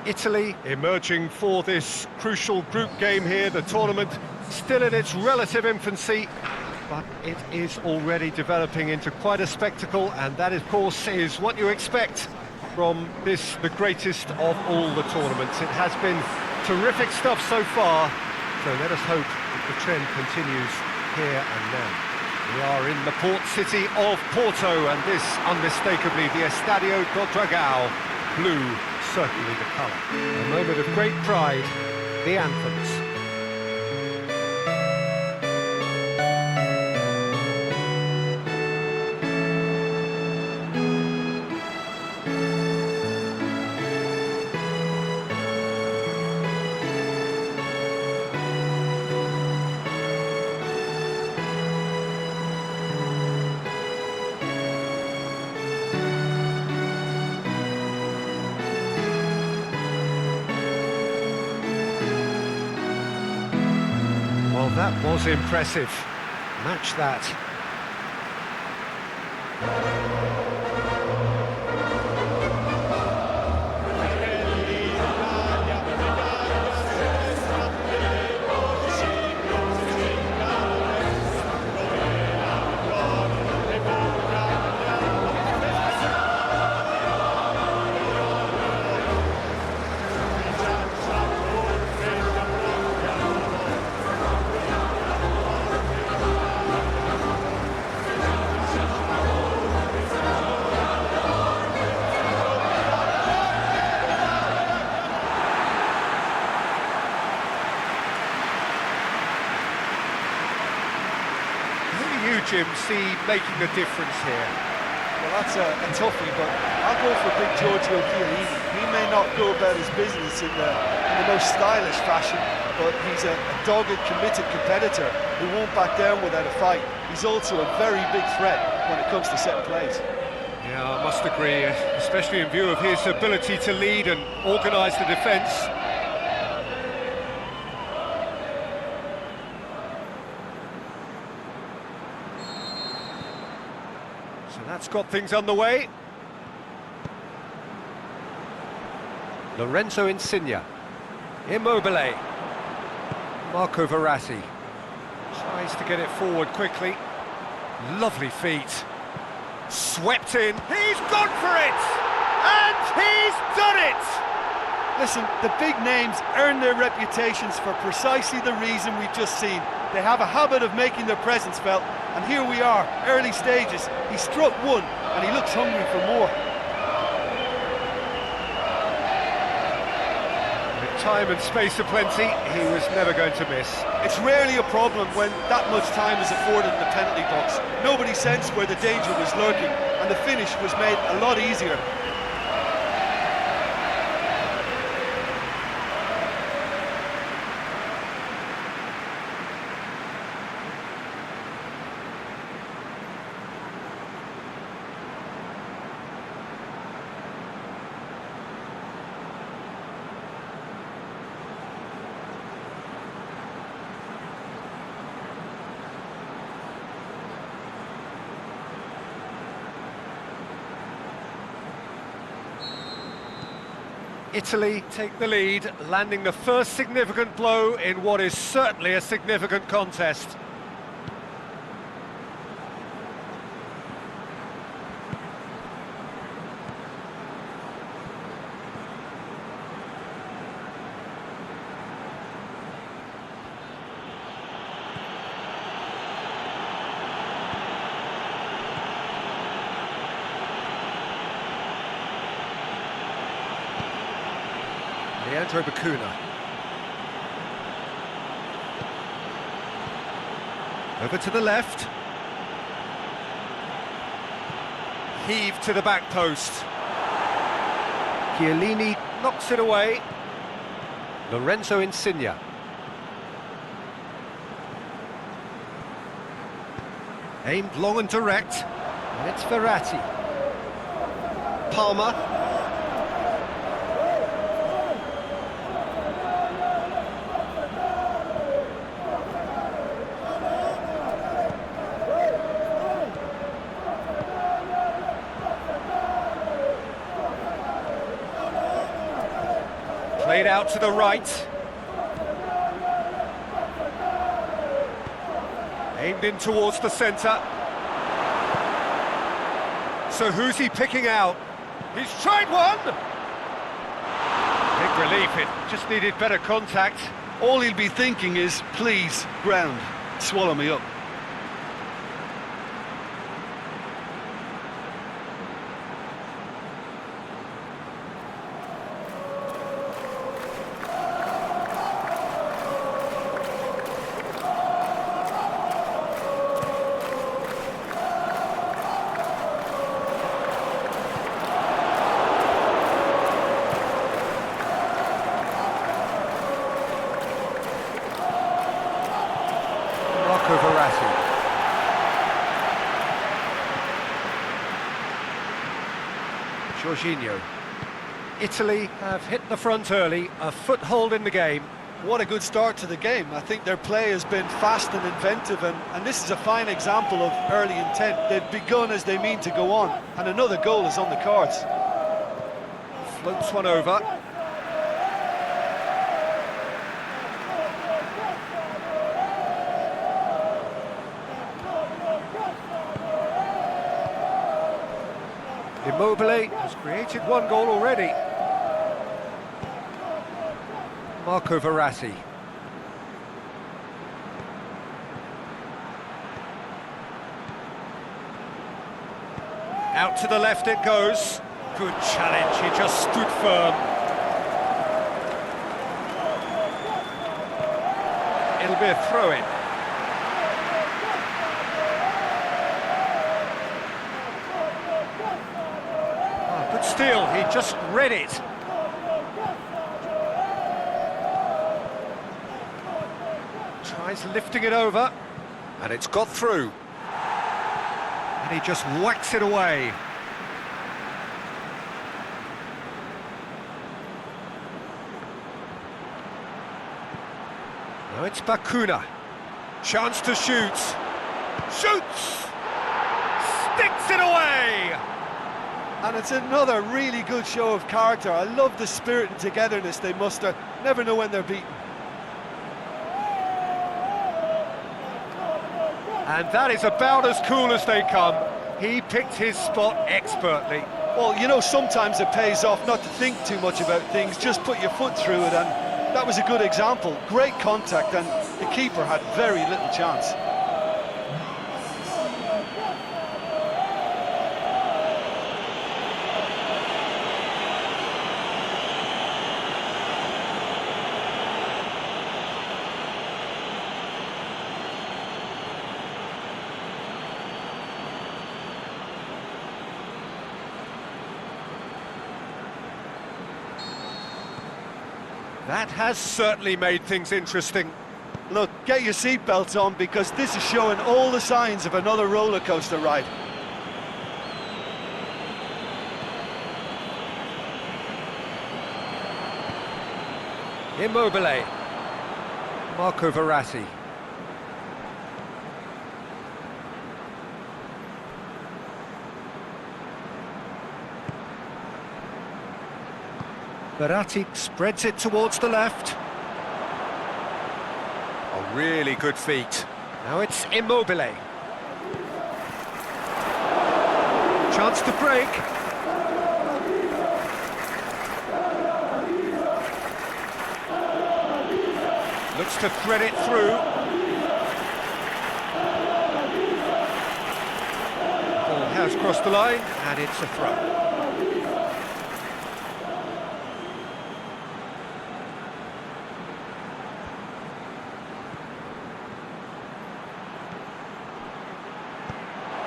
Italy emerging for this crucial group game here. The tournament still in its relative infancy, but it is already developing into quite a spectacle, and that, of course, is what you expect from this, the greatest of all the tournaments. It has been terrific stuff so far, so let us hope that the trend continues here and now. We are in the port city of Porto, and this, unmistakably, the Estadio do Dragão. Blue, certainly the colour. A moment of great pride, the anthems. Well, that was impressive. Match that. Jim, see making a difference here? Well, that's a toughie, but I'll go for big Giorgio Chiellini. He may not go about his business in the most stylish fashion, but he's a dogged, committed competitor who won't back down without a fight. He's also a very big threat when it comes to set plays. Yeah, I must agree, especially in view of his ability to lead and organise the defence. So that's got things underway. Lorenzo Insigne. Immobile. Marco Verratti. Tries to get it forward quickly. Lovely feet. Swept in. He's gone for it! And he's done it! Listen, the big names earn their reputations for precisely the reason we've just seen. They have a habit of making their presence felt, and here we are, early stages. He struck one, and he looks hungry for more. With time and space aplenty, he was never going to miss. It's rarely a problem when that much time is afforded in the penalty box. Nobody sensed where the danger was lurking, and the finish was made a lot easier. Italy take the lead, landing the first significant blow in what is certainly a significant contest. Leandro Bacuna. Over to the left. Heave to the back post. Chiellini knocks it away. Lorenzo Insigne. Aimed long and direct. And it's Verratti. Palmer. Played out to the right. Aimed in towards the centre. So who's he picking out? He's tried one! Big relief, it just needed better contact. All he'll be thinking is, please, ground, swallow me up. Jorginho. Italy have hit the front early, a foothold in the game. What a good start to the game. I think their play has been fast and inventive, and this is a fine example of early intent. They've begun as they mean to go on, and another goal is on the cards. Floats one over. Immobile has created one goal already. Marco Verratti. Out to the left it goes. Good challenge, he just stood firm. It'll be a throw-in. Good steal, he just read it. Tries lifting it over, and it's got through. And he just whacks it away. Now it's Bakuna. Chance to shoot. Shoots! Sticks it away! And it's another really good show of character. I love the spirit and togetherness they muster. Never know when they're beaten. And that is about as cool as they come. He picked his spot expertly. Well, you know, sometimes it pays off not to think too much about things, just put your foot through it, and that was a good example. Great contact, and the keeper had very little chance. That has certainly made things interesting. Look, get your seatbelts on, because this is showing all the signs of another roller coaster ride. Immobile. Marco Verratti. Verratti spreads it towards the left. A really good feat. Now it's Immobile. Chance to break. Looks to thread it through. Ball has crossed the line, and it's a throw.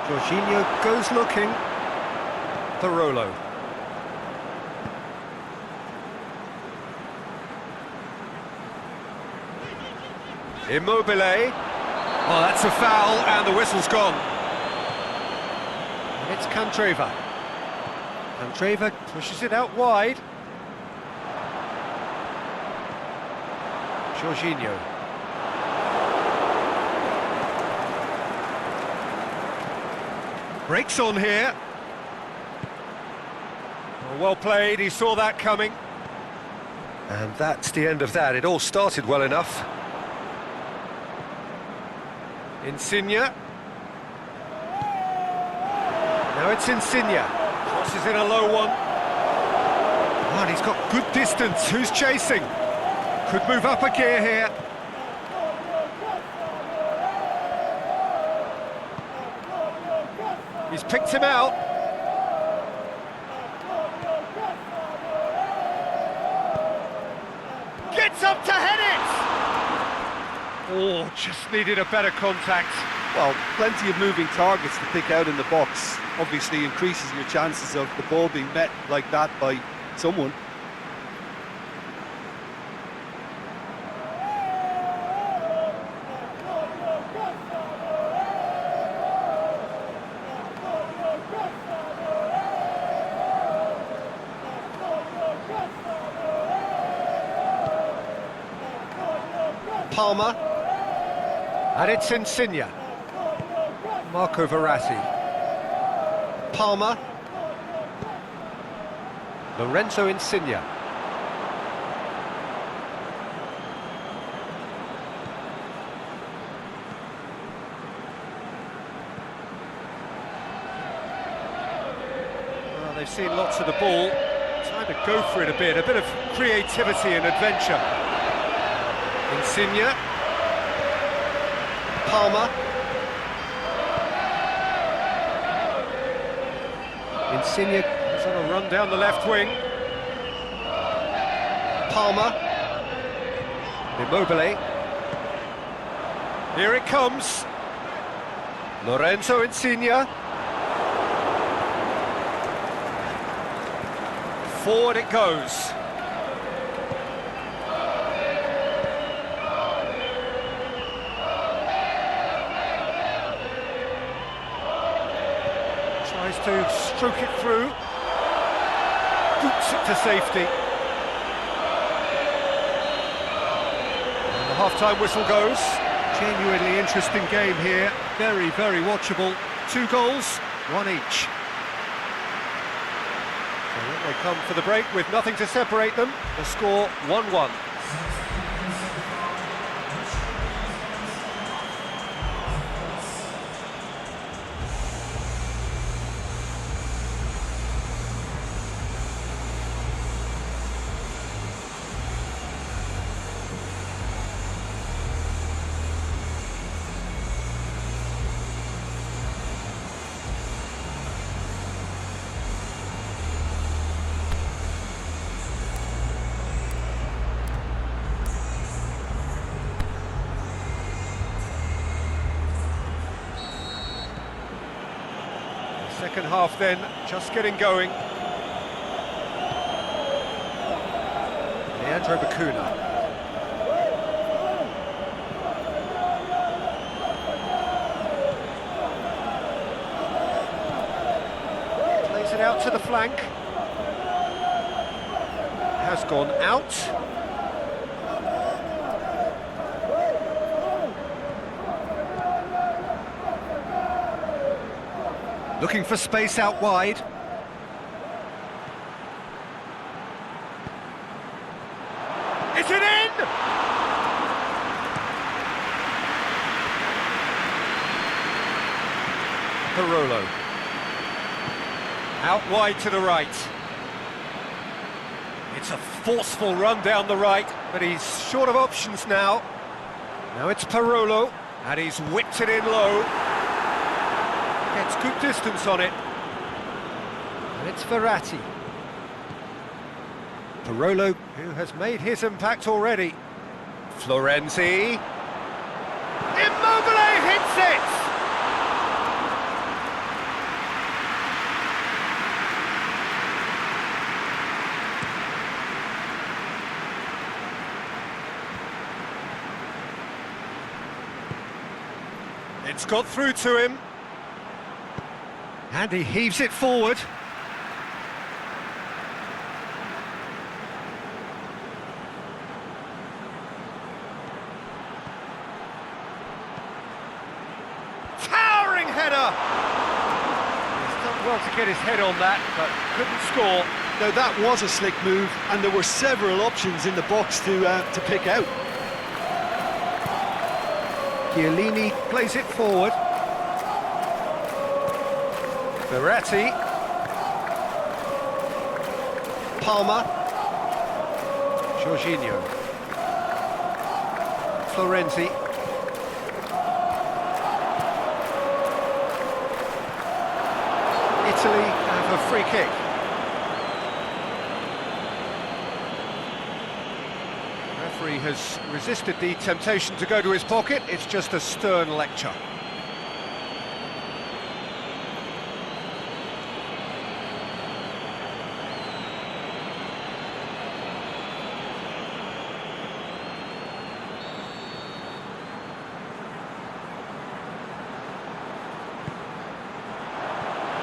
Jorginho goes looking. Barolo. Immobile. Oh, that's a foul, and the whistle's gone. And it's Candreva. Candreva pushes it out wide. Jorginho. Breaks on here. Well played, he saw that coming. And that's the end of that. It all started well enough. Insigne. Now it's Insigne. Crosses in a low one. Oh, and he's got good distance. Who's chasing? Could move up a gear here. He's picked him out. Gets up to head it! Oh, just needed a better contact. Well, plenty of moving targets to pick out in the box. Obviously increases your chances of the ball being met like that by someone. Palmer, and it's Insigne. Marco Verratti. Palmer. Lorenzo Insigne. Well, they've seen lots of the ball. Time to go for it a bit of creativity and adventure. Insigne. Palmer. Insigne is on a run down the left wing. Palmer. Immobile. Here it comes. Lorenzo Insigne. Forward it goes. Tries to stroke it through, boots it to safety. And the half-time whistle goes. Genuinely interesting game here, very, very watchable. 2 goals, 1 each. So when they come for the break with nothing to separate them, the score 1-1. Second half then, just getting going. Leandro Bacuna. Plays it out to the flank. Has gone out. Looking for space out wide. Is it in? Parolo. Out wide to the right. It's a forceful run down the right, but he's short of options now. Now it's Parolo, and he's whipped it in low. Gets good distance on it. And it's Verratti. Parolo, who has made his impact already. Florenzi. Immobile hits it! It's got through to him. And he heaves it forward. Towering header! He's done well to get his head on that, but couldn't score. Now that was a slick move, and there were several options in the box to pick out. Chiellini plays it forward. Verratti. Palmer. Jorginho. Florenzi. Italy have a free kick. The referee has resisted the temptation to go to his pocket. It's just a stern lecture.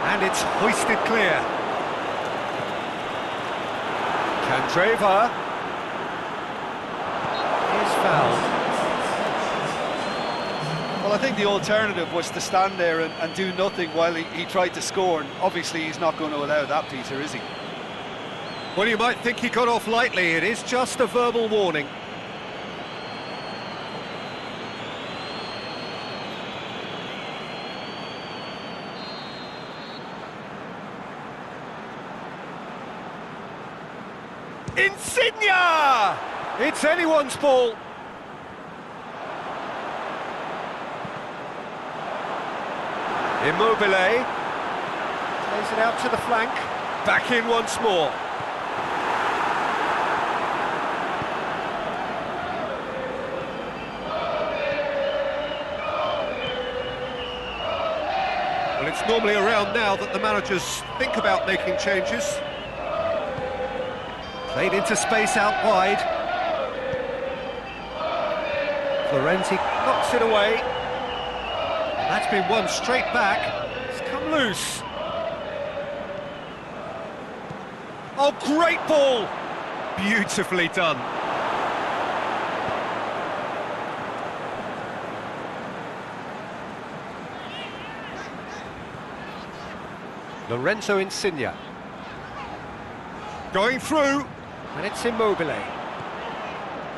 And it's hoisted clear. Candreva is fouled. Well, I think the alternative was to stand there and do nothing while he tried to score, and obviously he's not going to allow that, Peter, is he? Well, you might think he got off lightly. It is just a verbal warning. Insigne! It's anyone's ball. Immobile plays it out to the flank. Back in once more. Well, it's normally around now that the managers think about making changes. Played into space out wide. Florenzi knocks it away. And that's been won straight back. It's come loose. Oh, great ball! Beautifully done. Lorenzo Insigne. Going through. And it's Immobile.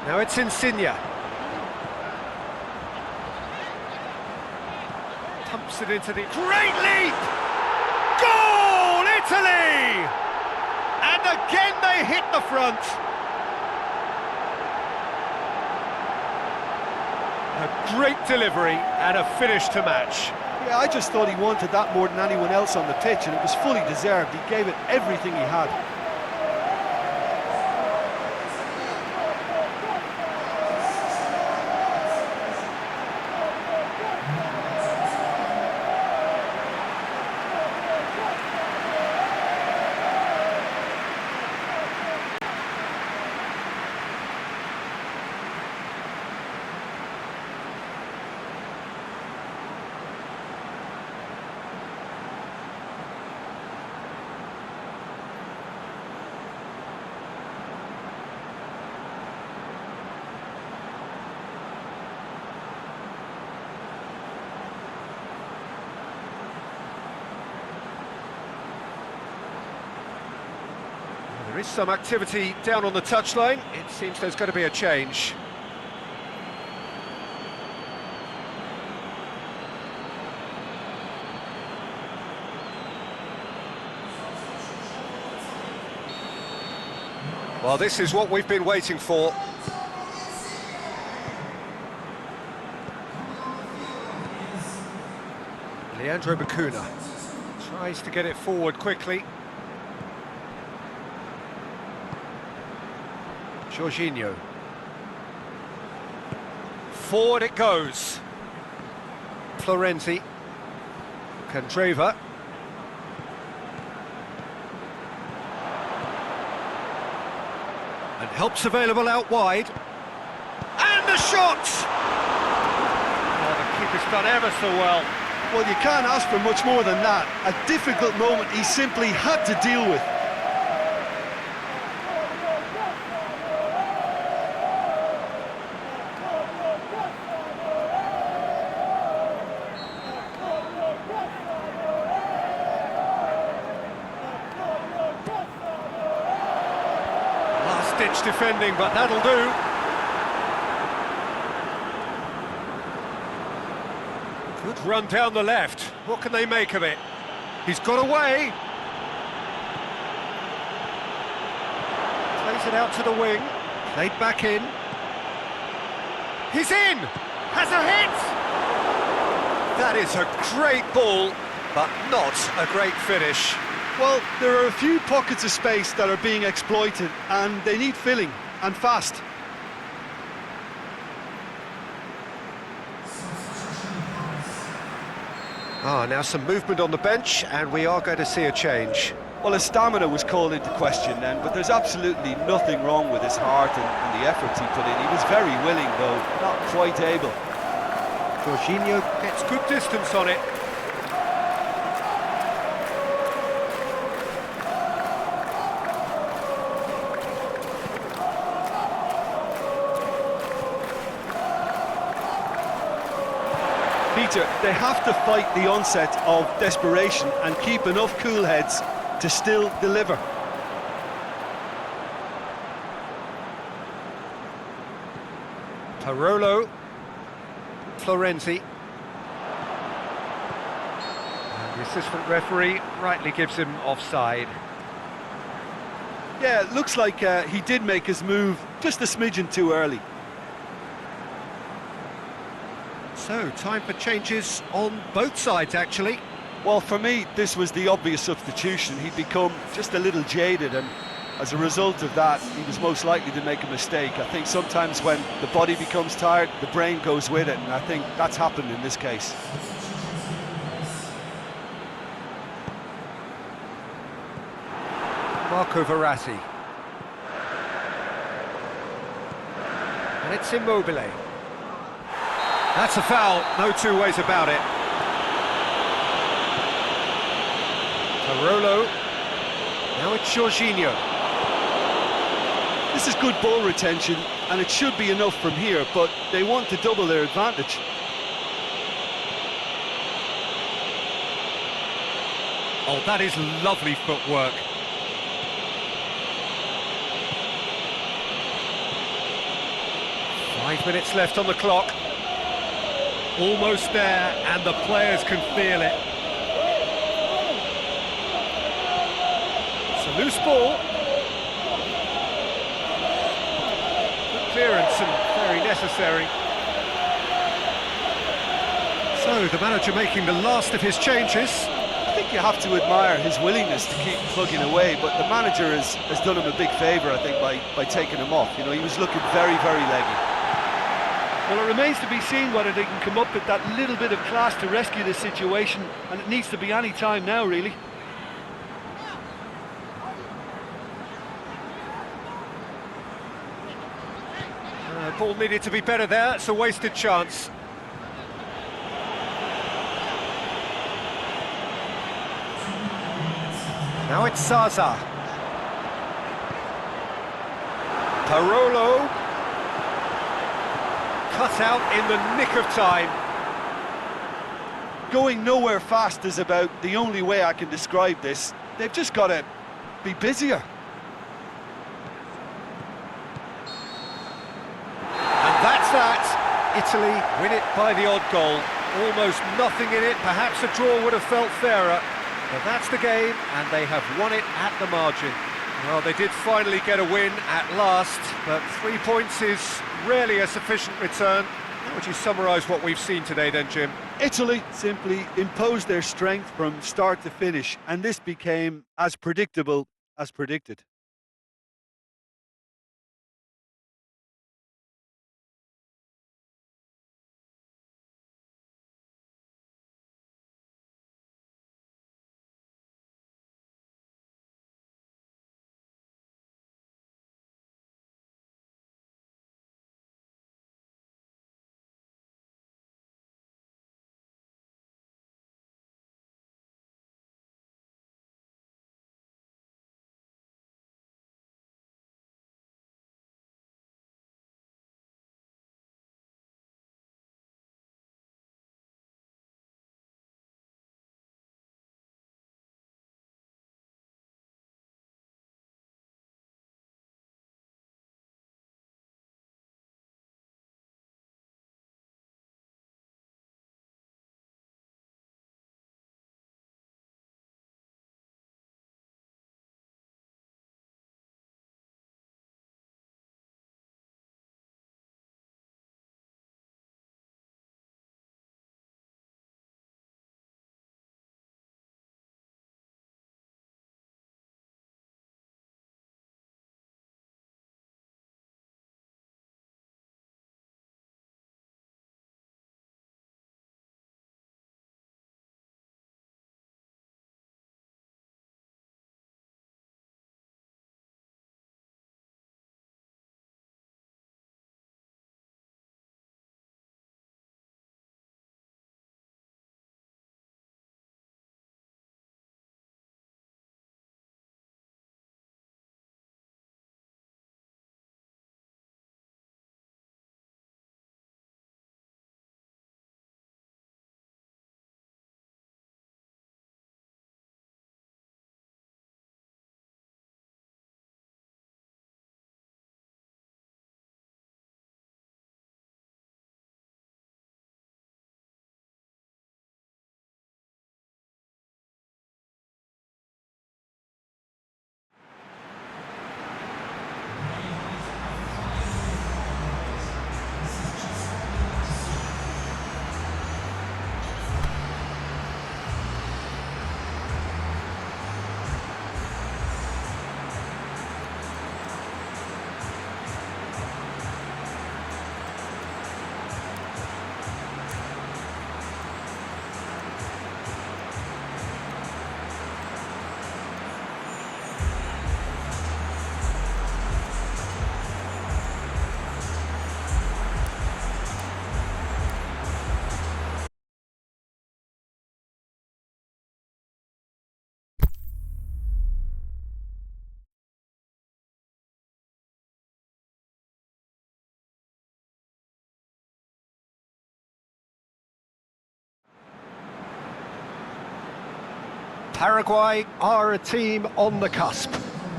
Now it's Insigne. Pumps it into the... Great leap! Goal, Italy! And again they hit the front. A great delivery and a finish to match. Yeah, I just thought he wanted that more than anyone else on the pitch, and it was fully deserved. He gave it everything he had. There is some activity down on the touchline. It seems there's going to be a change. Well, this is what we've been waiting for. Leandro Bacuna tries to get it forward quickly. Jorginho. Forward it goes. Florenzi. Candreva. And help's available out wide. And the shot! Oh, the keeper's done ever so well. Well, you can't ask for much more than that. A difficult moment he simply had to deal with. much defending, but that'll do. Good run down the left. What can they make of it? He's got away. Plays it out to the wing. Played back in. He's in! Has a hit! That is a great ball, but not a great finish. Well, there are a few pockets of space that are being exploited, and they need filling, and fast. Now some movement on the bench, and we are going to see a change. Well, his stamina was called into question then, but there's absolutely nothing wrong with his heart and the efforts he put in. He was very willing, though, not quite able. Jorginho gets good distance on it. Peter, they have to fight the onset of desperation and keep enough cool heads to still deliver. Parolo, Florenzi. And the assistant referee rightly gives him offside. Yeah, it looks like he did make his move just a smidgen too early. So, time for changes on both sides, actually. Well, for me, this was the obvious substitution. He'd become just a little jaded, and as a result of that, he was most likely to make a mistake. I think sometimes when the body becomes tired, the brain goes with it, and I think that's happened in this case. Marco Verratti. And it's Immobile. That's a foul, no two ways about it. Parolo. Now it's Jorginho. This is good ball retention, and it should be enough from here, but they want to double their advantage. Oh, that is lovely footwork. Five minutes left on the clock. Almost there, and the players can feel it. It's a loose ball. Good clearance and very necessary. So, the manager making the last of his changes. I think you have to admire his willingness to keep plugging away, but the manager has done him a big favour, I think, by taking him off. You know, he was looking very, very leggy. Well, it remains to be seen whether they can come up with that little bit of class to rescue this situation, and it needs to be any time now, really. Ball needed to be better there, it's a wasted chance. Now it's Zaza. Parolo. Cut out in the nick of time. Going nowhere fast is about the only way I can describe this. They've just got to be busier. And that's that. Italy win it by the odd goal. Almost nothing in it. Perhaps a draw would have felt fairer. But that's the game, and they have won it at the margin. Well, they did finally get a win at last, but 3 points is rarely a sufficient return. How would you summarise what we've seen today then, Jim? Italy simply imposed their strength from start to finish, and this became as predictable as predicted. Paraguay are a team on the cusp,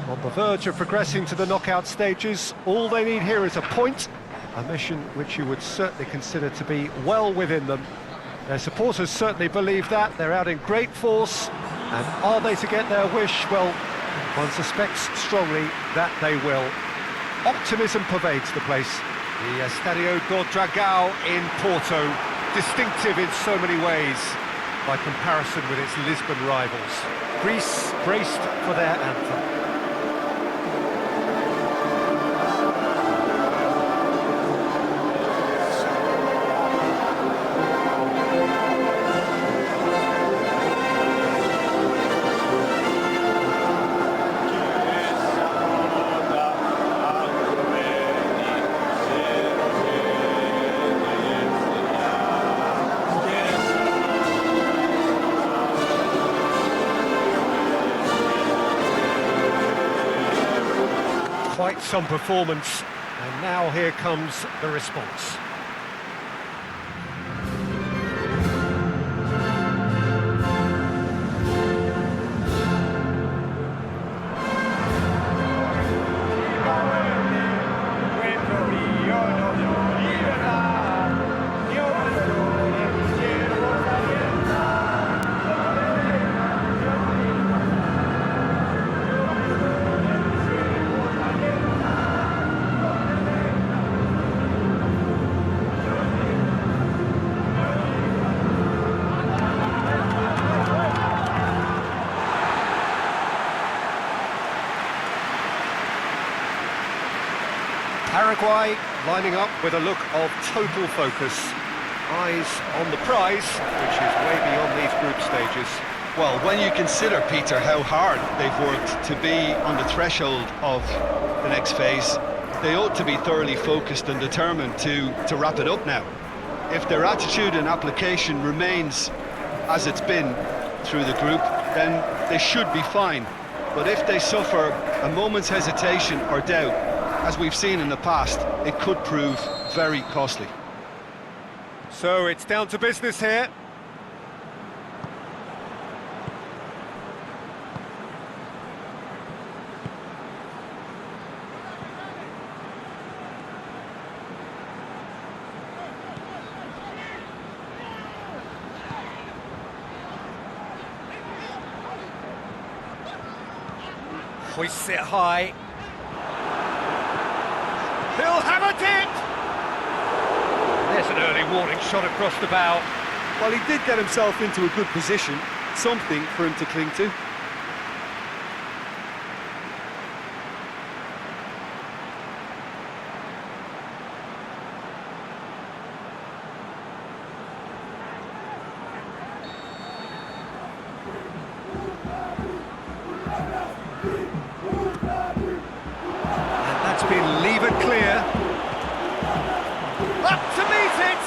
on the verge of progressing to the knockout stages. All they need here is a point, a mission which you would certainly consider to be well within them. Their supporters certainly believe that. They're out in great force, and are they to get their wish? Well, one suspects strongly that they will. Optimism pervades the place. The Estadio do Dragão in Porto, distinctive in so many ways by comparison with its Lisbon rivals. Greece braced for their anthem. Quite some performance, and now here comes the response. Paraguay lining up with a look of total focus. Eyes on the prize, which is way beyond these group stages. Well, when you consider, Peter, how hard they've worked to be on the threshold of the next phase, they ought to be thoroughly focused and determined to wrap it up now. If their attitude and application remains as it's been through the group, then they should be fine. But if they suffer a moment's hesitation or doubt, as we've seen in the past, it could prove very costly. So it's down to business here. Hoists it high. He'll hammer it! There's an early warning shot across the bow. Well, he did get himself into a good position, something for him to cling to. And that's been levered clear. Up to meet it!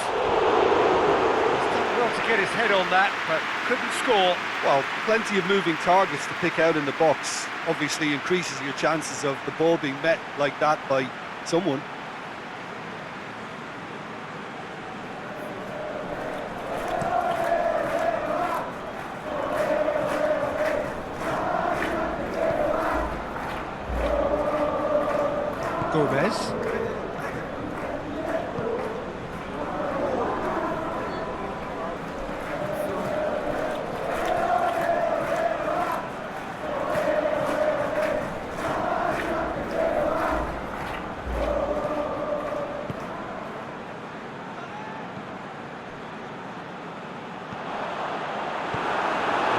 He's done well to get his head on that, but couldn't score. Well, plenty of moving targets to pick out in the box. Obviously increases your chances of the ball being met like that by someone. Gomez.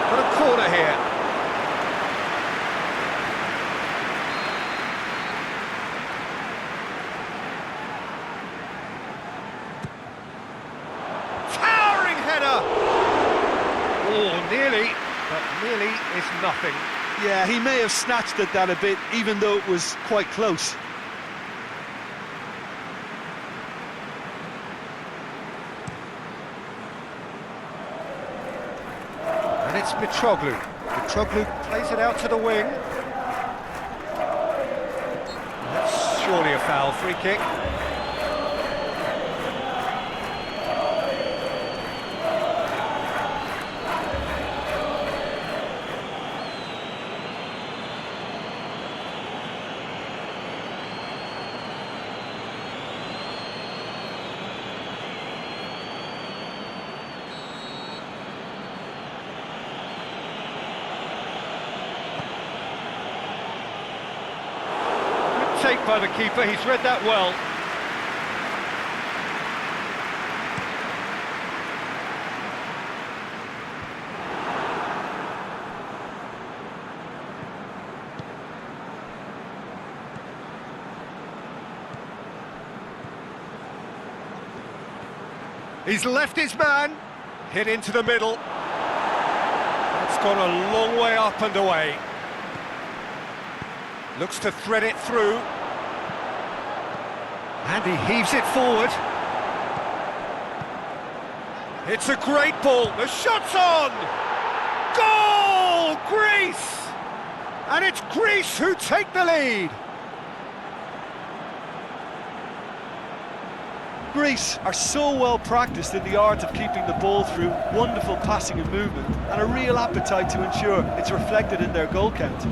Got a corner here. Towering header! Oh, nearly, but nearly is nothing. Yeah, he may have snatched at that a bit, even though it was quite close. And it's Mitroglou. Mitroglou plays it out to the wing. That's surely a foul, free kick. take by the keeper, he's read that well. He's left his man, hit into the middle. It's gone a long way up and away. Looks to thread it through. And he heaves it forward. It's a great ball, the shot's on! Goal! Greece! And it's Greece who take the lead. Greece are so well practiced in the art of keeping the ball through wonderful passing and movement, and a real appetite to ensure it's reflected in their goal count.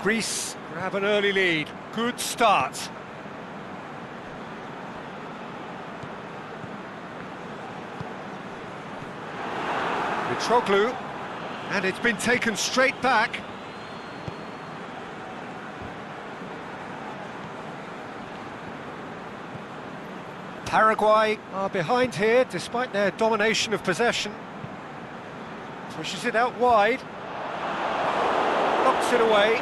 Greece grab an early lead. Good start. Mitroglou, and it's been taken straight back. Paraguay are behind here despite their domination of possession. Pushes it out wide. Knocks it away.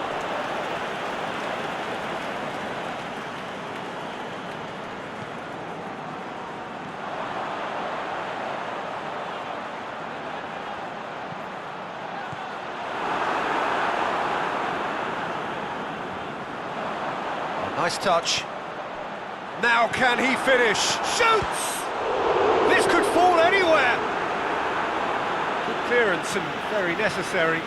Nice touch. Now can he finish? Shoots! This could fall anywhere! Good clearance and very necessary.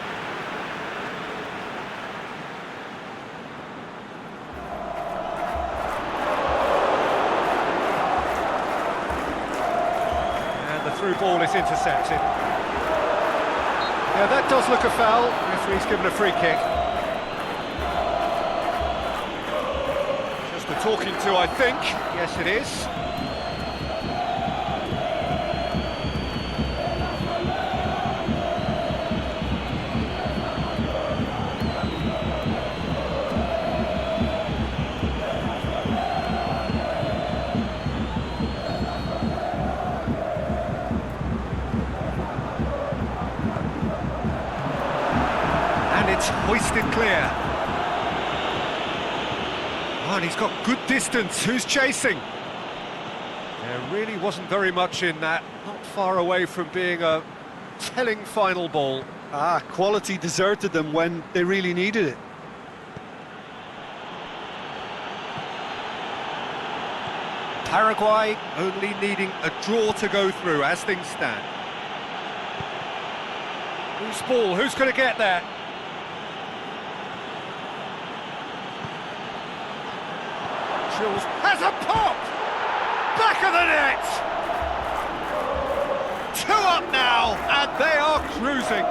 And the through ball is intercepted. Yeah, that does look a foul. Referee's given a free kick. Talking to, I think. Yes, it is. And it's hoisted clear. Oh, and he's got good distance. Who's chasing? There really wasn't very much in that. Not far away from being a telling final ball. Quality deserted them when they really needed it. Paraguay only needing a draw to go through as things stand. Who's ball? Who's going to get there? Has a pop! Back of the net! 2 up now, and they are cruising.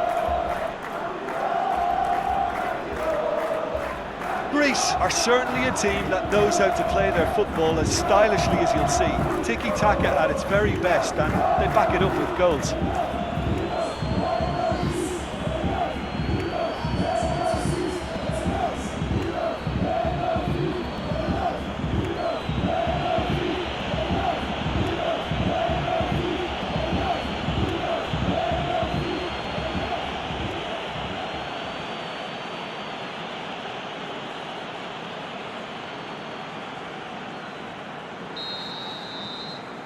Greece are certainly a team that knows how to play their football as stylishly as you'll see. Tiki-taka at its very best, and they back it up with goals.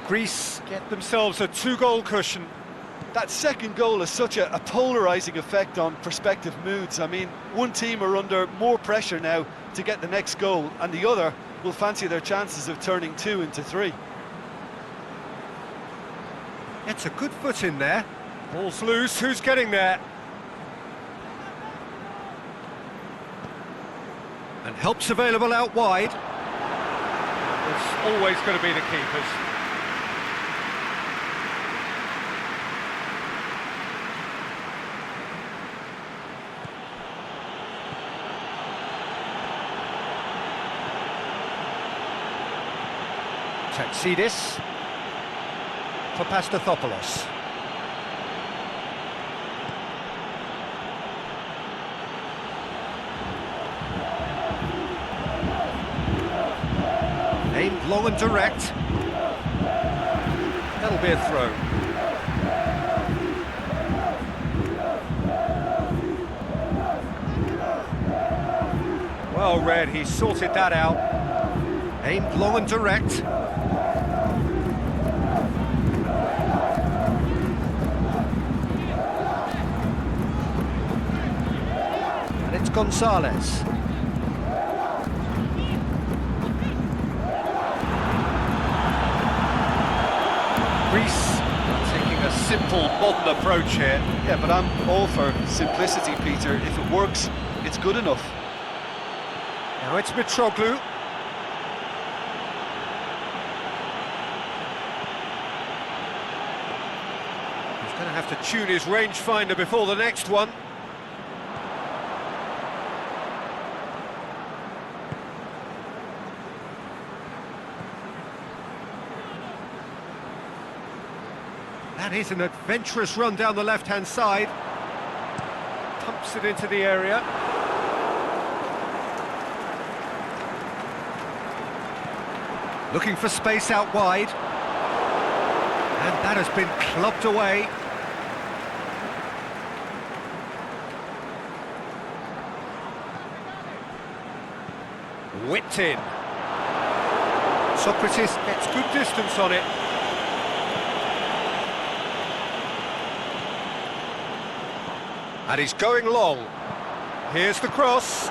Greece get themselves a 2-goal cushion. That second goal has such a polarising effect on prospective moods. I mean, one team are under more pressure now to get the next goal, and the other will fancy their chances of turning 2 into 3. It's a good foot in there. Ball's loose, who's getting there? And help's available out wide. It's always going to be the keepers. Tatsidis for Pastathopoulos. Aimed long and direct. That'll be a throw. Well read, he sorted that out. Aimed long and direct. And it's Gonzalez. Greece taking a simple, modern approach here. Yeah, but I'm all for simplicity, Peter. If it works, it's good enough. Now it's Mitroglou. He's going to have to tune his rangefinder before the next one. That is an adventurous run down the left-hand side. Pumps it into the area. Looking for space out wide. And that has been clubbed away. Whipped in. Socrates gets good distance on it. And he's going long. Here's the cross.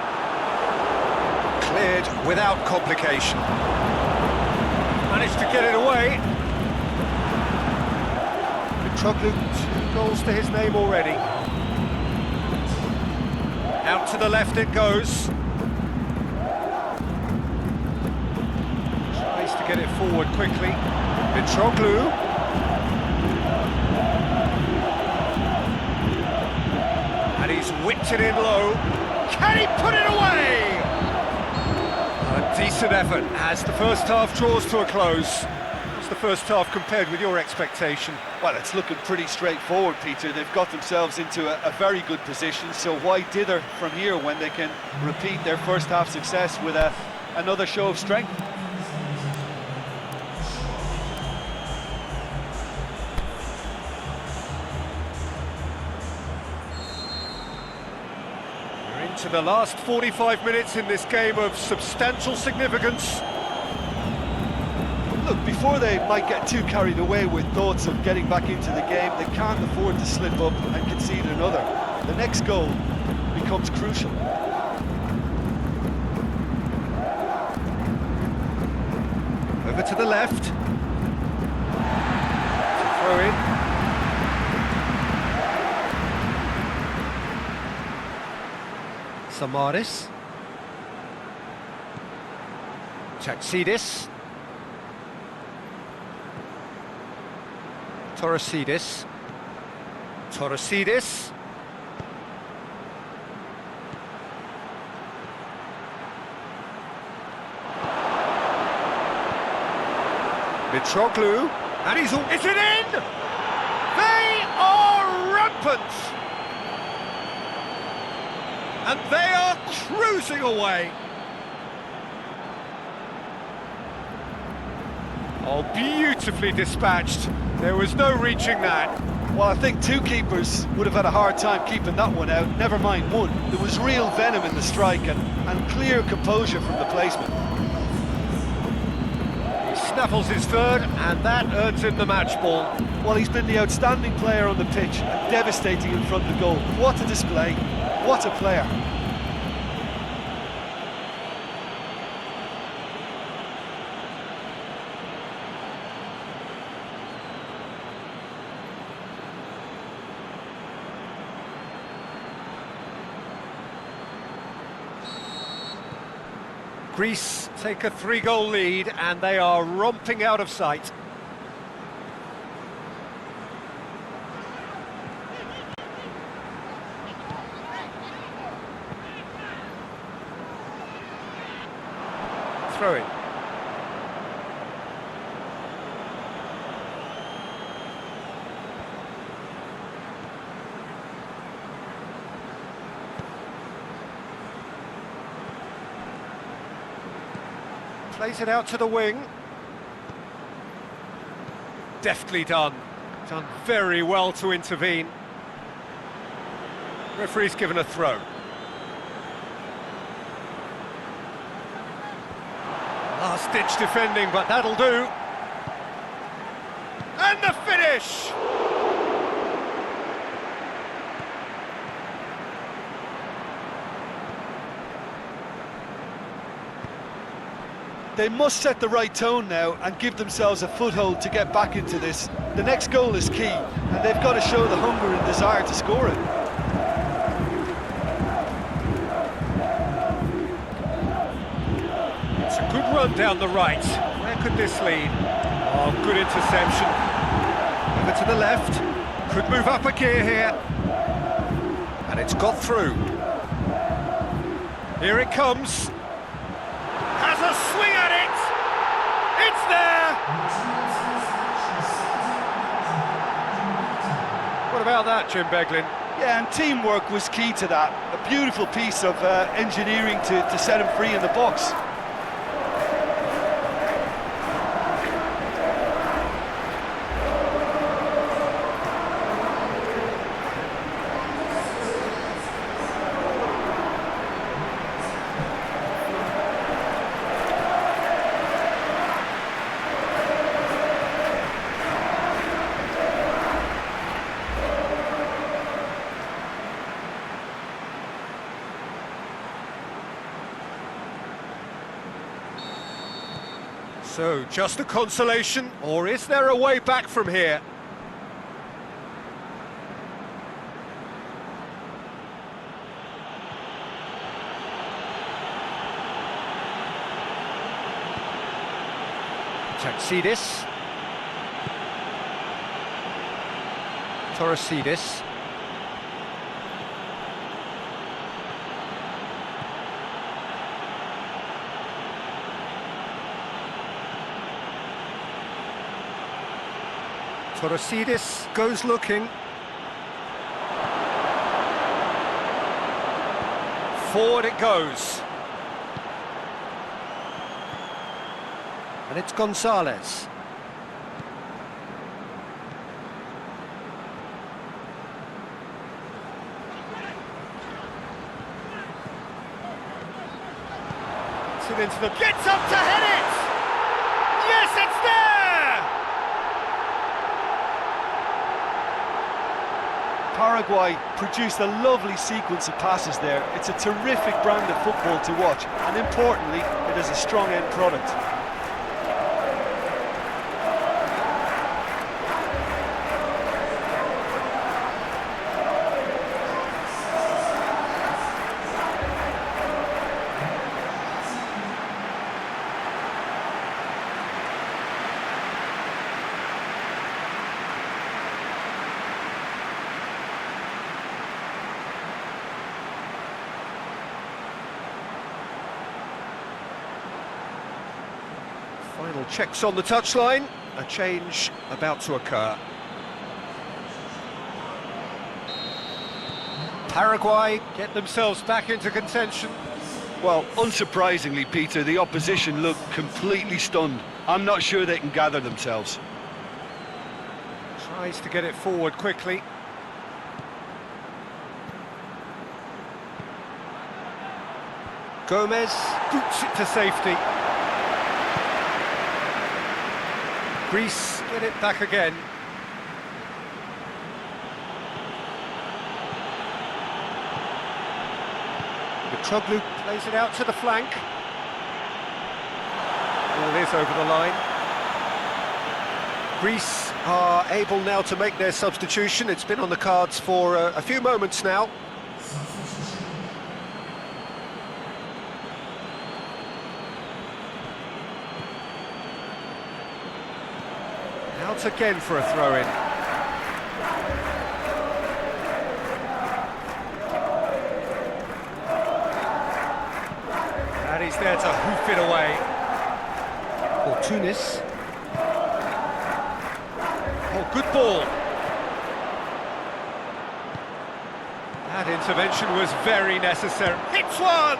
Cleared without complication. Managed to get it away. Mitroglou, 2 goals to his name already. Out to the left it goes. Tries to get it forward quickly. Mitroglou. And he's whipped it in low. Can he put it away? A decent effort as the first half draws to a close. What's the first half compared with your expectation? Well, it's looking pretty straightforward, Peter. They've got themselves into a very good position, so why dither from here when they can repeat their first half success with another show of strength? To the last 45 minutes in this game of substantial significance. Look, before they might get too carried away with thoughts of getting back into the game, they can't afford to slip up and concede another. The next goal becomes crucial. Over to the left. Throw in. Samaris. Tatsidis. Torosidis. Torosidis. Mitroglou. And he's all... Is it in? They are rampant! And they are cruising away. Oh, beautifully dispatched. There was no reaching that. Well, I think 2 keepers would have had a hard time keeping that one out, never mind 1. There was real venom in the strike and clear composure from the placement. He snaffles his third, and that earns him the match ball. Well, he's been the outstanding player on the pitch and devastating in front of goal. What a display. What a player. Greece take a 3-goal lead and they are romping out of sight. Throw it. Plays it out to the wing. Deftly done. Done very well to intervene. Referee's given a throw. Last-ditch defending, but that'll do. And the finish! They must set the right tone now and give themselves a foothold to get back into this. The next goal is key, and they've got to show the hunger and desire to score it. It's a good run down the right. Where could this lead? Oh, good interception. Over to the left. Could move up a gear here. And it's got through. Here it comes. Has a swing at it! It's there! What about that, Jim Beglin? Yeah, and teamwork was key to that. A beautiful piece of engineering to set him free in the box. So, just a consolation, or is there a way back from here? Taxidis. Torosidis. Torosidis goes looking. Forward it goes. And it's Gonzalez. Gets it into the... Gets up to head it! Yes, it's there! Paraguay produced a lovely sequence of passes there. It's a terrific brand of football to watch, and importantly, it is a strong end product. Final checks on the touchline, a change about to occur. Paraguay get themselves back into contention. Well, unsurprisingly, Peter, the opposition look completely stunned. I'm not sure they can gather themselves. Tries to get it forward quickly. Gomez boots it to safety. Greece get it back again. Mitroglou plays it out to the flank. Ball is over the line. Greece are able now to make their substitution. It's been on the cards for a few moments now. once again for a throw-in. And he's there to hoof it away. Or Tunis. Oh, good ball. That intervention was very necessary. Hits one!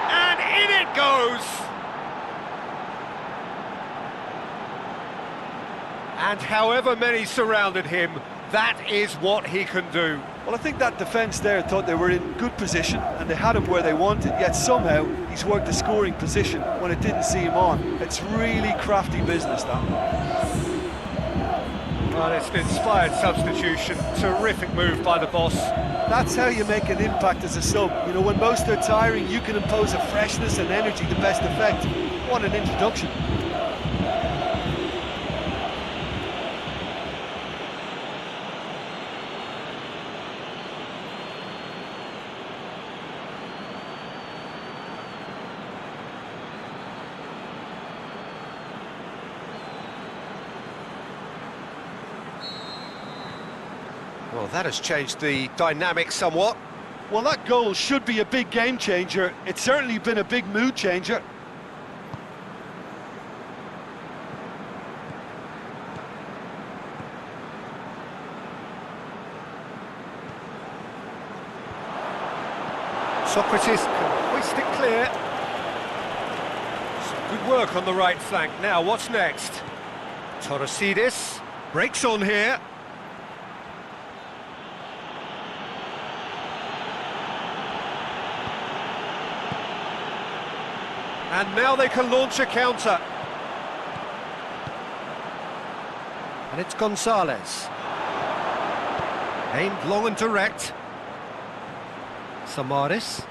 And in it goes! And however many surrounded him, that is what he can do. Well, I think that defence there thought they were in good position and they had him where they wanted, yet somehow he's worked the scoring position when it didn't see him on. It's really crafty business, that. Well, it's an inspired substitution. Terrific move by the boss. That's how you make an impact as a sub. You know, when most are tiring, you can impose a freshness and energy to best effect. What an introduction. Well, that has changed the dynamic somewhat. Well, that goal should be a big game changer. It's certainly been a big mood changer. Socrates can hoist it clear. Some good work on the right flank. Now, what's next? Torosidis breaks on here. And now they can launch a counter. And it's Gonzalez. Aimed long and direct. Samaris.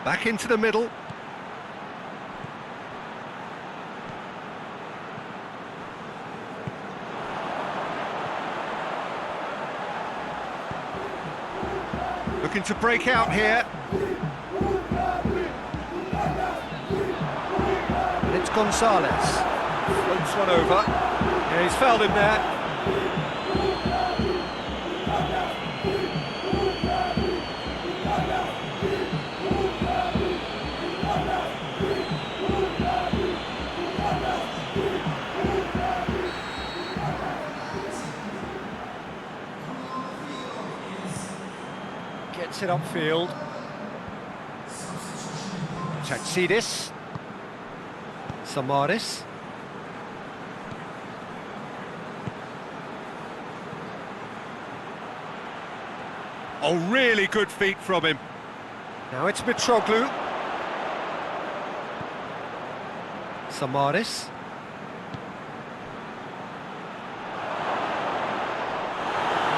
Back into the middle. Looking to break out here. It's Gonzalez. Floats one over. Yeah, he's fouled him there. Gets it upfield. Chatsidis. Samaris. Oh, really good feet from him. Now it's Mitroglou. Samaris.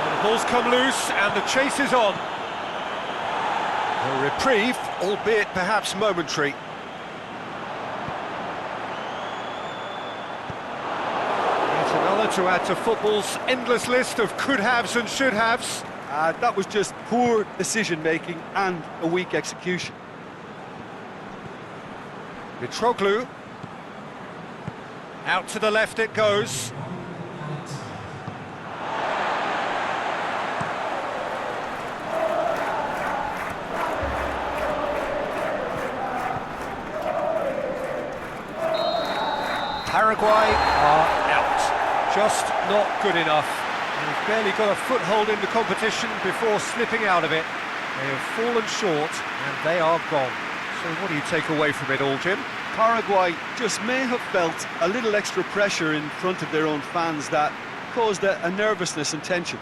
The ball's come loose and the chase is on. A reprieve, albeit perhaps momentary. To add to football's endless list of could-haves and should-haves. That was just poor decision-making and a weak execution. Mitroglou. Out to the left it goes. Paraguay are out. Just not good enough. They've barely got a foothold in the competition before slipping out of it. They have fallen short and they are gone. So what do you take away from it all, Jim? Paraguay just may have felt a little extra pressure in front of their own fans that caused a nervousness and tension.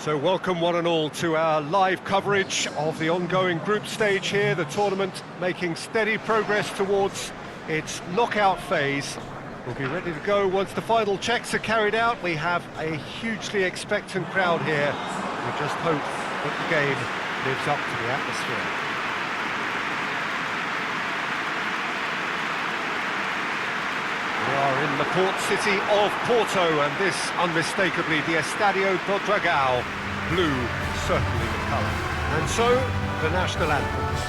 So welcome one and all to our live coverage of the ongoing group stage here, the tournament making steady progress towards its knockout phase. We'll be ready to go once the final checks are carried out. We have a hugely expectant crowd here. We just hope that the game lives up to the atmosphere. We are in the port city of Porto, and this unmistakably the Estadio do Dragão, blue certainly the colour. And so, the national anthems.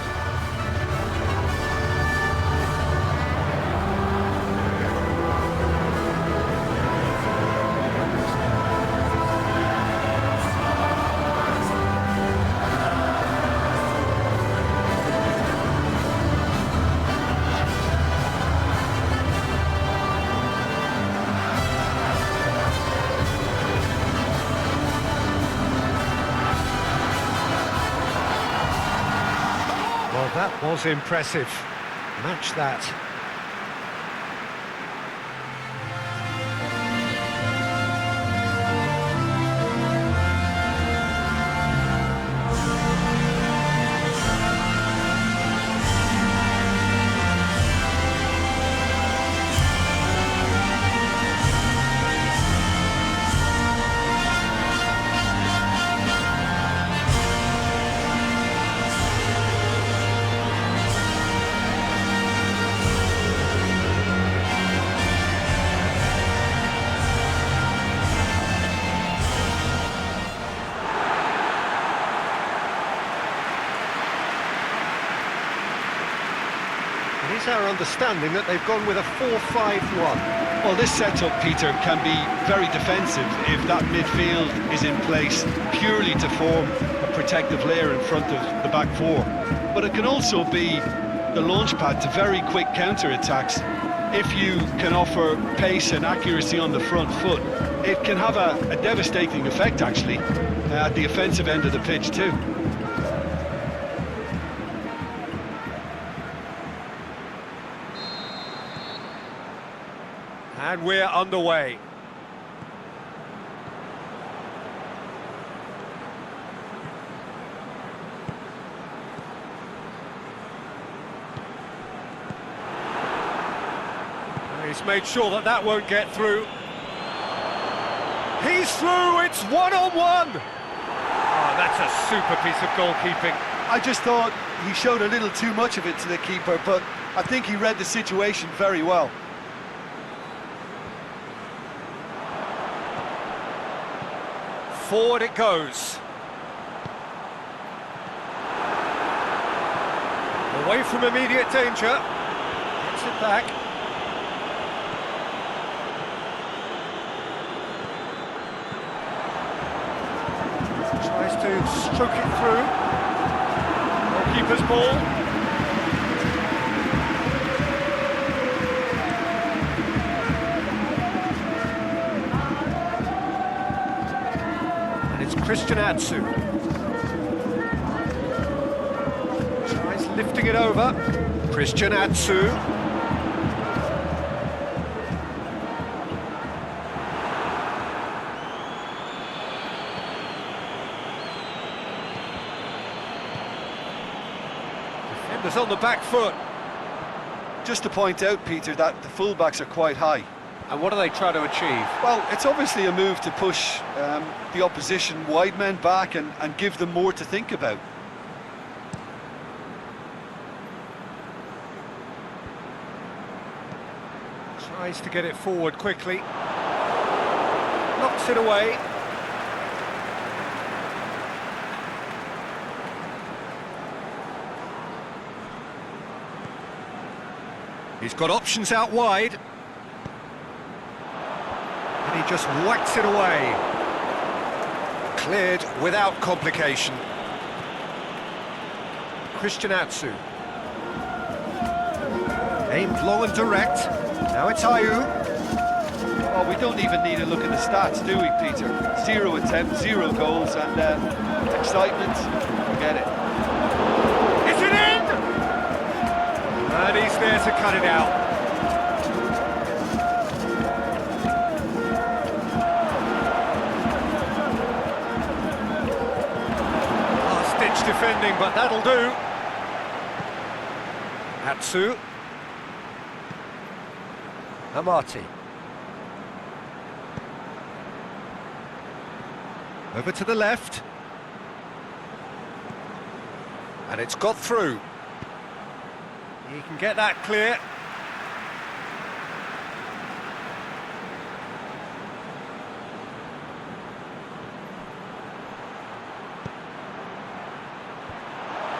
Well, that was impressive. Match that. It is our understanding that they've gone with a 4-5-1. Well, this setup, Peter, can be very defensive if that midfield is in place purely to form a protective layer in front of the back four. But it can also be the launch pad to very quick counter-attacks. If you can offer pace and accuracy on the front foot, it can have a devastating effect, actually, at the offensive end of the pitch too. And we're underway. He's made sure that that won't get through. He's through, it's one-on-one! Oh, that's a super piece of goalkeeping. I just thought he showed a little too much of it to the keeper, but I think he read the situation very well. Forward it goes. Away from immediate danger. Gets it back. Tries to stroke it through. Goalkeeper's ball. Christian Atsu tries lifting it over. Christian Atsu. Defenders on the back foot. Just to point out, Peter, that the fullbacks are quite high. And what do they try to achieve? Well, it's obviously a move to push the opposition wide men back and give them more to think about. Tries to get it forward quickly. Knocks it away. He's got options out wide. And he just whacks it away. Cleared without complication. Christian Atsu. Aimed long and direct. Now it's Ayu. Oh, we don't even need to look at the stats, do we, Peter? 0 attempts, 0 goals, and excitement, forget it. Is it in? And he's there to cut it out. defending, but that'll do. Atsu. Amati. Over to the left. And it's got through. He can get that clear.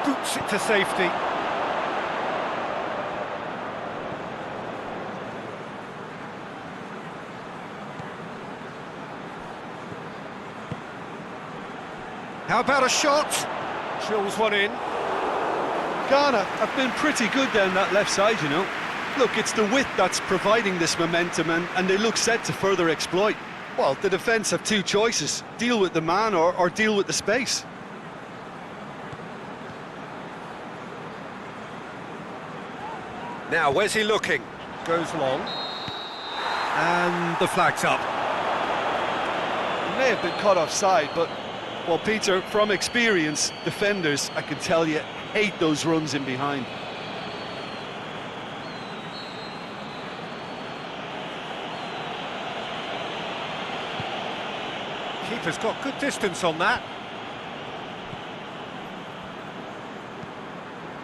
Boots it to safety. How about a shot? Drills one in. Ghana have been pretty good down that left side, you know. Look, it's the width that's providing this momentum, and they look set to further exploit. Well, the defence have two choices: deal with the man or deal with the space. Now, where's he looking? Goes long. And the flag's up. He may have been caught offside, but Well, Peter, from experience, defenders, I can tell you, hate those runs in behind. Keeper's got good distance on that.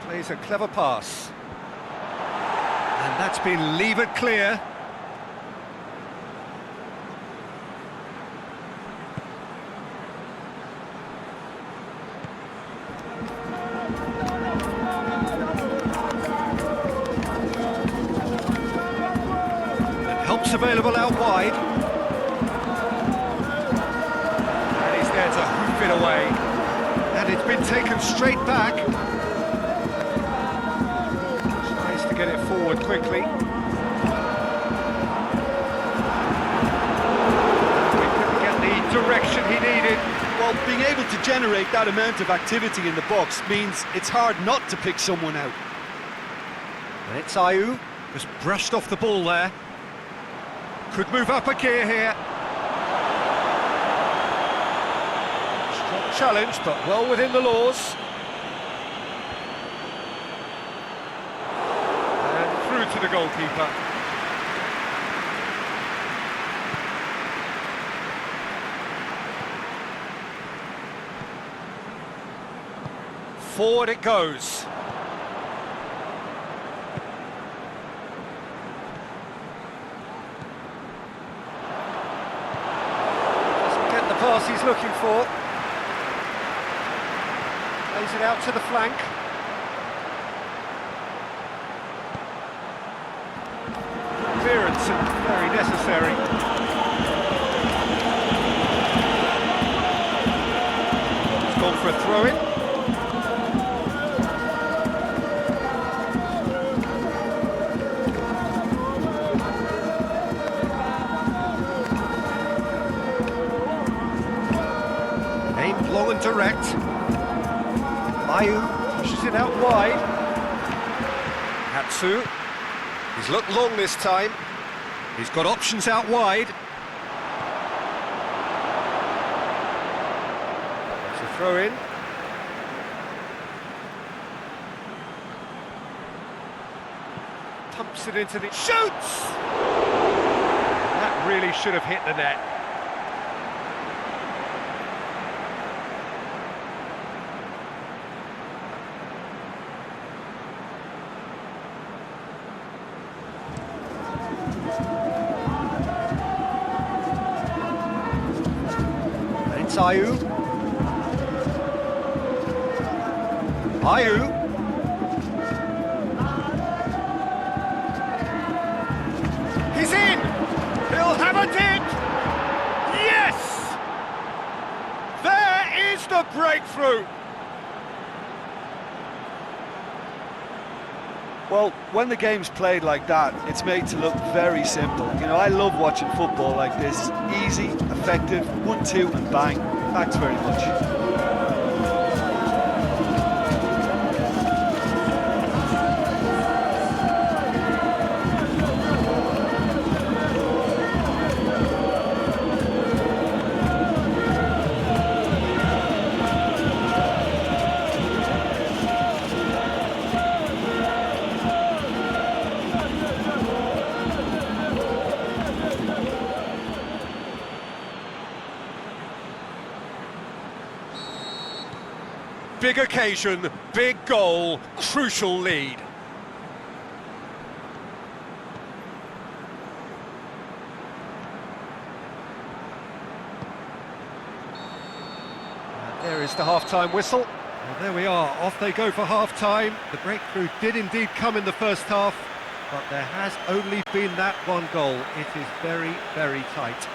Plays a clever pass. And that's been levered clear. Help's available out wide. And he's there to hoof it away. And it's been taken straight back. Tries to get it forward quickly. He couldn't get the direction he needed. Well, being able to generate that amount of activity in the box means it's hard not to pick someone out. And it's Ayew, just brushed off the ball there. Could move up a gear here. Strong challenge, but well within the laws. And through to the goalkeeper. Forward it goes. Pass he's looking for. Plays it out to the flank. Clearance and very necessary. It's gone for a throw-in. Long and direct. Ayew pushes it out wide. Atsu. He's looked long this time. He's got options out wide. It's a throw in. Pumps it into the... Shoots! That really should have hit the net. It's Ayew. Ayew. He's in! He'll have a dig! Yes! There is the breakthrough! well, when the game's played like that, it's made to look very simple. You know, I love watching football like this. Easy, effective, 1-2 and bang. Thanks very much. big occasion, big goal, crucial lead. And there is the half-time whistle. Well, there we are, off they go for half-time. The breakthrough did indeed come in the first half, but there has only been that one goal. It is very, very tight.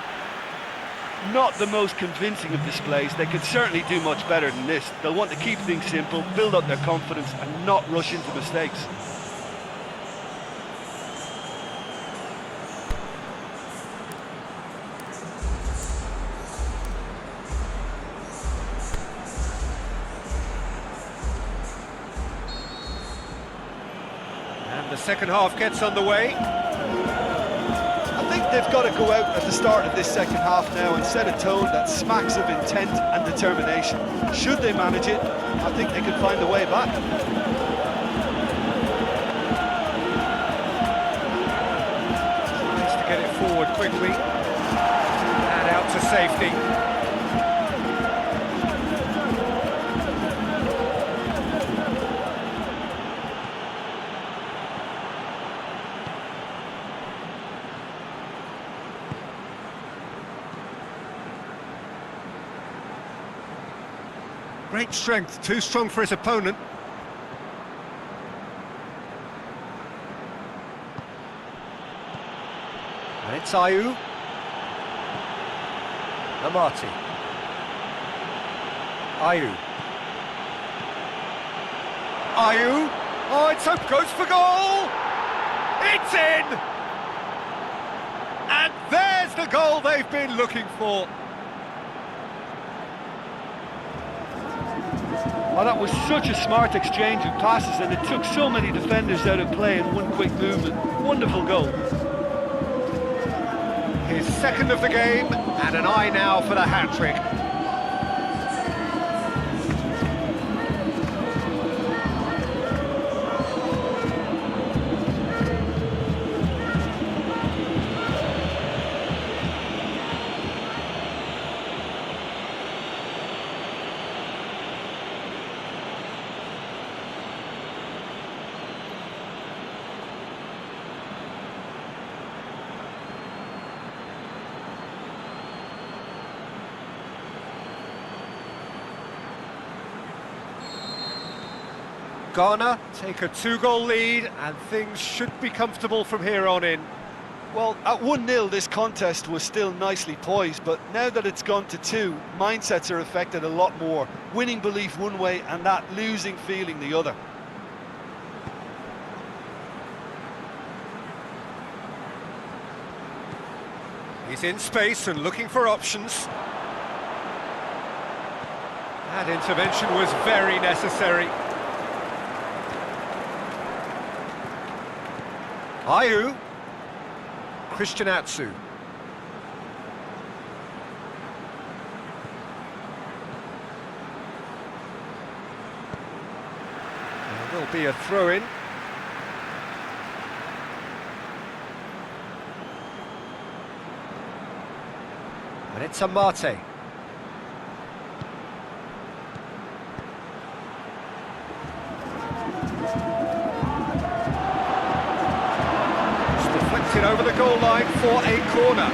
Not the most convincing of displays. They could certainly do much better than this. They'll want to keep things simple, build up their confidence and not rush into mistakes. And the second half gets underway. I think they've got to go out at the start of this second half now and set a tone that smacks of intent and determination. Should they manage it, I think they can find a way back. Tries to get it forward quickly and out to safety. Great strength, too strong for his opponent. And it's Ayew. Amati. Ayew. Ayew. Oh, it's up, goes for goal! It's in! And there's the goal they've been looking for. Well, that was such a smart exchange of passes and it took so many defenders out of play in one quick movement. Wonderful goal. His second of the game, and an eye now for the hat-trick. Ghana take a 2-goal lead and things should be comfortable from here on in. Well, at 1-0 this contest was still nicely poised, but now that it's gone to 2, mindsets are affected a lot more. Winning belief one way and that losing feeling the other. He's in space and looking for options. That intervention was very necessary. Ayew. Christian Atsu. There will be a throw-in. And it's Amate. Over the goal line for a corner.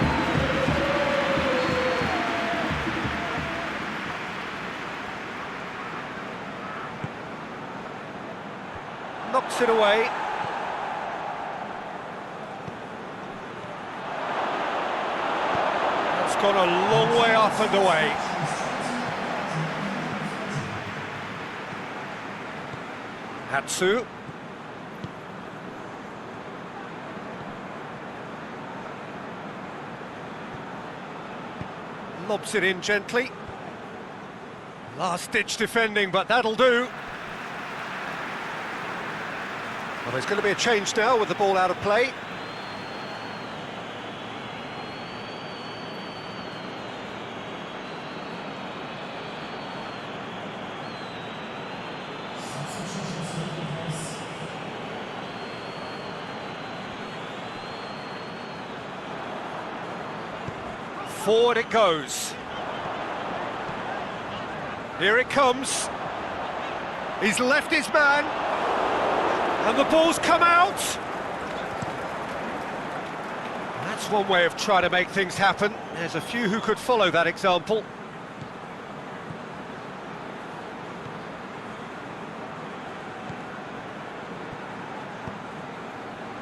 Knocks it away. That's gone a long way up and away. Atsu. Lobs it in gently. Last-ditch defending, but that'll do. Well, there's going to be a change now with the ball out of play. Forward it goes. Here it comes. He's left his man. And the ball's come out. That's one way of trying to make things happen. There's a few who could follow that example.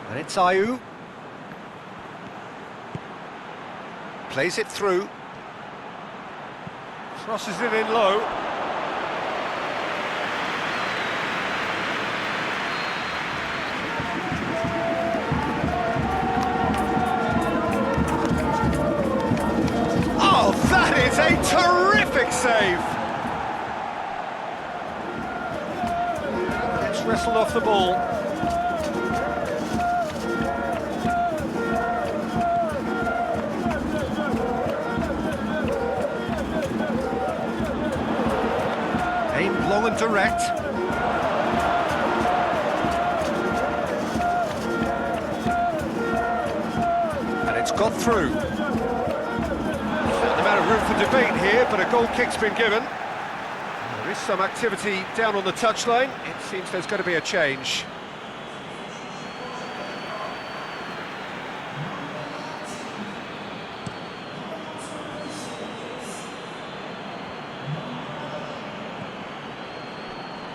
And it's Ayew. Plays it through. Crosses it in low. Oh, that is a terrific save! It's wrestled off the ball. Aimed long and direct. And it's got through. Certain amount of room for debate here, but a goal kick's been given. There is some activity down on the touchline. It seems there's going to be a change.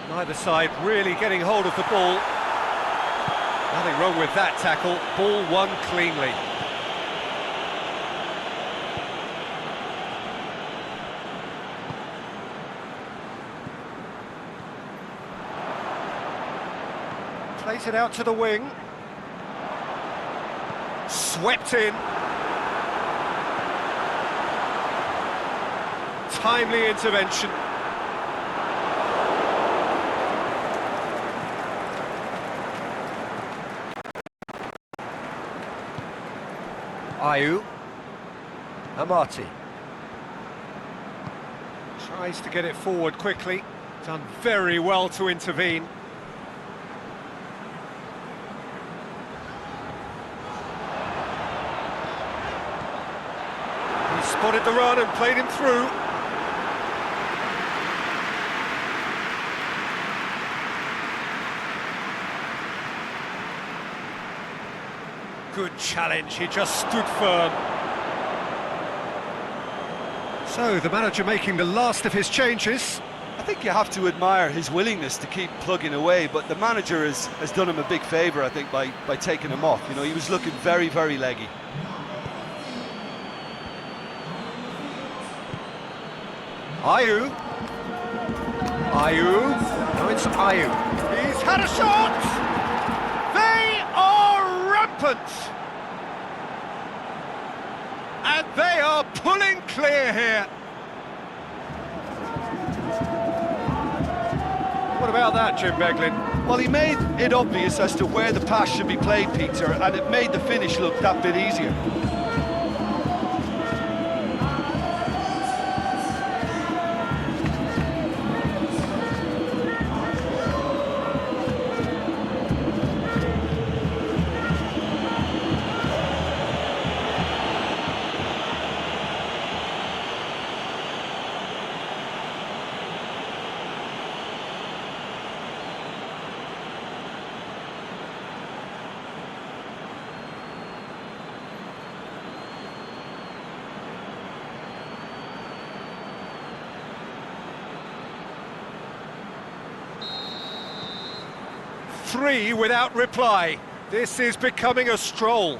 Neither side really getting hold of the ball. Nothing wrong with that tackle. Ball won cleanly. Plays it out to the wing. Swept in. Timely intervention. Ayew. Amati. Tries to get it forward quickly. Done very well to intervene. He spotted the run and played him through. Good challenge, he just stood firm. So, the manager making the last of his changes. I think you have to admire his willingness to keep plugging away, but the manager has done him a big favour, I think, by taking him off. You know, he was looking very, very leggy. Ayew. Ayew. No, it's Ayew. He's had a shot! They are rampant! And they are pulling clear here. What about that, Jim Beglin? Well, he made it obvious as to where the pass should be played, Peter, and it made the finish look that bit easier. Three without reply. This is becoming a stroll.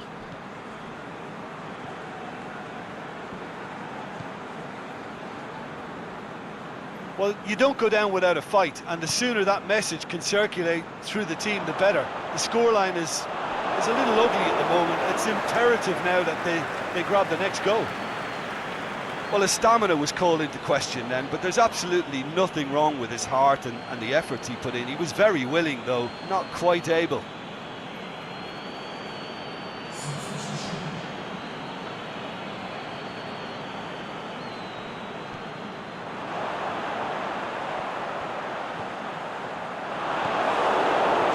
Well, you don't go down without a fight, and the sooner that message can circulate through the team, the better. The scoreline is a little ugly at the moment. It's imperative now that they grab the next goal. Well, his stamina was called into question then, but there's absolutely nothing wrong with his heart and the efforts he put in. He was very willing, though, not quite able.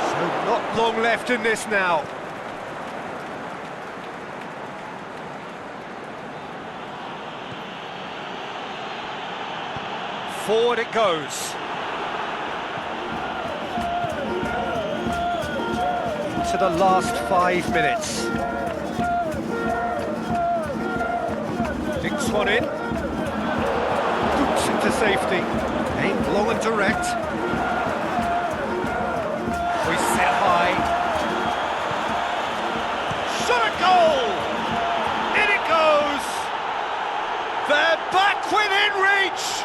So not long left in this now. Forward it goes. into the last 5 minutes. Dinks one in. Boots into safety. Aimed long and direct. We sit high. Shot a goal! In it goes! They're back within reach!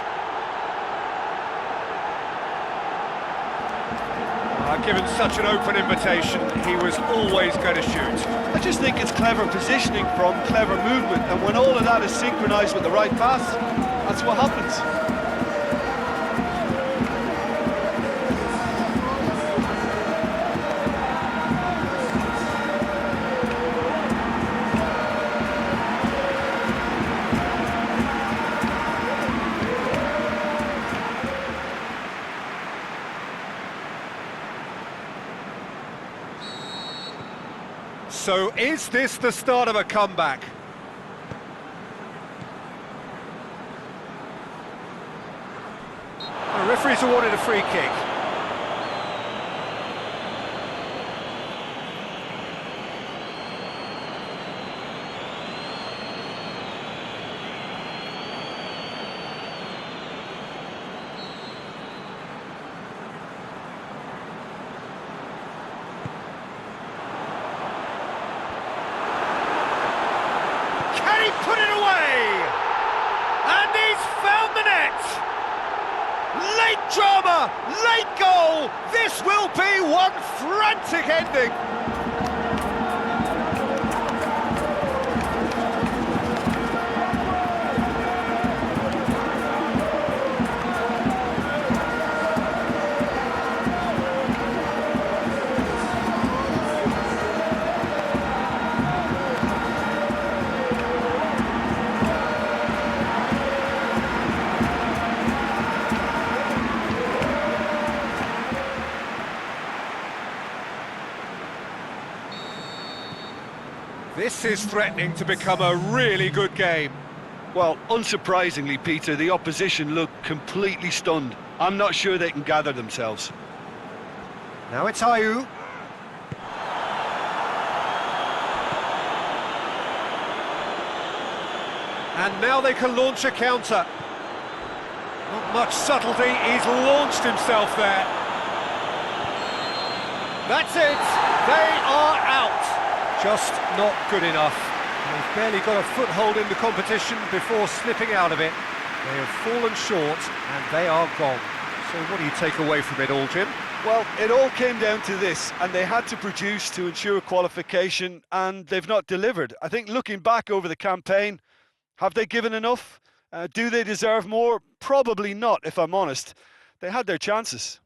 Given such an open invitation, he was always going to shoot. I just think it's clever positioning from clever movement, and when all of that is synchronised with the right pass, that's what happens. So is this the start of a comeback? The referee's awarded a free kick. Put it away! And he's found the net! Late drama, late goal! This will be one frantic ending! This is threatening to become a really good game. Well, unsurprisingly, Peter, the opposition look completely stunned. I'm not sure they can gather themselves. Now it's Ayew. And now they can launch a counter. Not much subtlety, he's launched himself there. That's it, they are out. Just not good enough. They've barely got a foothold in the competition before slipping out of it. They have fallen short and they are gone. So what do you take away from it all, Jim? Well, it all came down to this, and they had to produce to ensure qualification, and they've not delivered. I think looking back over the campaign, have they given enough? Do they deserve more? Probably not, if I'm honest. They had their chances.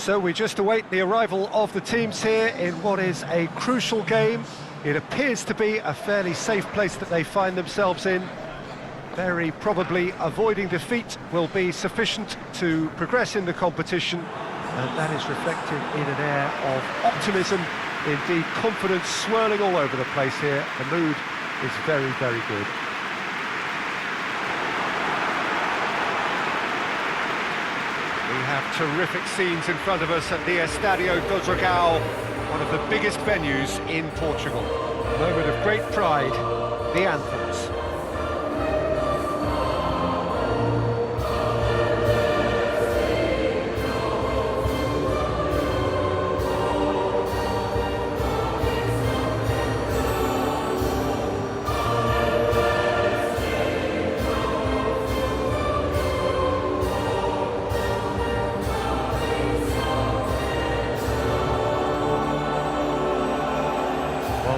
So we just await the arrival of the teams here in what is a crucial game. It appears to be a fairly safe place that they find themselves in. Very probably avoiding defeat will be sufficient to progress in the competition, and that is reflected in an air of optimism, indeed confidence swirling all over the place here. The mood is very, very good. We have terrific scenes in front of us at the Estadio do Dragão, one of the biggest venues in Portugal. A moment of great pride, the anthems.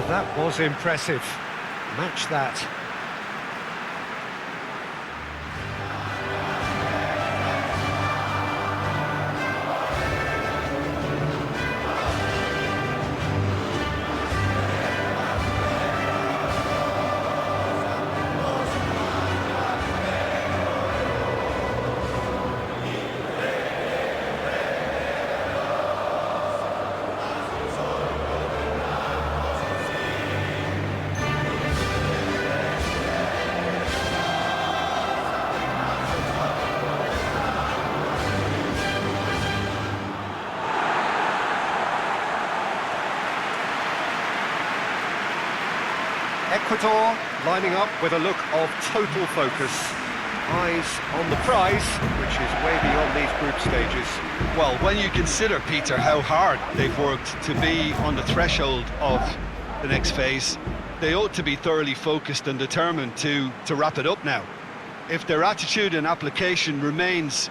That was impressive. Match that. Ecuador lining up with a look of total focus. Eyes on the prize, which is way beyond these group stages. Well, when you consider, Peter, how hard they've worked to be on the threshold of the next phase, they ought to be thoroughly focused and determined to wrap it up now. If their attitude and application remains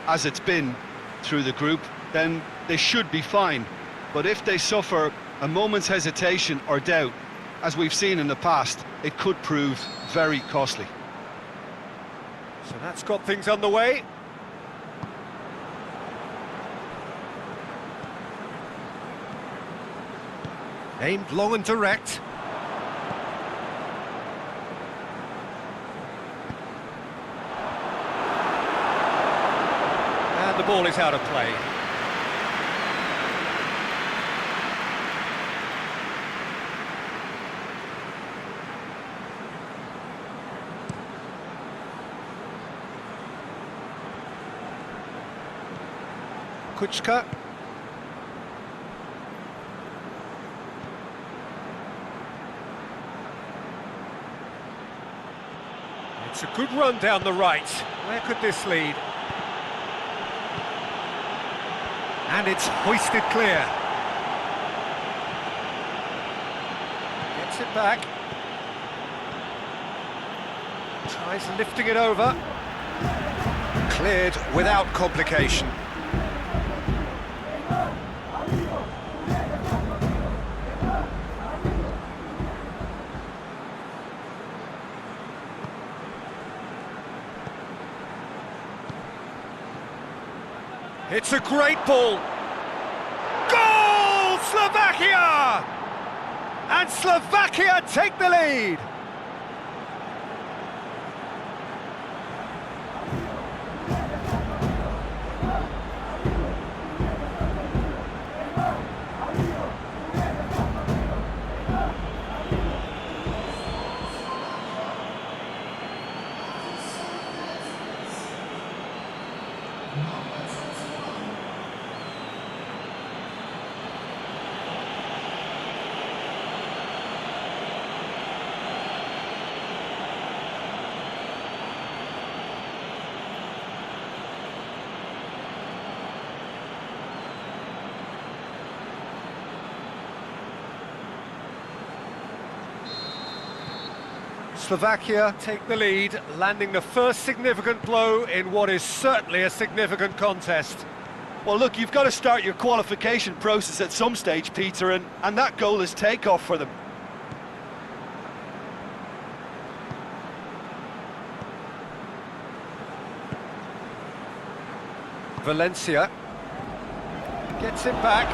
as it's been through the group, then they should be fine. But if they suffer a moment's hesitation or doubt, as we've seen in the past, it could prove very costly. So that's got things underway. Aimed long and direct. And the ball is out of play. Kuchka. It's a good run down the right. Where could this lead? And it's hoisted clear. Gets it back. Tries lifting it over. Cleared without complication. It's a great ball. Goal! Slovakia! And Slovakia take the lead. Slovakia take the lead, landing the first significant blow in what is certainly a significant contest. Well, look, you've got to start your qualification process at some stage, Peter, and that goal is takeoff for them. Valencia. Gets it back.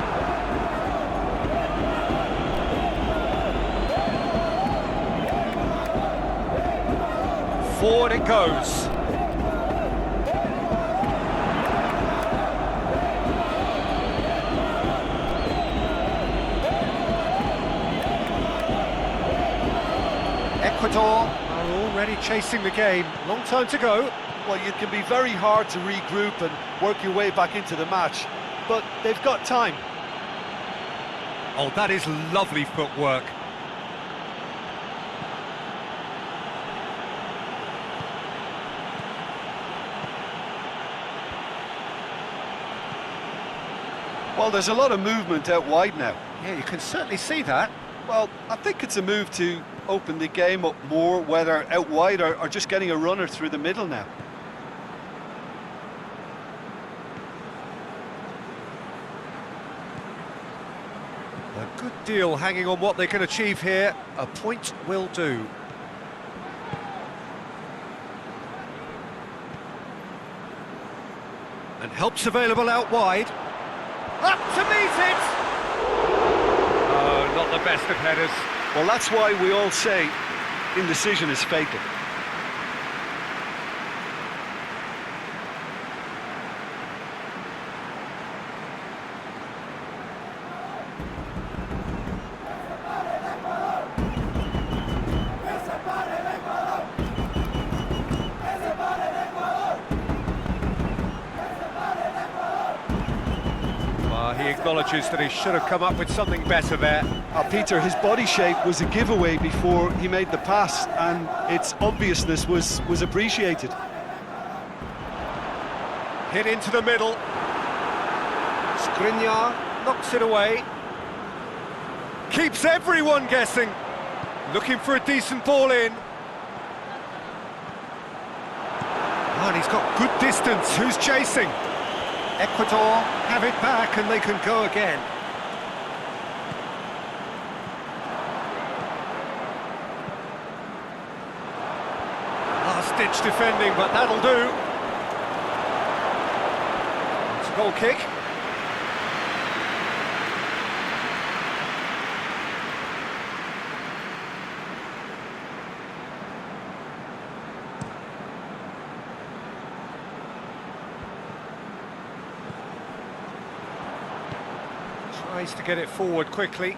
Forward it goes. Ecuador are already chasing the game. Long time to go. Well, it can be very hard to regroup and work your way back into the match, but they've got time. Oh, that is lovely footwork. Well, there's a lot of movement out wide now. Yeah, you can certainly see that. Well, I think it's a move to open the game up more, whether out wide or just getting a runner through the middle now. A good deal hanging on what they can achieve here. A point will do. And help's available out wide. Up to meet it! Oh, not the best of headers. Well, that's why we all say indecision is fatal. He acknowledges that he should have come up with something better there. Peter, his body shape was a giveaway before he made the pass, and its obviousness was appreciated. Hit into the middle. Skriniar knocks it away. Keeps everyone guessing. Looking for a decent ball in. Oh, and he's got good distance. Who's chasing? Ecuador have it back and they can go again. Last-ditch defending, but that'll do. It's a goal kick. Tries to get it forward quickly.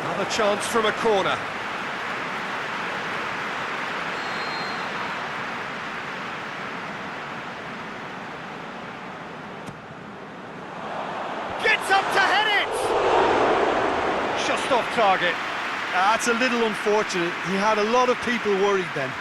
Another chance from a corner. Gets up to head it! Just off target. That's a little unfortunate. He had a lot of people worried then.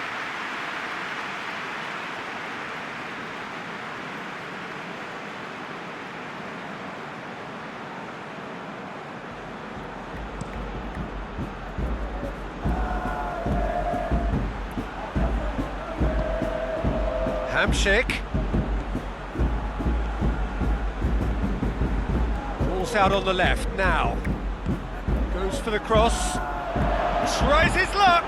Hamsik. Ball's out on the left now. Goes for the cross. Tries his luck.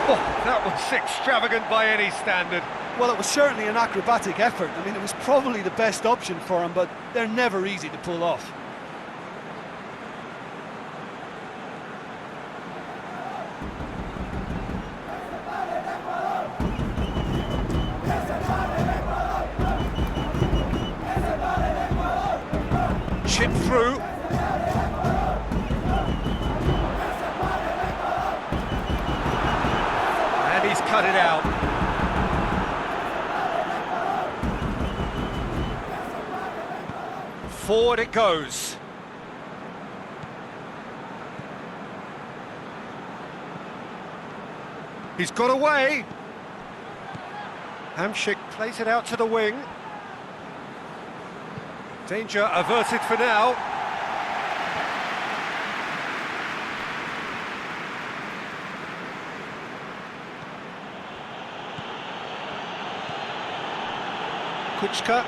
Oh, that was extravagant by any standard. Well, it was certainly an acrobatic effort. I mean, it was probably the best option for him, but they're never easy to pull off. Chip through. And he's cut it out. Forward it goes. He's got away. Hamsik plays it out to the wing. Danger averted for now. Kuchka.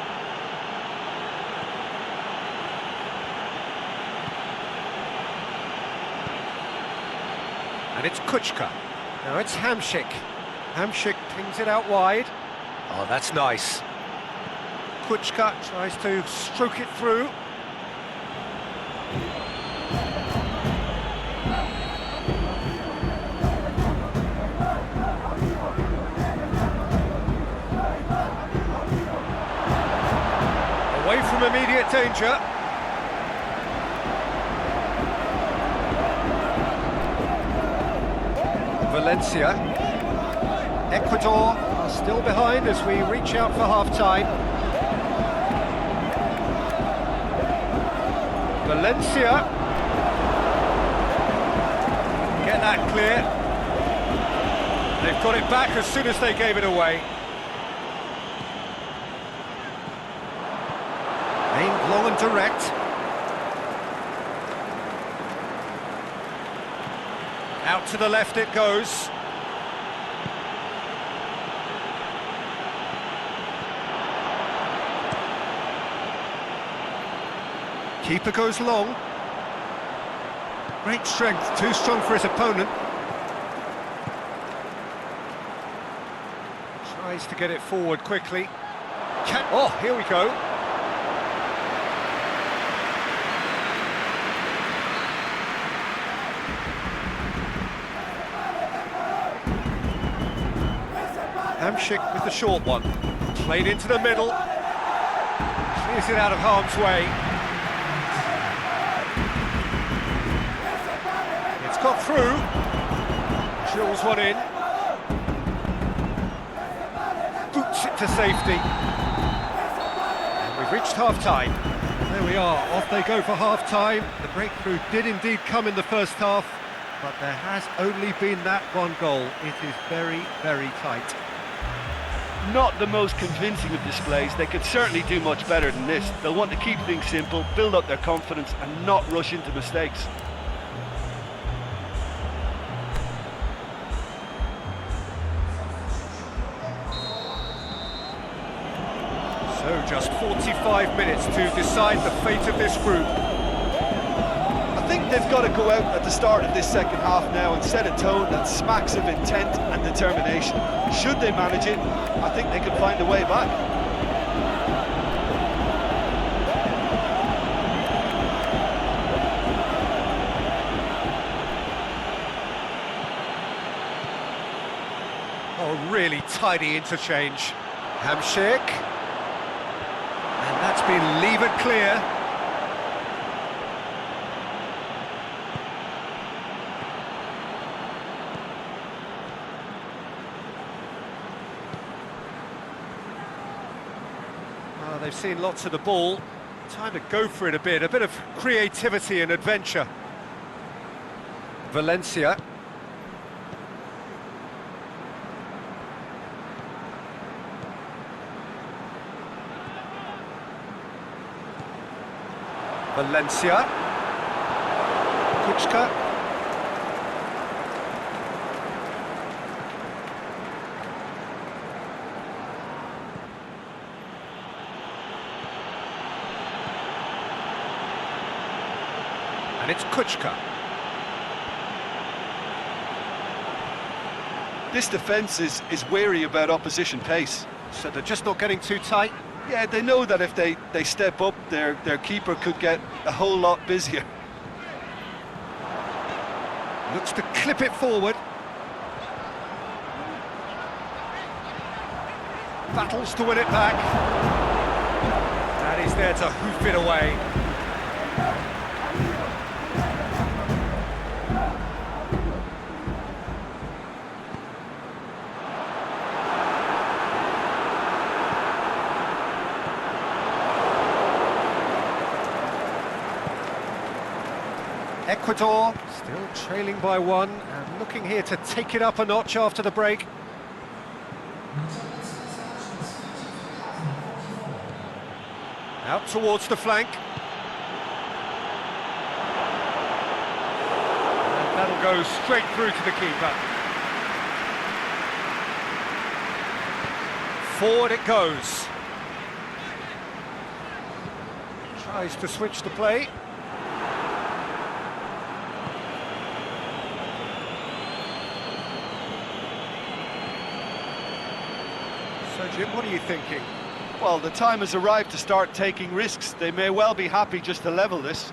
And it's Kuchka. Now it's Hamsik. Hamšík pings it out wide. Oh, that's nice. Kučka tries to stroke it through. Away from immediate danger. Valencia. Ecuador are still behind as we reach out for half-time. Valencia. Get that clear. They've got it back as soon as they gave it away. Aimed long and direct. Out to the left it goes. Keeper goes long. Great strength, too strong for his opponent. Tries to get it forward quickly. Oh, here we go. Hamšík with the short one. Played into the middle. Clears it out of harm's way. It's got through. Drills one in. Boots it to safety. And we've reached half-time. There we are, off they go for half-time. The breakthrough did indeed come in the first half, but there has only been that one goal. It is very, very tight. Not the most convincing of displays. They could certainly do much better than this. They'll want to keep things simple, build up their confidence and not rush into mistakes. So just 45 minutes to decide the fate of this group. I think they've got to go out at the start of this second half now and set a tone that smacks of intent and determination. Should they manage it, I think they can find a way back. Oh, really tidy interchange. Hamšík. And that's been levered clear. They've seen lots of the ball. Time to go for it a bit of creativity and adventure. Valencia. Valencia. Kučka. And it's Kučka. This defence is wary about opposition pace. So they're just not getting too tight? Yeah, they know that if they step up, their keeper could get a whole lot busier. Looks to clip it forward. Battles to win it back. And he's there to hoof it away. Ecuador still trailing by one and looking here to take it up a notch after the break. Out towards the flank. And that'll go straight through to the keeper. Forward it goes. Tries to switch the play. So, Jim, what are you thinking? Well, the time has arrived to start taking risks. They may well be happy just to level this.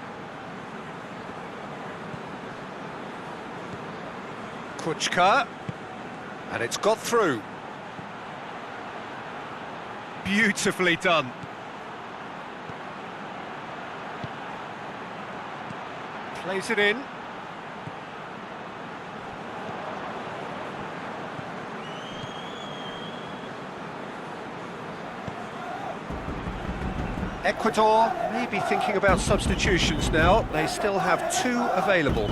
Kuchka, and it's got through. Beautifully done. Plays it in. Ecuador may be thinking about substitutions now. They still have 2 available.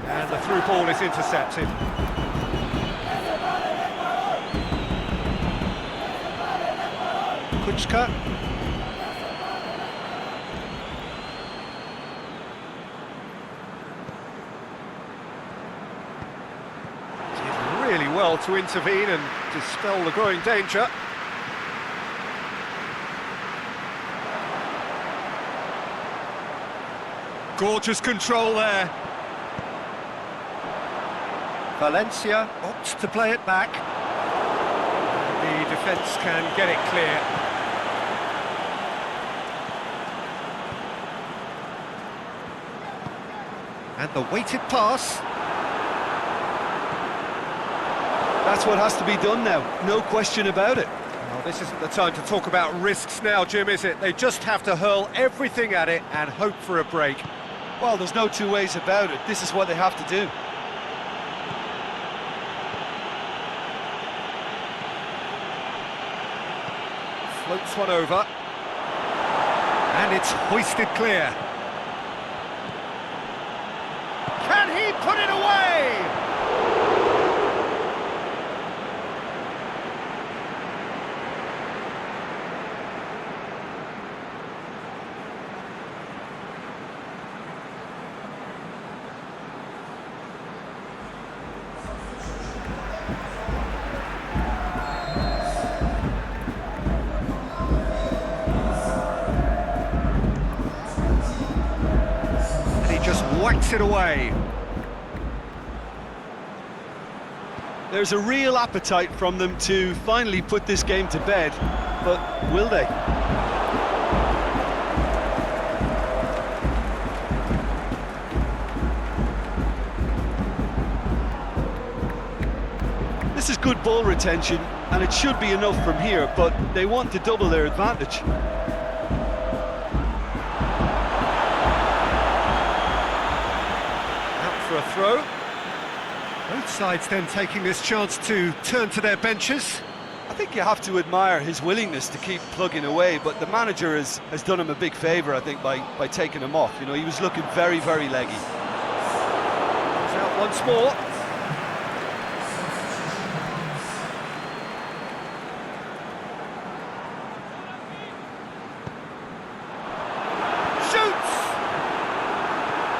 And the through ball is intercepted. Kuchka. Did really well to intervene and dispel the growing danger. Gorgeous control there. Valencia opts to play it back. The defence can get it clear. And the weighted pass. That's what has to be done now, no question about it. Well, this isn't the time to talk about risks now, Jim, is it? They just have to hurl everything at it and hope for a break. Well, there's no two ways about it. This is what they have to do. Floats one over. And it's hoisted clear. Can he put it away? Whacks it away. There's a real appetite from them to finally put this game to bed, but will they? This is good ball retention, and it should be enough from here, but they want to double their advantage. For a throw. Both sides then taking this chance to turn to their benches. I think you have to admire his willingness to keep plugging away, but the manager has done him a big favour, I think, by taking him off. You know, he was looking very, very leggy. He's out once more.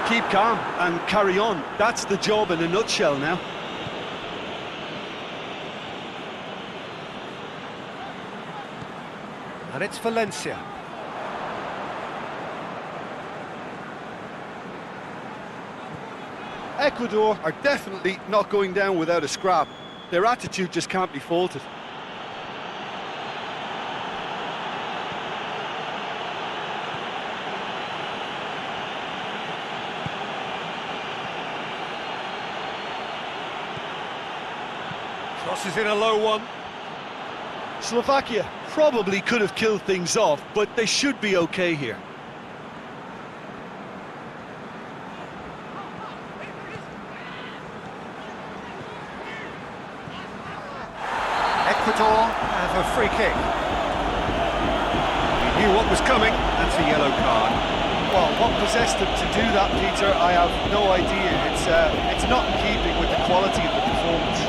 Keep calm and carry on. That's the job in a nutshell now. And it's Valencia. Ecuador are definitely not going down without a scrap. Their attitude just can't be faulted. Crosses in a low one. Slovakia probably could have killed things off, but they should be okay here. Ecuador have a free kick. He knew what was coming. That's a yellow card. Well, what possessed him to do that, Peter, I have no idea. It's not in keeping with the quality of the performance.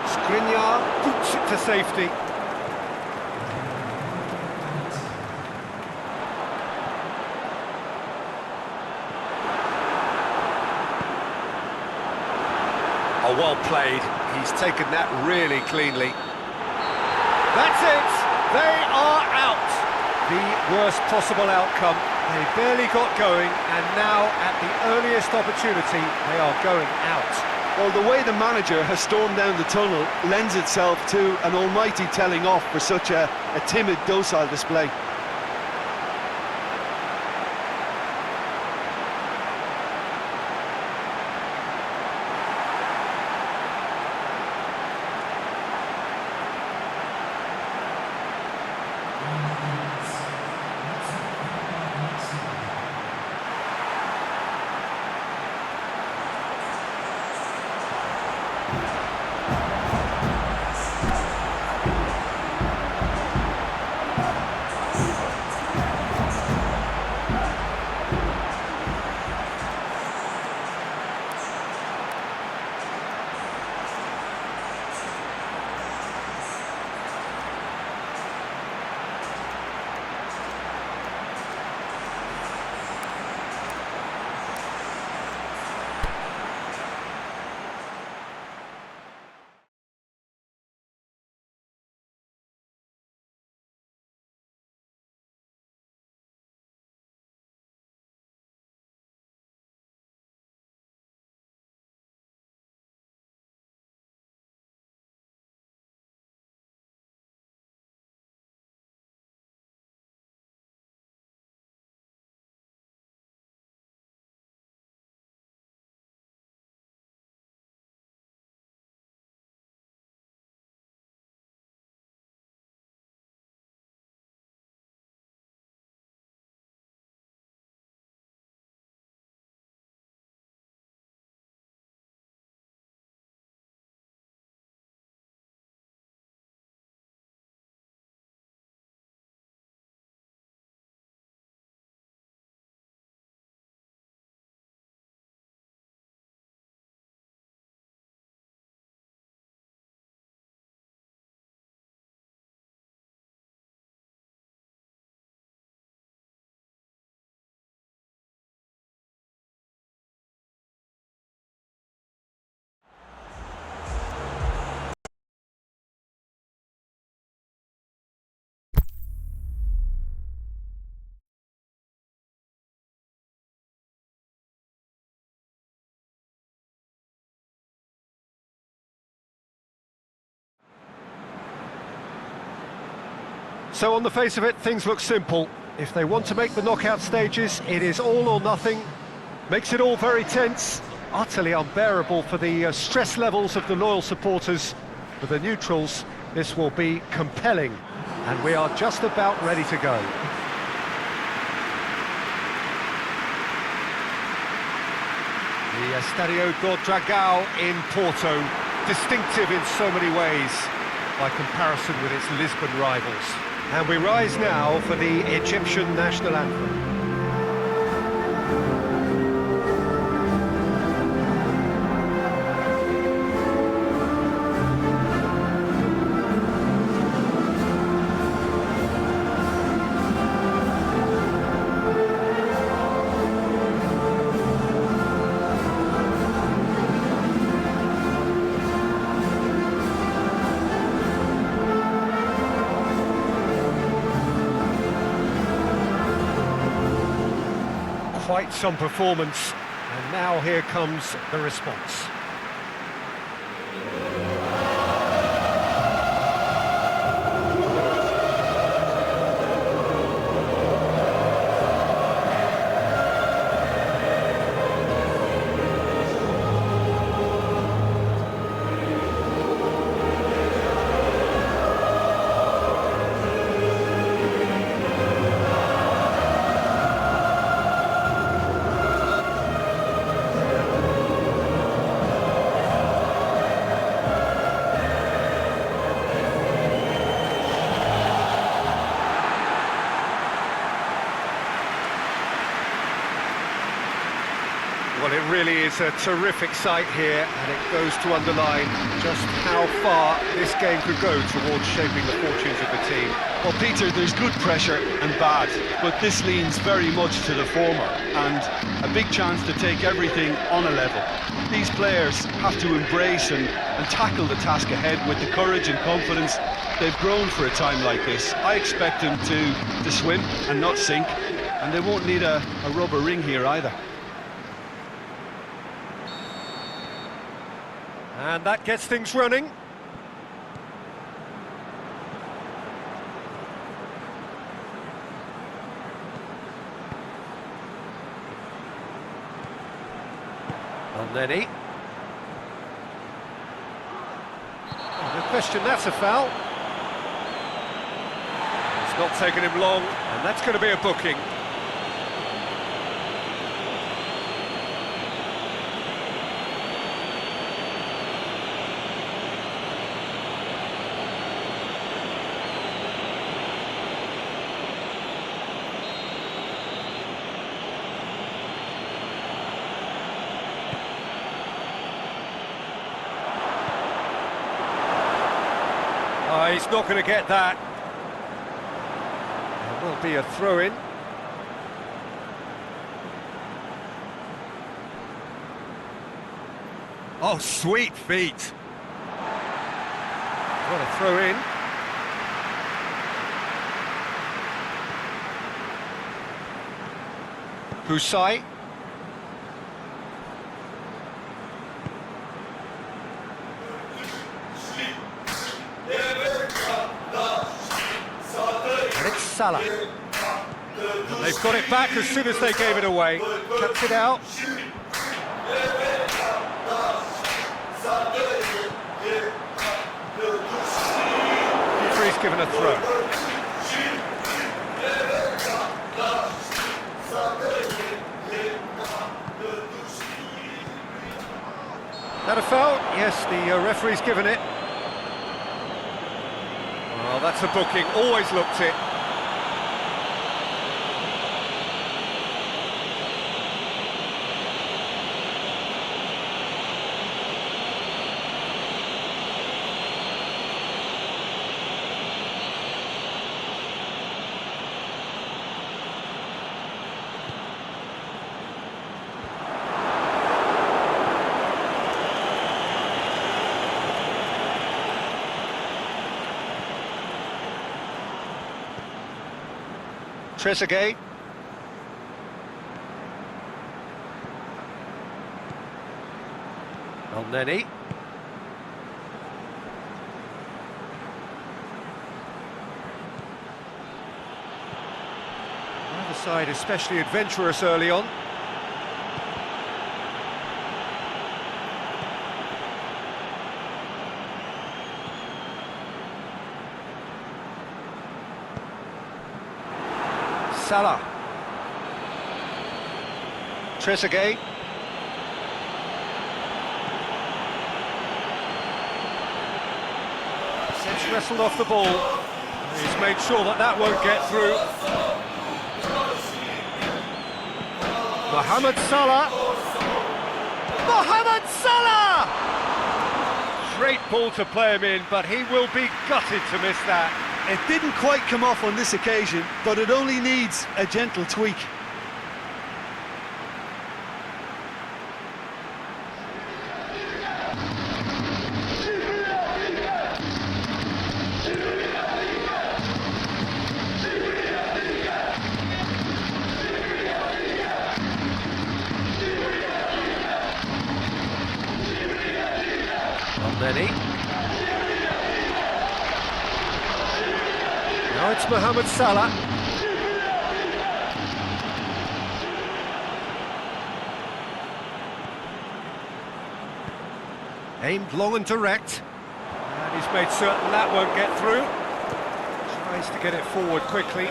Skriniar boots it to safety. well played. He's taken that really cleanly. That's it! They are out! The worst possible outcome. They barely got going, and now, at the earliest opportunity, they are going out. Well, the way the manager has stormed down the tunnel lends itself to an almighty telling off for such a timid, docile display. So on the face of it, things look simple. If they want to make the knockout stages, it is all or nothing. Makes it all very tense, utterly unbearable for the stress levels of the loyal supporters. For the neutrals, this will be compelling, and we are just about ready to go. The Estadio do Dragão in Porto, distinctive in so many ways, by comparison with its Lisbon rivals. And we rise now for the Egyptian national anthem. Quite some performance, and now here comes the response. Well, it really is a terrific sight here, and it goes to underline just how far this game could go towards shaping the fortunes of the team. Well, Peter, there's good pressure and bad, but this leans very much to the former, and a big chance to take everything on a level. these players have to embrace and tackle the task ahead with the courage and confidence they've grown for a time like this. I expect them to swim and not sink, and they won't need a rubber ring here either. And that gets things running. Elneny. No question, that's a foul. It's not taken him long, and that's going to be a booking. He's not going to get that. There will be a throw-in. Oh, sweet feet. What a throw-in. Husai. Salah. And they've got it back as soon as they gave it away. Cuts it out. Referee's given a throw. That a foul? Yes, the referee's given it. Well, that's a booking. Always looked it. Trezeguet. Elneny. Either side especially adventurous early on. Salah. Trezeguet. Since wrestled off the ball. He's made sure that that won't get through. Mohamed Salah. Mohamed Salah! Great ball to play him in, but he will be gutted to miss that. It didn't quite come off on this occasion, but it only needs a gentle tweak. Elneny. Now it's Mohamed Salah. Aimed long and direct. And he's made certain that won't get through. Tries to get it forward quickly.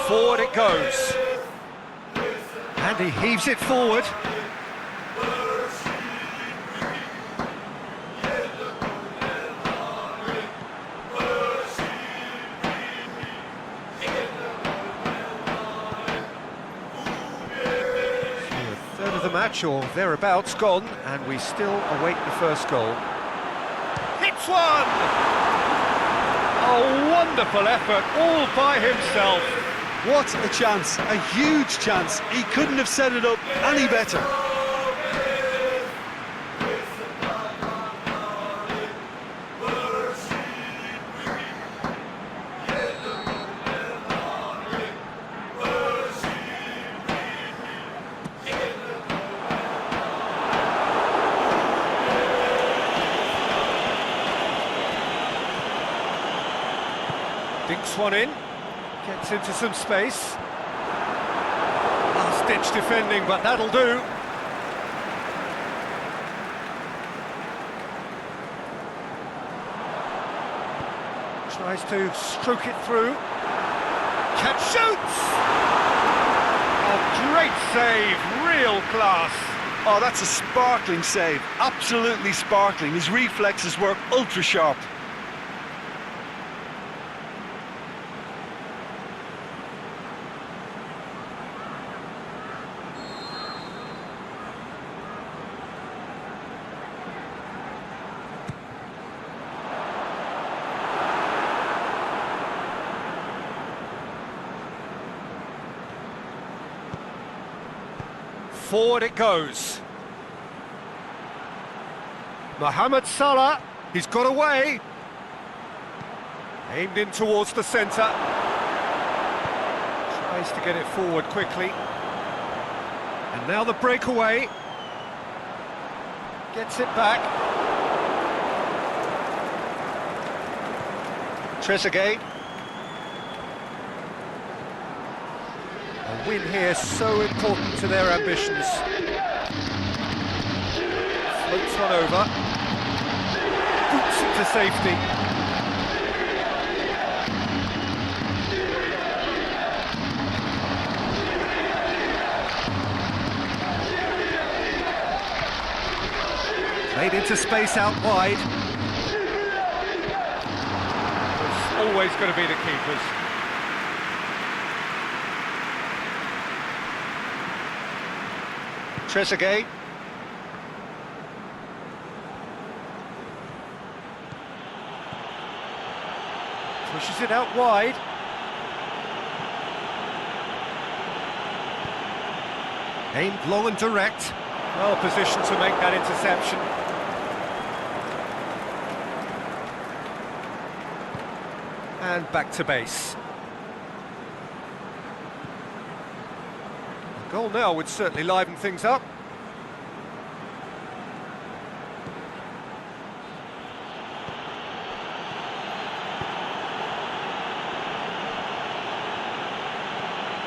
Forward it goes. And he heaves it forward. Match or thereabouts gone, and we still await the first goal. Hits one! A wonderful effort all by himself. What a chance, a huge chance. He couldn't have set it up any better. Dinks one in, gets into some space. Last-ditch defending, but that'll do. Tries to stroke it through. Catch, shoots! A great save, real class. Oh, that's a sparkling save, absolutely sparkling. His reflexes work ultra sharp. Forward it goes. Mohamed Salah, he's got away. Aimed in towards the centre. Tries to get it forward quickly. And now the breakaway. Gets it back. Trezeguet. A win here so important to their ambitions. Floats one over. Boots it to safety. Played into space out wide. It's always going to be the keepers. Trezeguet. Pushes it out wide. Aimed long and direct. Well positioned to make that interception. And back to base. A goal now would certainly liven things up.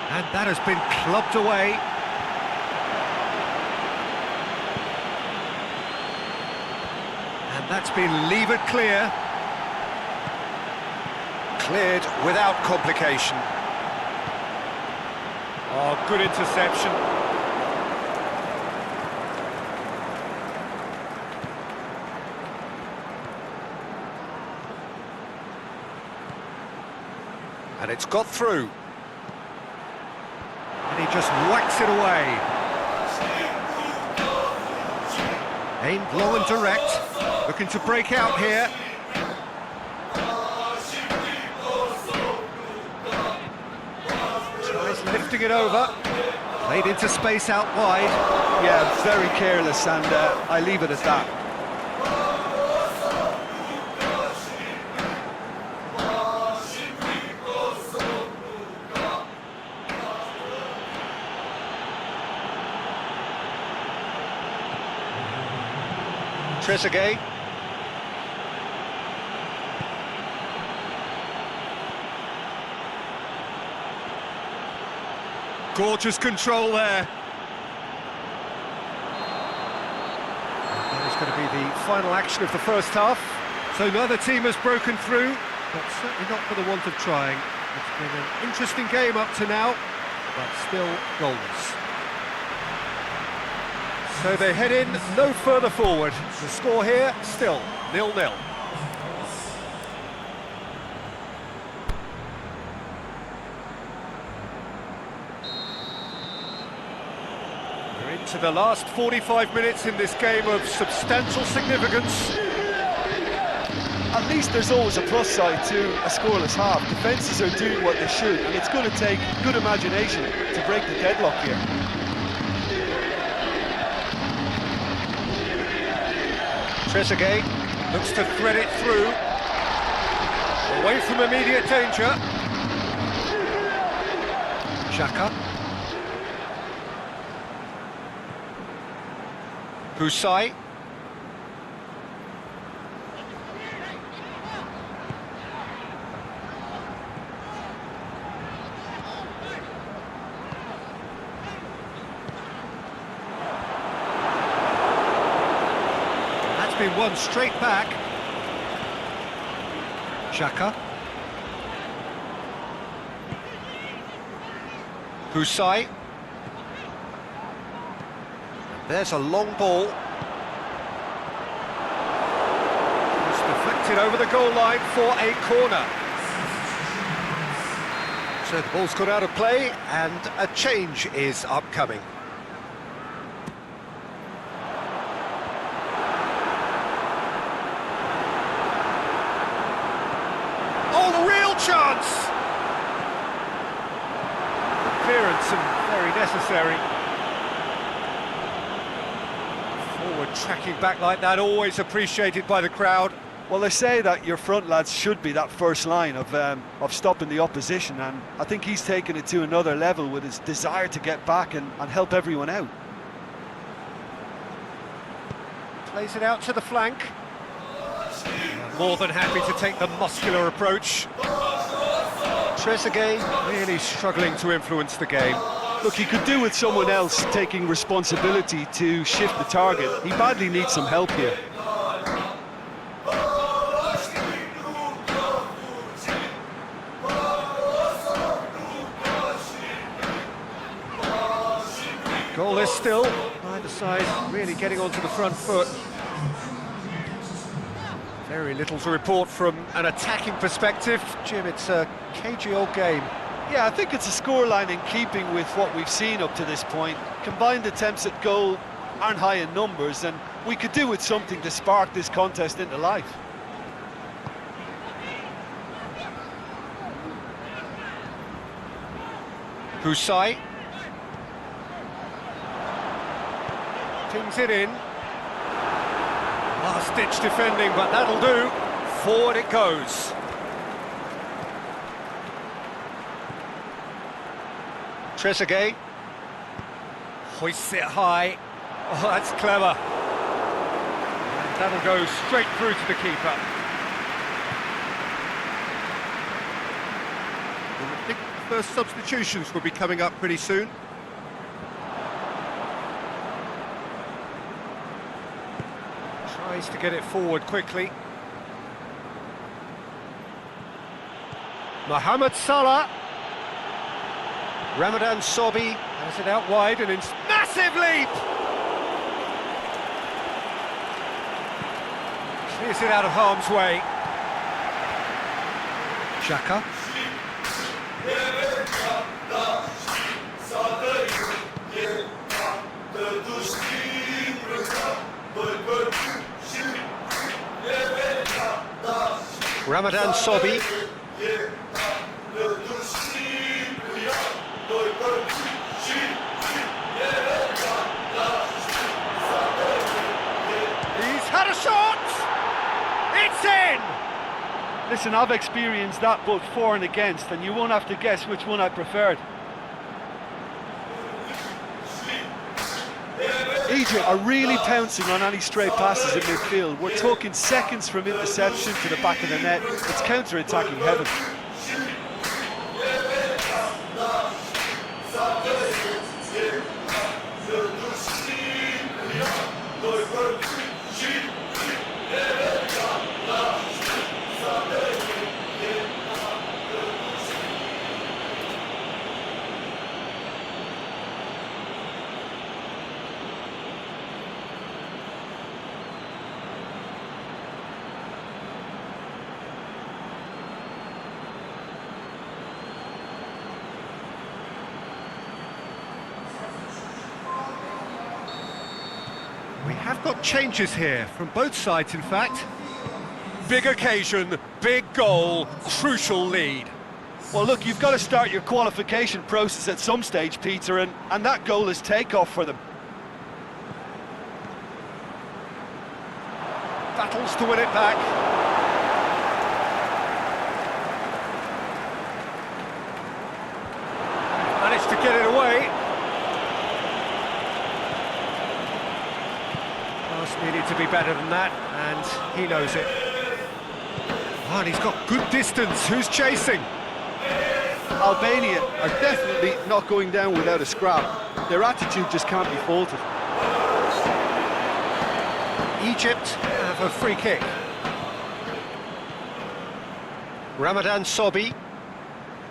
And that has been clubbed away. And that's been levered clear. Cleared without complication. Oh, good interception. And it's got through. And he just whacks it away. Aimed low and direct, looking to break out here. Tries lifting it over. Played into space out wide. Yeah, very careless, and I leave it at that. Trezeguet. Gorgeous control there. That is going to be the final action of the first half. So neither team has broken through, but certainly not for the want of trying. It's been an interesting game up to now, but still goalless. So they head in no further forward. The score here, still 0-0. We're into the last 45 minutes in this game of substantial significance. at least there's always a plus side to a scoreless half. Defences are doing what they should, and it's going to take good imagination to break the deadlock here. Trezeguet looks to thread it through. Away from immediate danger. Xhaka. Husai. That's been won straight back. Xhaka. Husai. There's a long ball. It's deflected over the goal line for a corner. So the ball's got out of play and a change is upcoming. Oh, real chance! Clearance and very necessary. Forward tracking back like that, always appreciated by the crowd. Well, they say that your front lads should be that first line of stopping the opposition, and I think he's taken it to another level with his desire to get back and help everyone out. Plays it out to the flank. More than happy to take the muscular approach. Trezeguet really struggling to influence the game. Look, he could do with someone else taking responsibility to shift the target. He badly needs some help here. Goalless still, neither side really getting onto the front foot. Very little to report from an attacking perspective. Jim, it's a cagey old game. Yeah, I think it's a scoreline in keeping with what we've seen up to this point. Combined attempts at goal aren't high in numbers, and we could do with something to spark this contest into life. Husai. Tings it in. Last-ditch defending, but that'll do. Forward it goes. Trezeguet. Hoists it high. Oh, that's clever. And that'll go straight through to the keeper. I think the first substitutions will be coming up pretty soon. Tries to get it forward quickly. Mohamed Salah. Ramadan Sobhi has it out wide and it's massive leap! Clears it out of harm's way. Xhaka. Ramadan Sobhi. He's had a shot! It's in! Listen, I've experienced that both for and against, and you won't have to guess which one I preferred. Egypt are really pouncing on any stray passes in midfield. We're talking seconds from interception to the back of the net. It's counter-attacking heaven. We have got changes here, from both sides in fact. Big occasion, big goal, crucial lead. Well, look, you've got to start your qualification process at some stage, Peter, and that goal is takeoff for them. Battles to win it back. Managed to get it away. Pass needed to be better than that, and he knows it. Oh, and he's got good distance. Who's chasing? Albania are definitely not going down without a scrap. Their attitude just can't be faulted. Egypt have a free kick. Ramadan Sobhi.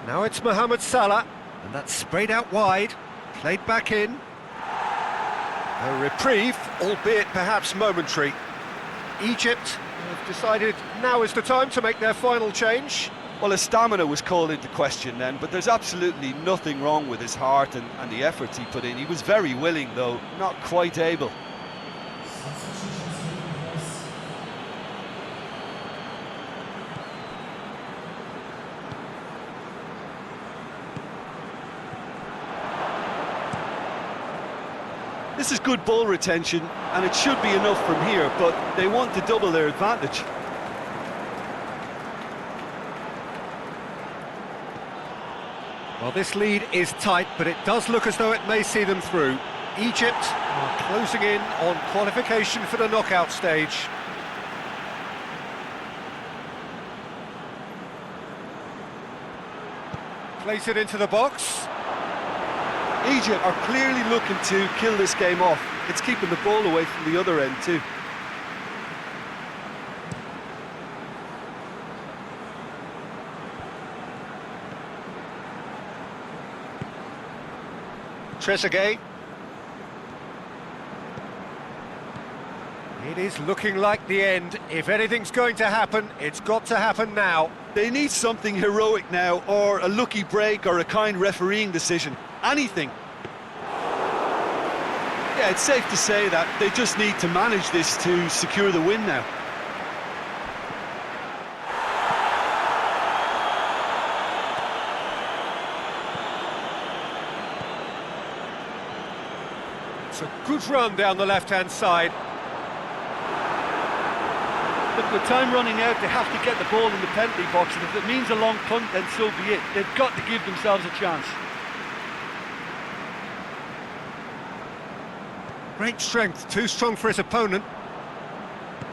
Now it's Mohamed Salah, and that's sprayed out wide, played back in. A reprieve, albeit perhaps momentary. Egypt have decided now is the time to make their final change. Well, his stamina was called into question then, but there's absolutely nothing wrong with his heart and the efforts he put in. He was very willing, though, not quite able. This is good ball retention, and it should be enough from here, but they want to double their advantage. Well, this lead is tight, but it does look as though it may see them through. Egypt are closing in on qualification for the knockout stage. Place it into the box. Egypt are clearly looking to kill this game off. It's keeping the ball away from the other end too. Trezeguet. It is looking like the end. If anything's going to happen, it's got to happen now. They need something heroic now, or a lucky break, or a kind refereeing decision. Anything. Yeah, it's safe to say that they just need to manage this to secure the win now. It's a good run down the left-hand side. Look, with time running out, they have to get the ball in the penalty box, and if it means a long punt, then so be it. They've got to give themselves a chance. Great strength, too strong for his opponent.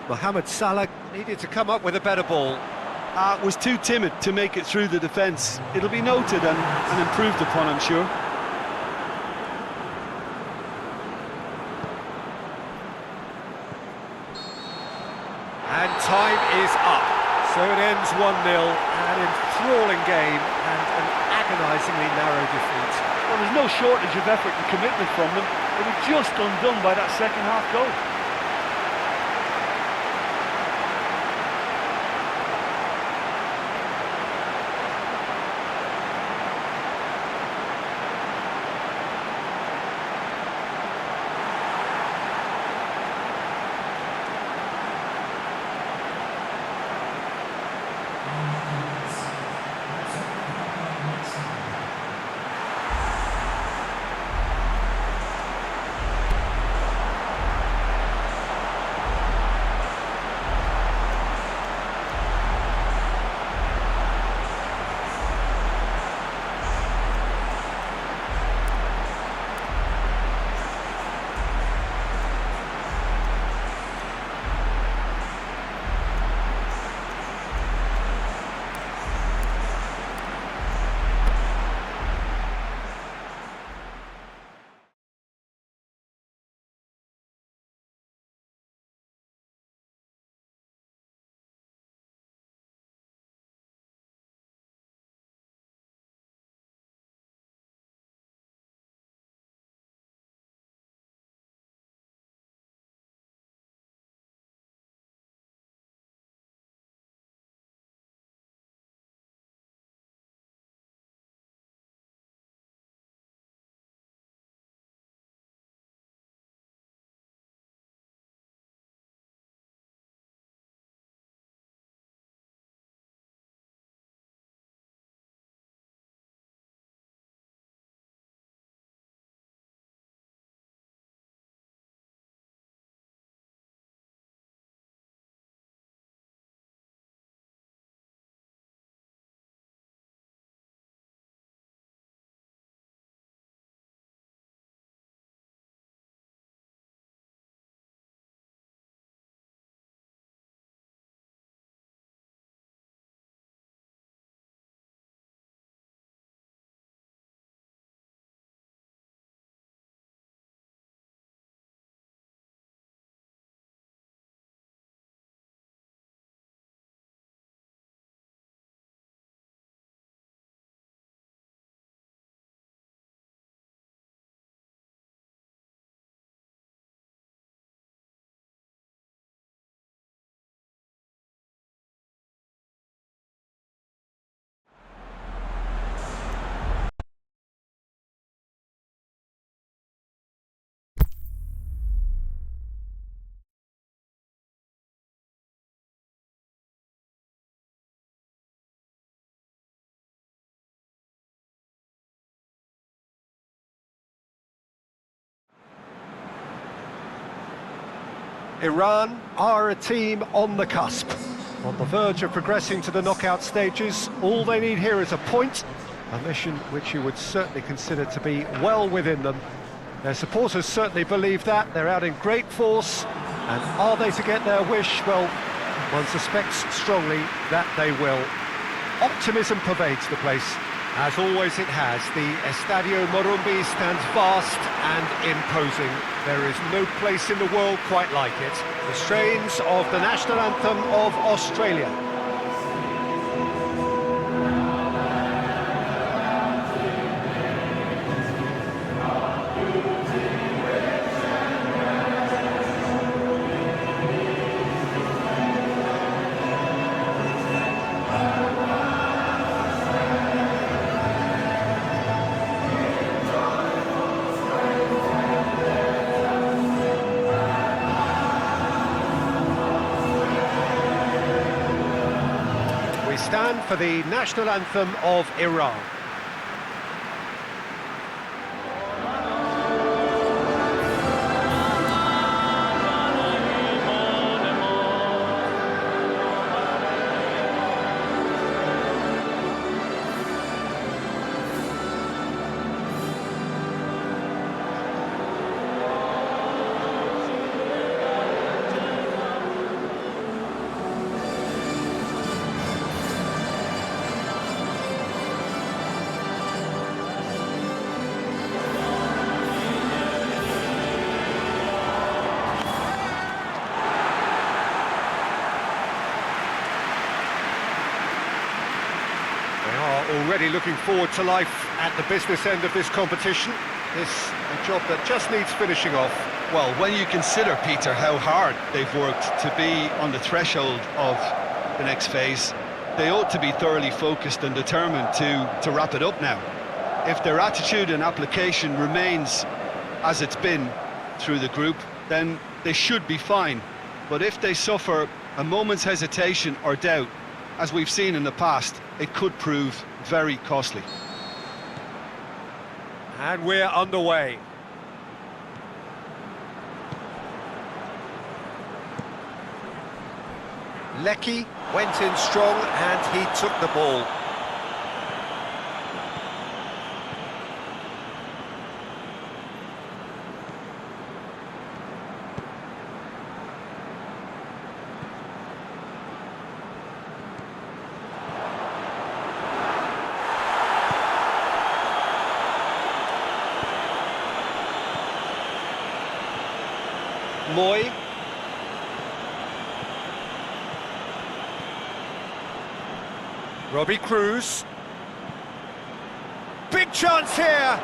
Mohamed Salah needed to come up with a better ball. Was too timid to make it through the defence. It'll be noted and improved upon, I'm sure. And time is up. So it ends 1-0, an enthralling game and an agonisingly narrow defeat. Well, there's no shortage of effort and commitment from them. They were just undone by that second half goal. Iran are a team on the cusp, on the verge of progressing to the knockout stages. All they need here is a point, a mission which you would certainly consider to be well within them. Their supporters certainly believe that. They're out in great force, and are they to get their wish? Well, one suspects strongly that they will. Optimism pervades the place. As always it has. The Estadio Morumbi stands vast and imposing. There is no place in the world quite like it. The strains of the national anthem of Australia. Stand for the national anthem of Iran. Already looking forward to life at the business end of this competition. This a job that just needs finishing off. Well, when you consider, Peter, how hard they've worked to be on the threshold of the next phase, they ought to be thoroughly focused and determined to wrap it up now. If their attitude and application remains as it's been through the group, then they should be fine. But if they suffer a moment's hesitation or doubt, as we've seen in the past, it could prove very costly. And we're underway. Lecky went in strong and he took the ball. Moy. Robbie Cruz. Big chance here.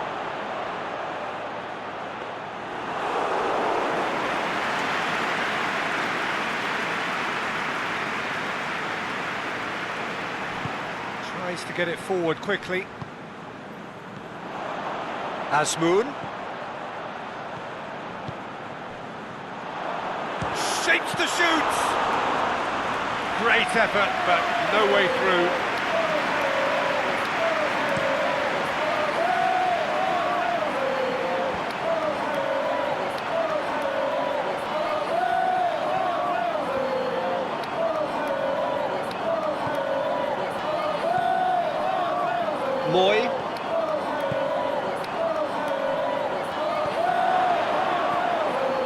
Tries to get it forward quickly. Azmoun. Shapes the shoots! Great effort, but no way through. Moy.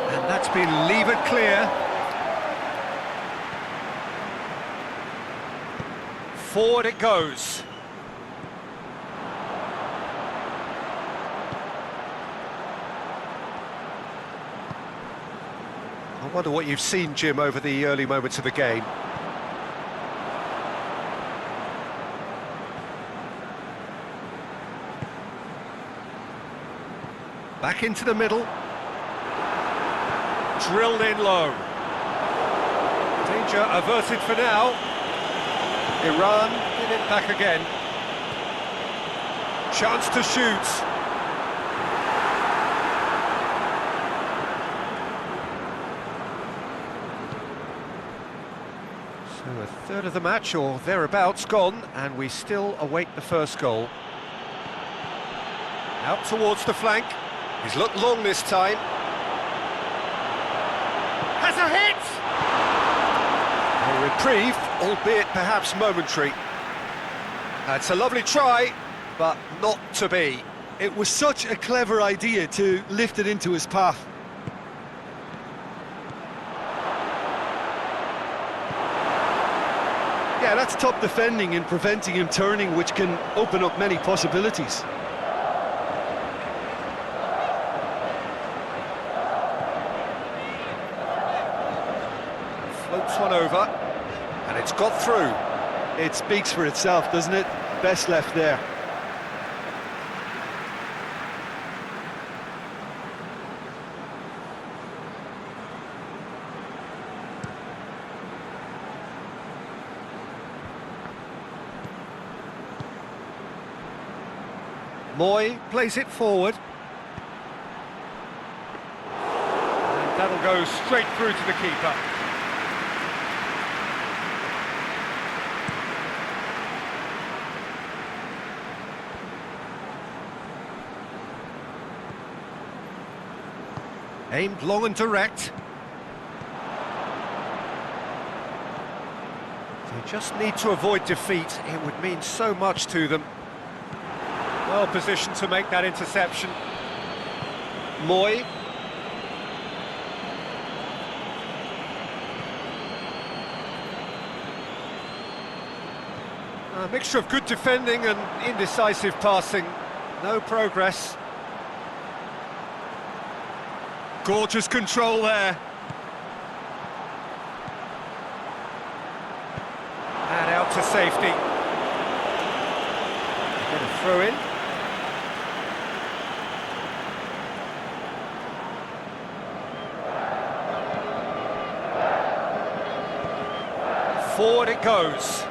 And that's been levered clear. Forward it goes. I wonder what you've seen, Jim, over the early moments of the game. Back into the middle. Drilled in low. Danger averted for now. Iran in it back again. Chance to shoot. So a third of the match or thereabouts gone, and we still await the first goal. Out towards the flank. He's looked long this time. Has a hit! A reprieve, albeit perhaps momentary. That's a lovely try, but not to be. It was such a clever idea to lift it into his path. Yeah, that's top defending and preventing him turning, which can open up many possibilities. Floats one over, and it's got through. It speaks for itself, doesn't it? Best left there. Moy plays it forward. And that'll go straight through to the keeper. Aimed long and direct. They just need to avoid defeat. It would mean so much to them. Well positioned to make that interception. Moy. A mixture of good defending and indecisive passing. No progress. Gorgeous control there. And out to safety. Get a throw in. Forward it goes.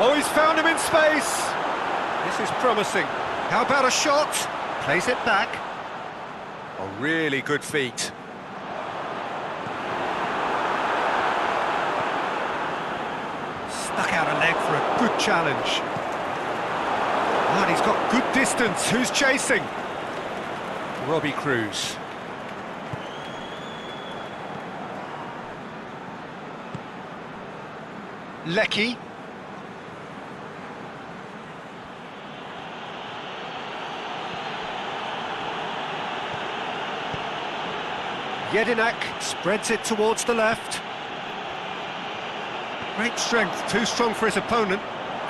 Oh, he's found him in space. This is promising. How about a shot? Plays it back. A really good feat. Stuck out a leg for a good challenge. And he's got good distance. Who's chasing? Robbie Cruz. Lecky. Jedinak spreads it towards the left. Great strength, too strong for his opponent.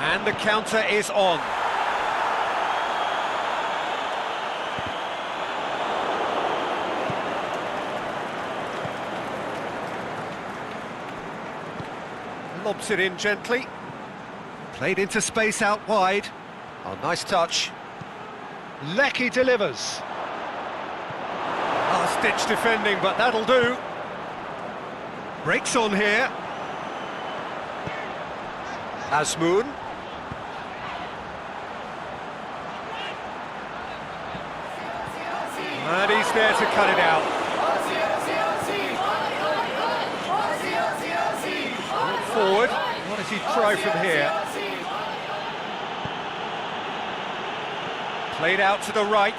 And the counter is on. Lobs it in gently. Played into space out wide. Oh, nice touch. Lecky delivers. Last-ditch defending, but that'll do. Breaks on here. Asmoon. And he's there to cut it out. Forward. What does he try from here? Played out to the right.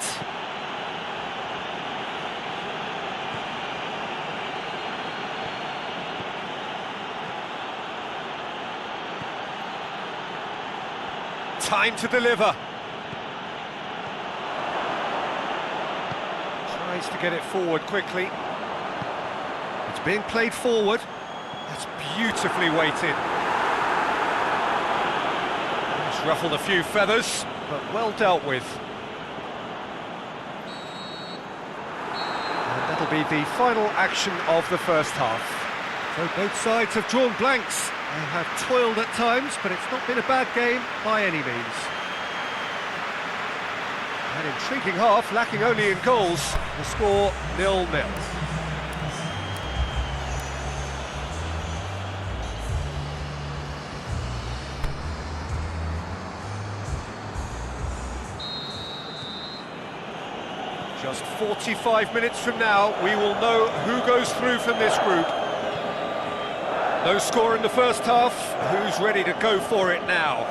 Time to deliver. Tries to get it forward quickly. It's being played forward. That's beautifully weighted. It's ruffled a few feathers, but well dealt with. And that'll be the final action of the first half. So both sides have drawn blanks. They have toiled at times, but it's not been a bad game by any means. An intriguing half, lacking only in goals. The score 0-0. Just 45 minutes from now, we will know who goes through from this group. No score in the first half. Who's ready to go for it now?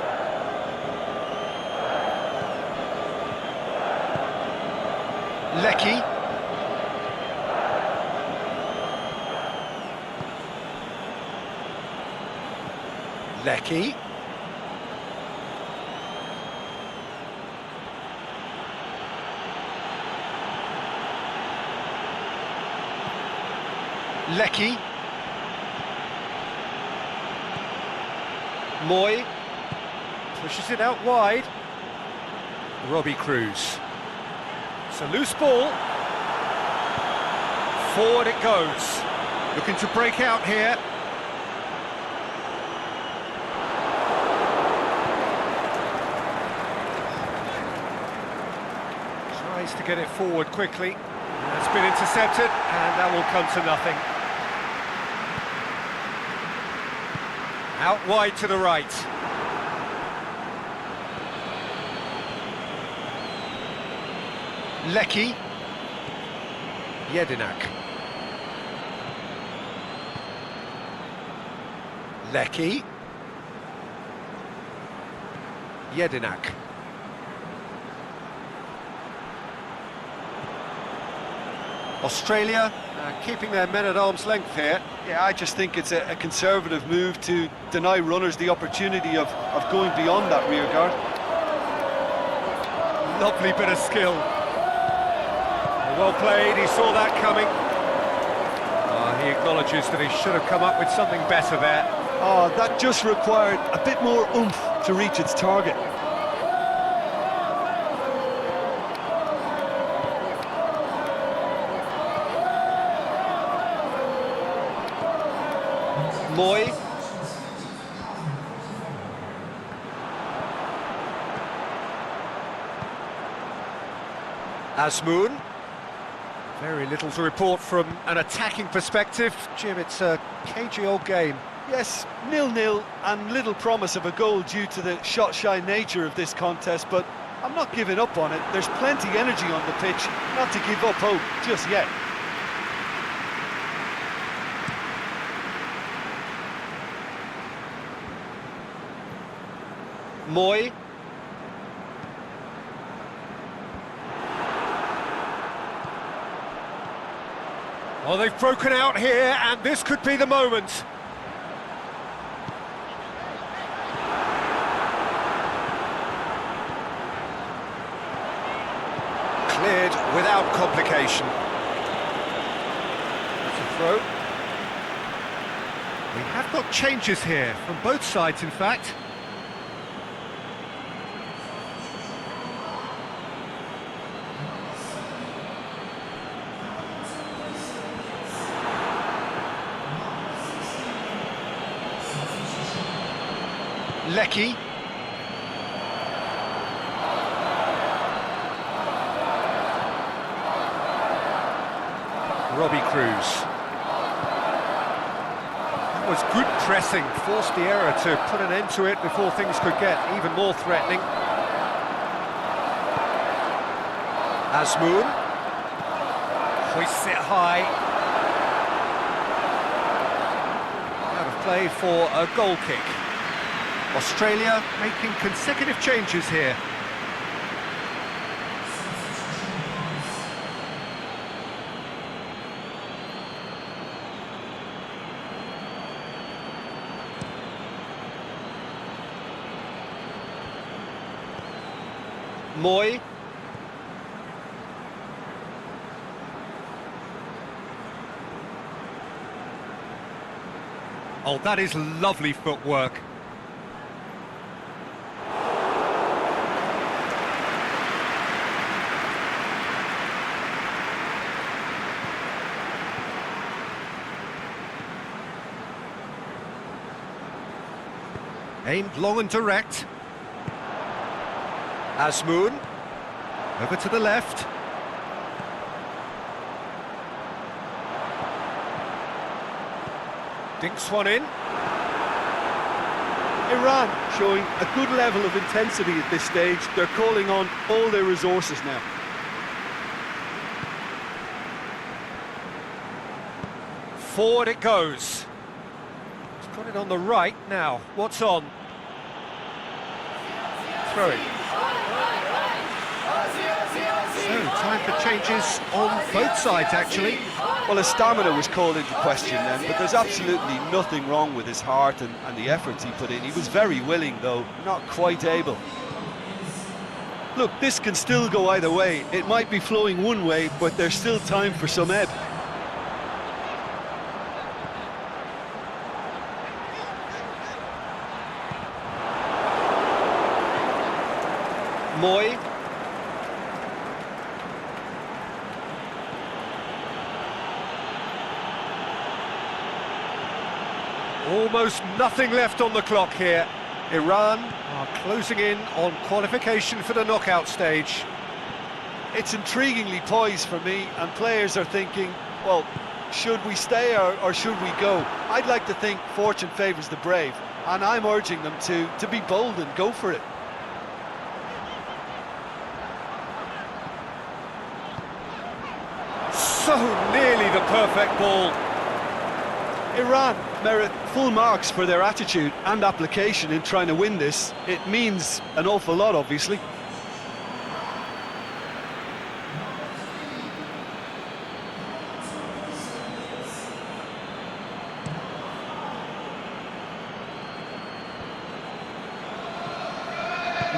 Lecky. Lecky. Lecky. Moy pushes it out wide. Robbie Cruz. It's a loose ball. Forward it goes. Looking to break out here. Tries to get it forward quickly. It's been intercepted, and that will come to nothing. Out wide to the right. Lecky. Jedinak. Lecky. Jedinak. Australia keeping their men at arm's length here. Yeah, I just think it's a conservative move to deny runners the opportunity of going beyond that rear guard. Lovely bit of skill. Well played, he saw that coming. He acknowledges that he should have come up with something better there. Oh, that just required a bit more oomph to reach its target. Moy. Azmoun. Very little to report from an attacking perspective. Jim, it's a cagey old game. Yes, 0-0 and little promise of a goal due to the shot-shy nature of this contest, but I'm not giving up on it. There's plenty energy on the pitch, not to give up hope just yet. Moy. Oh, they've broken out here, and this could be the moment. Cleared without complication. That's a throw. We have got changes here, from both sides in fact. Lecky. Robbie Cruz. That was good pressing, forced the error to put an end to it before things could get even more threatening. Azmoun hoists it high. Out of play for a goal kick. Australia making consecutive changes here. Moy. Oh, that is lovely footwork. Aimed long and direct. Azmoun. Over to the left. Dinks one in. Iran showing a good level of intensity at this stage. They're calling on all their resources now. Forward it goes. Got it on the right now. What's on? Throwing. So, time for changes on both sides, actually. Well, his stamina was called into question then, but there's absolutely nothing wrong with his heart and the efforts he put in. He was very willing, though, not quite able. Look, this can still go either way. It might be flowing one way, but there's still time for some ebb. Moy. Almost nothing left on the clock here. Iran are closing in on qualification for the knockout stage. It's intriguingly poised for me, and players are thinking, well, should we stay or should we go? I'd like to think fortune favours the brave, and I'm urging them to be bold and go for it. So nearly the perfect ball. Iran merit full marks for their attitude and application in trying to win this. It means an awful lot, obviously.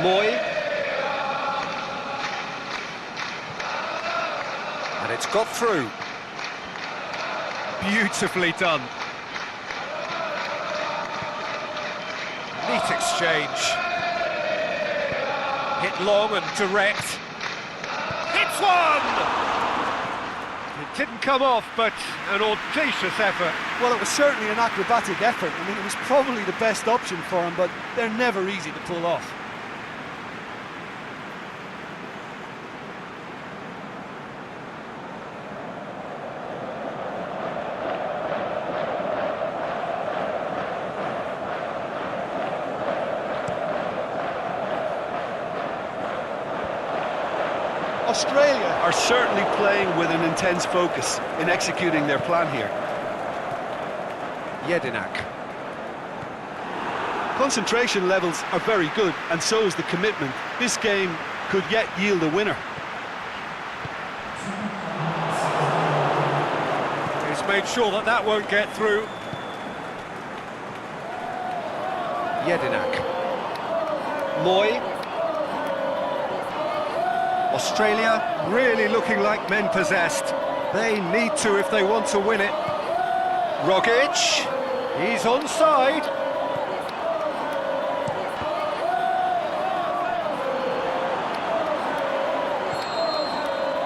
Moy. And it's got through. Beautifully done. Neat exchange. Hit long and direct. Hits one! It didn't come off, but an audacious effort. Well, it was certainly an acrobatic effort. I mean, it was probably the best option for him, but they're never easy to pull off. Australia are certainly playing with an intense focus in executing their plan here. Jedinak. Concentration levels are very good, and so is the commitment. This game could yet yield a winner. He's made sure that won't get through. Jedinak. Moy. Australia really looking like men possessed. They need to if they want to win it. Rogic, he's onside.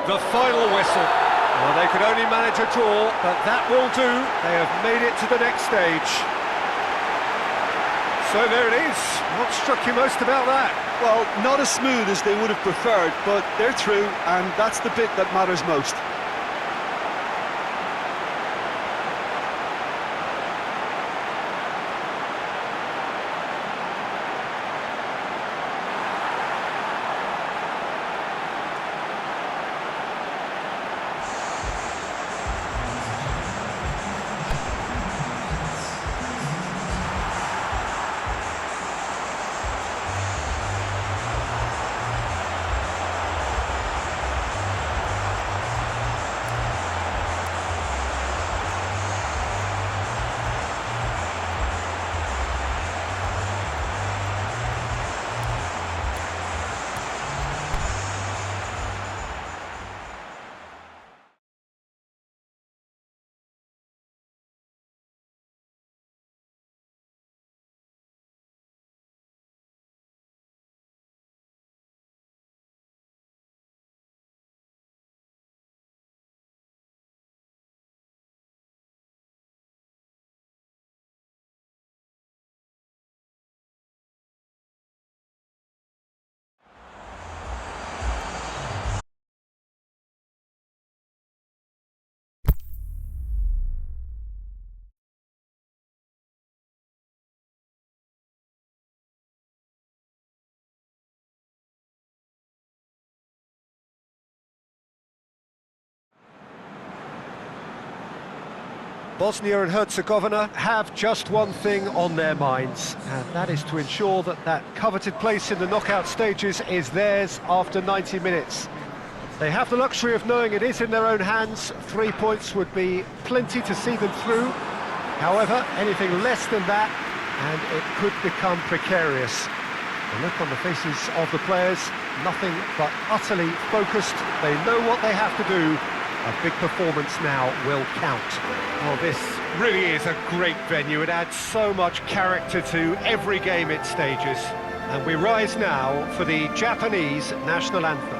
The final whistle. Well, they could only manage a draw, but that will do. They have made it to the next stage. So there it is. What struck you most about that? Well, not as smooth as they would have preferred, but they're through, and that's the bit that matters most. Bosnia and Herzegovina have just one thing on their minds, and that is to ensure that that coveted place in the knockout stages is theirs after 90 minutes. They have the luxury of knowing it is in their own hands. 3 points would be plenty to see them through. However, anything less than that, and it could become precarious. The look on the faces of the players, nothing but utterly focused. They know what they have to do. A big performance now will count. Oh, this really is a great venue. It adds so much character to every game it stages. And we rise now for the Japanese national anthem.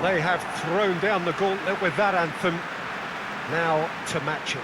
They have thrown down the gauntlet with that anthem. Now to match it.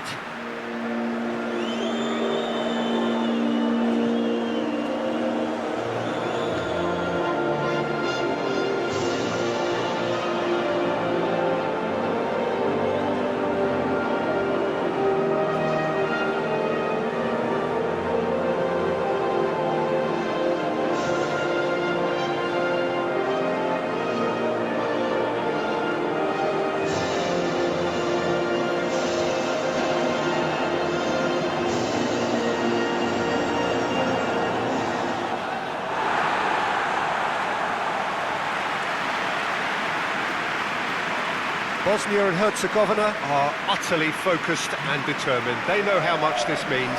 Bosnia and Herzegovina are utterly focused and determined. They know how much this means.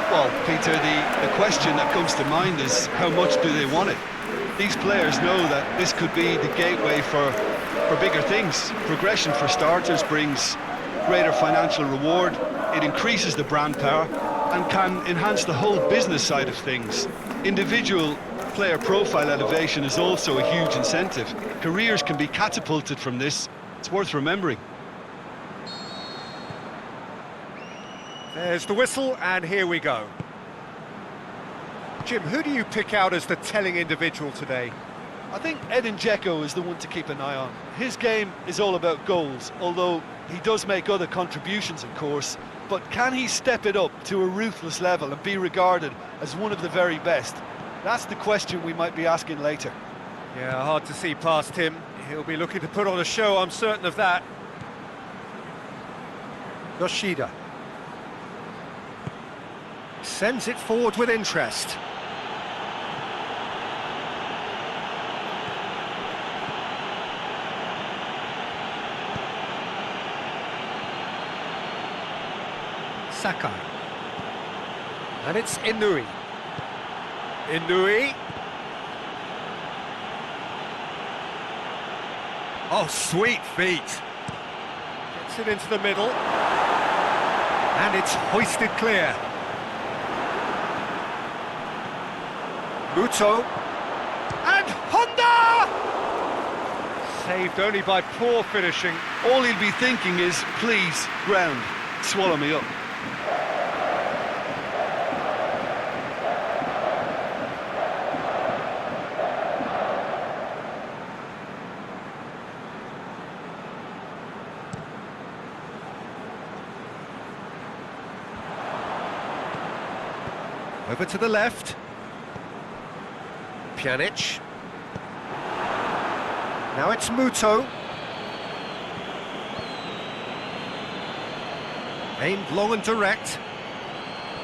Well, Peter, the question that comes to mind is how much do they want it? These players know that this could be the gateway for bigger things. Progression, for starters, brings greater financial reward. It increases the brand power and can enhance the whole business side of things. Individual player profile elevation is also a huge incentive. Careers can be catapulted from this. It's worth remembering. There's the whistle, and here we go. Jim, who do you pick out as the telling individual today? I think Edin Dzeko is the one to keep an eye on. His game is all about goals, although he does make other contributions, of course. But can he step it up to a ruthless level and be regarded as one of the very best? That's the question we might be asking later. Yeah, hard to see past him. He'll be looking to put on a show, I'm certain of that. Yoshida sends it forward with interest. Sakai. And it's Inui. Inui. Oh, sweet feet. Gets it into the middle. And it's hoisted clear. Muto. And Honda! Saved only by poor finishing. All he'll be thinking is, please, ground, swallow me up. Over to the left. Pjanic. Now it's Muto. Aimed long and direct.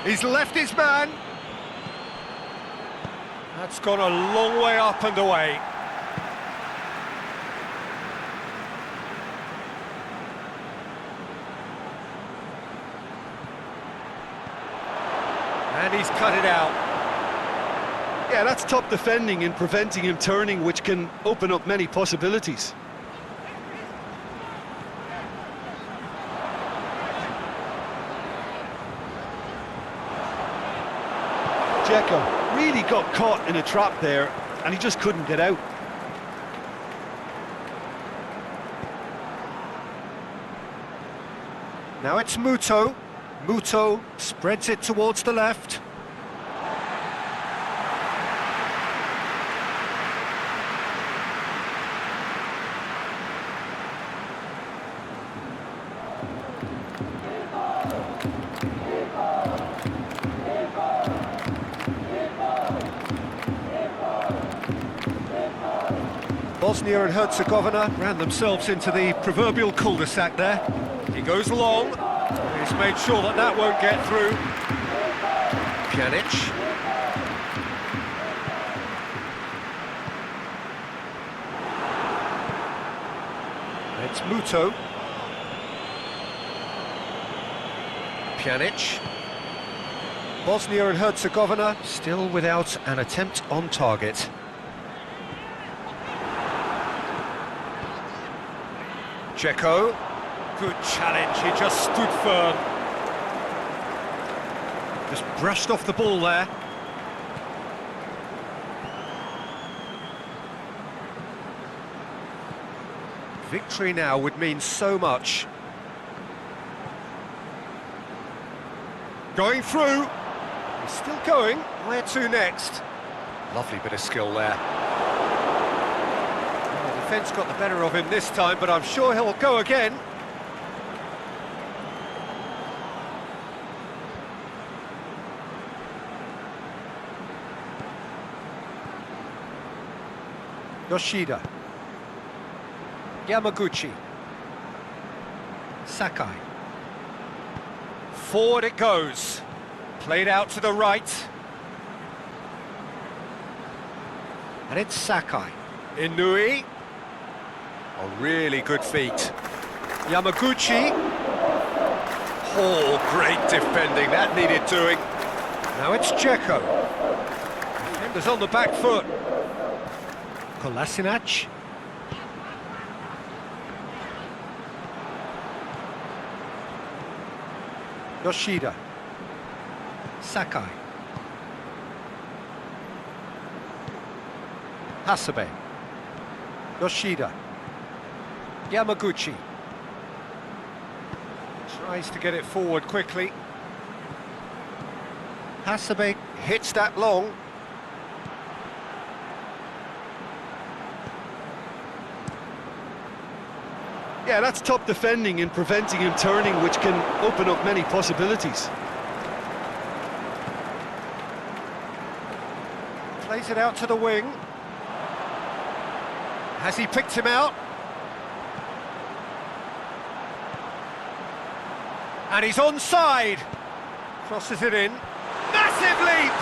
He's left his man. That's gone a long way up and away. And he's cut it out. Yeah, that's top defending in preventing him turning, which can open up many possibilities. Dzeko really got caught in a trap there, and he just couldn't get out. Now it's Muto. Muto spreads it towards the left. Bosnia and Herzegovina ran themselves into the proverbial cul-de-sac there. He goes long. He's made sure that that won't get through. Pjanic. It's Muto. Pjanic. Bosnia and Herzegovina still without an attempt on target. Dzeko. Good challenge, he just stood firm. Just brushed off the ball there. Victory now would mean so much. Going through. He's still going. Where to next? Lovely bit of skill there. Well, the defence got the better of him this time, but I'm sure he'll go again. Yoshida. Yamaguchi. Sakai. Forward it goes. Played out to the right. And it's Sakai. Inui. A really good feat. Yamaguchi. Oh, great defending. That needed doing. Now it's Dzeko. Defenders on the back foot. Kolasinac. Yoshida. Sakai. Hasebe. Yoshida. Yamaguchi. Tries to get it forward quickly. Hasebe hits that long. Yeah, that's top defending and preventing him turning, which can open up many possibilities. Plays it out to the wing. Has he picked him out? And he's onside. Crosses it in. Massive leap!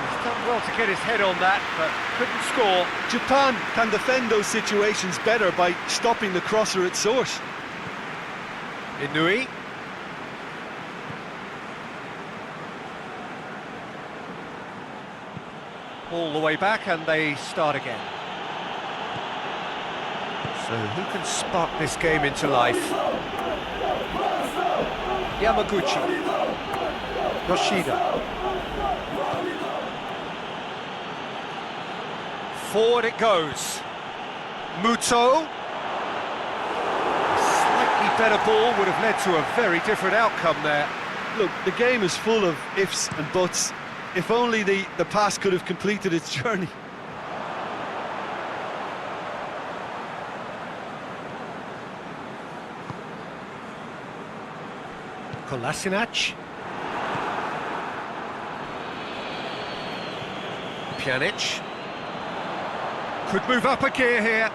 He's done well to get his head on that, but couldn't score. Japan can defend those situations better by stopping the crosser at source. Inui. All the way back and they start again. So who can spark this game into life? Yamaguchi. Yoshida. Forward it goes. Muto. A slightly better ball would have led to a very different outcome there. Look, the game is full of ifs and buts. If only the pass could have completed its journey. Kolasinac. Pjanic. Could move up a gear here.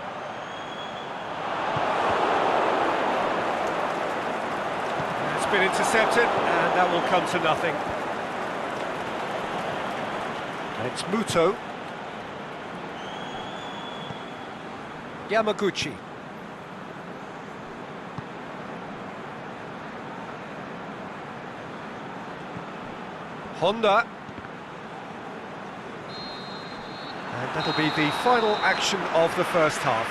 It's been intercepted, and that will come to nothing. And it's Muto. Yamaguchi. Honda. And that'll be the final action of the first half.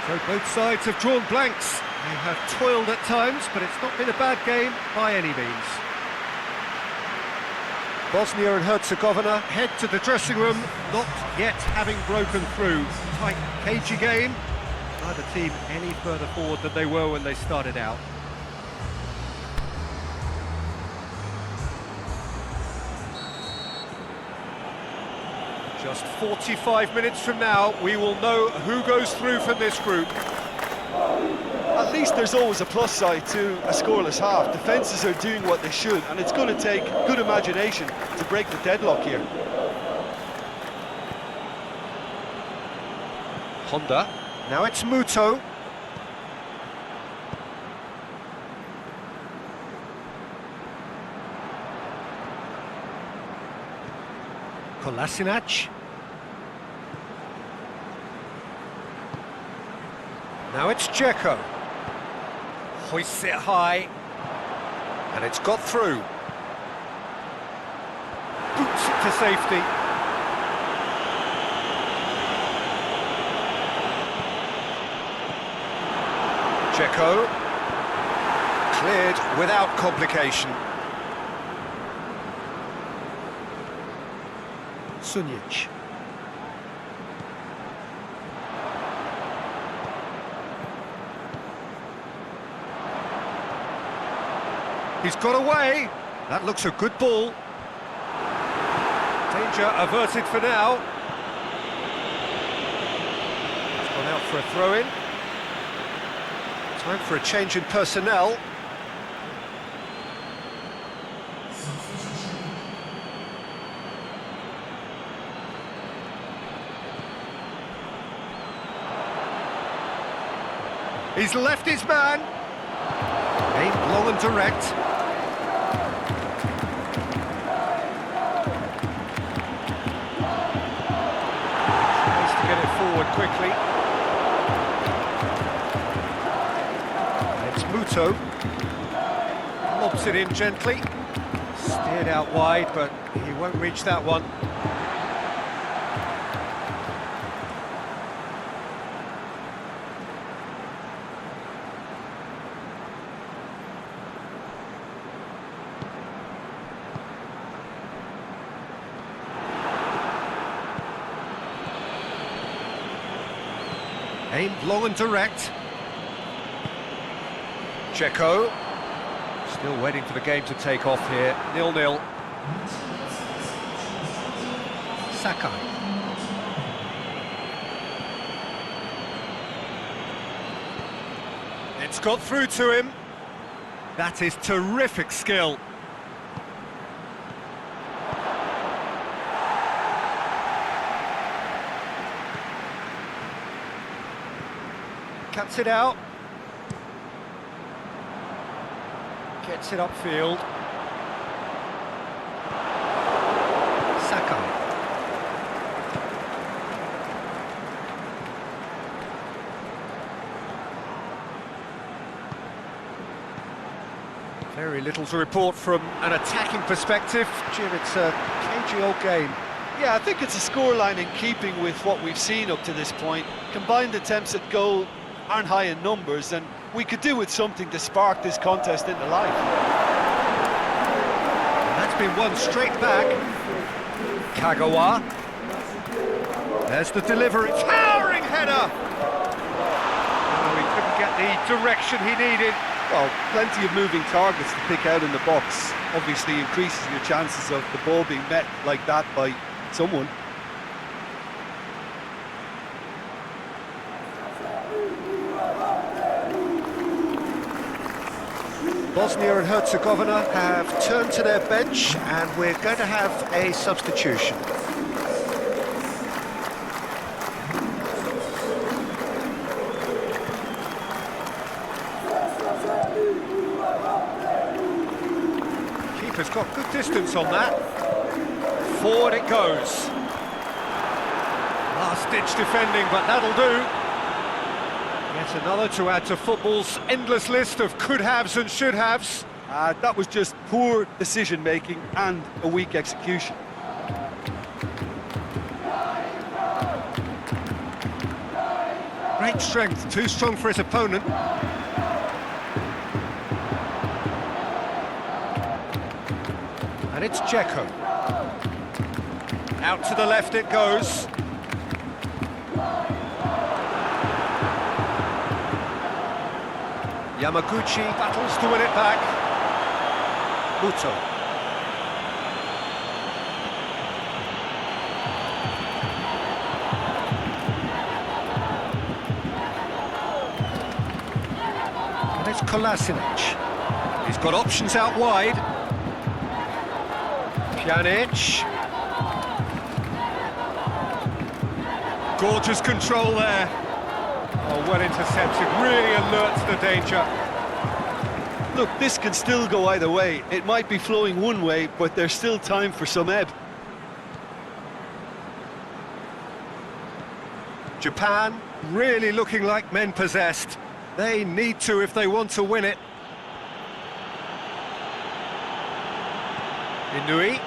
So both sides have drawn blanks. They have toiled at times, but it's not been a bad game by any means. Bosnia and Herzegovina head to the dressing room, not yet having broken through. Tight, cagey game. Neither team any further forward than they were when they started out. Just 45 minutes from now, we will know who goes through from this group. At least there's always a plus side to a scoreless half. Defences are doing what they should, and it's going to take good imagination to break the deadlock here. Honda. Now it's Muto. Kolasinac. Now it's Dzeko. Hoists it high. And it's got through. Boots it to safety. Dzeko. Cleared without complication. Sunic. He's got away. That looks a good ball. Danger averted for now. He's gone out for a throw-in. Time for a change in personnel. He's left his man. Aimed long and direct. Tries to get it forward quickly. It's Muto. Lobs it in gently. Steered out wide, but he won't reach that one. Aimed long and direct. Dzeko. Still waiting for the game to take off here. 0-0. Sakai. It's got through to him. That is terrific skill. Cuts it out. Gets it upfield. Sakai. Very little to report from an attacking perspective. Jim, it's a cagey old game. Yeah, I think it's a scoreline in keeping with what we've seen up to this point. Combined attempts at goal aren't high in numbers, and we could do with something to spark this contest into life. And that's been won straight back. Kagawa. There's the delivery. Towering header! Oh, he couldn't get the direction he needed. Well, plenty of moving targets to pick out in the box. Obviously increases your chances of the ball being met like that by someone. Bosnia and Herzegovina have turned to their bench, and we're going to have a substitution. Keeper's got good distance on that. Forward it goes. Last-ditch defending, but that'll do. Yet another to add to football's endless list of could-haves and should-haves. That was just poor decision-making and a weak execution. Great strength, too strong for his opponent. And it's Dzeko. Out to the left it goes. Yamaguchi battles to win it back. Muto. And it's Kolasinac. He's got options out wide. Pjanic. Gorgeous control there. Oh, well intercepted, really alert to the danger. Look, this can still go either way. It might be flowing one way, but there's still time for some ebb. Japan really looking like men possessed. They need to if they want to win it. Inui.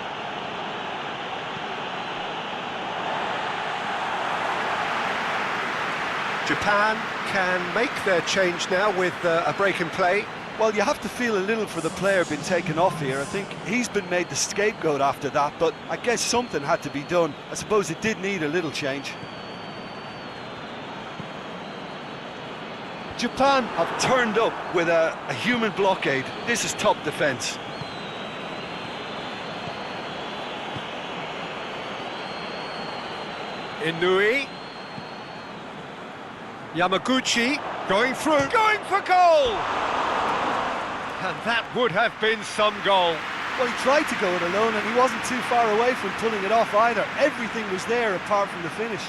Japan can make their change now with a break in play. Well, you have to feel a little for the player being taken off here. I think he's been made the scapegoat after that, but I guess something had to be done. I suppose it did need a little change. Japan have turned up with a human blockade. This is top defence. Inui. Yamaguchi going through. Going for goal! And that would have been some goal. Well, he tried to go it alone and he wasn't too far away from pulling it off either. Everything was there apart from the finish.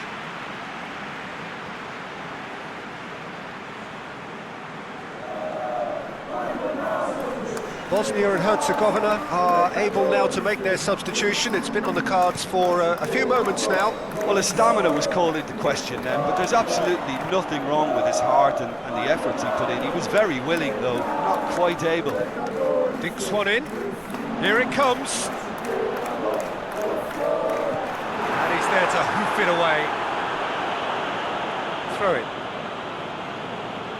Bosnia and Herzegovina are able now to make their substitution. It's been on the cards for a few moments now. Well, his stamina was called into question then, but there's absolutely nothing wrong with his heart and the efforts he put in. He was very willing, though, not quite able. Dinks one in. Here it comes. And he's there to hoof it away. Throw it.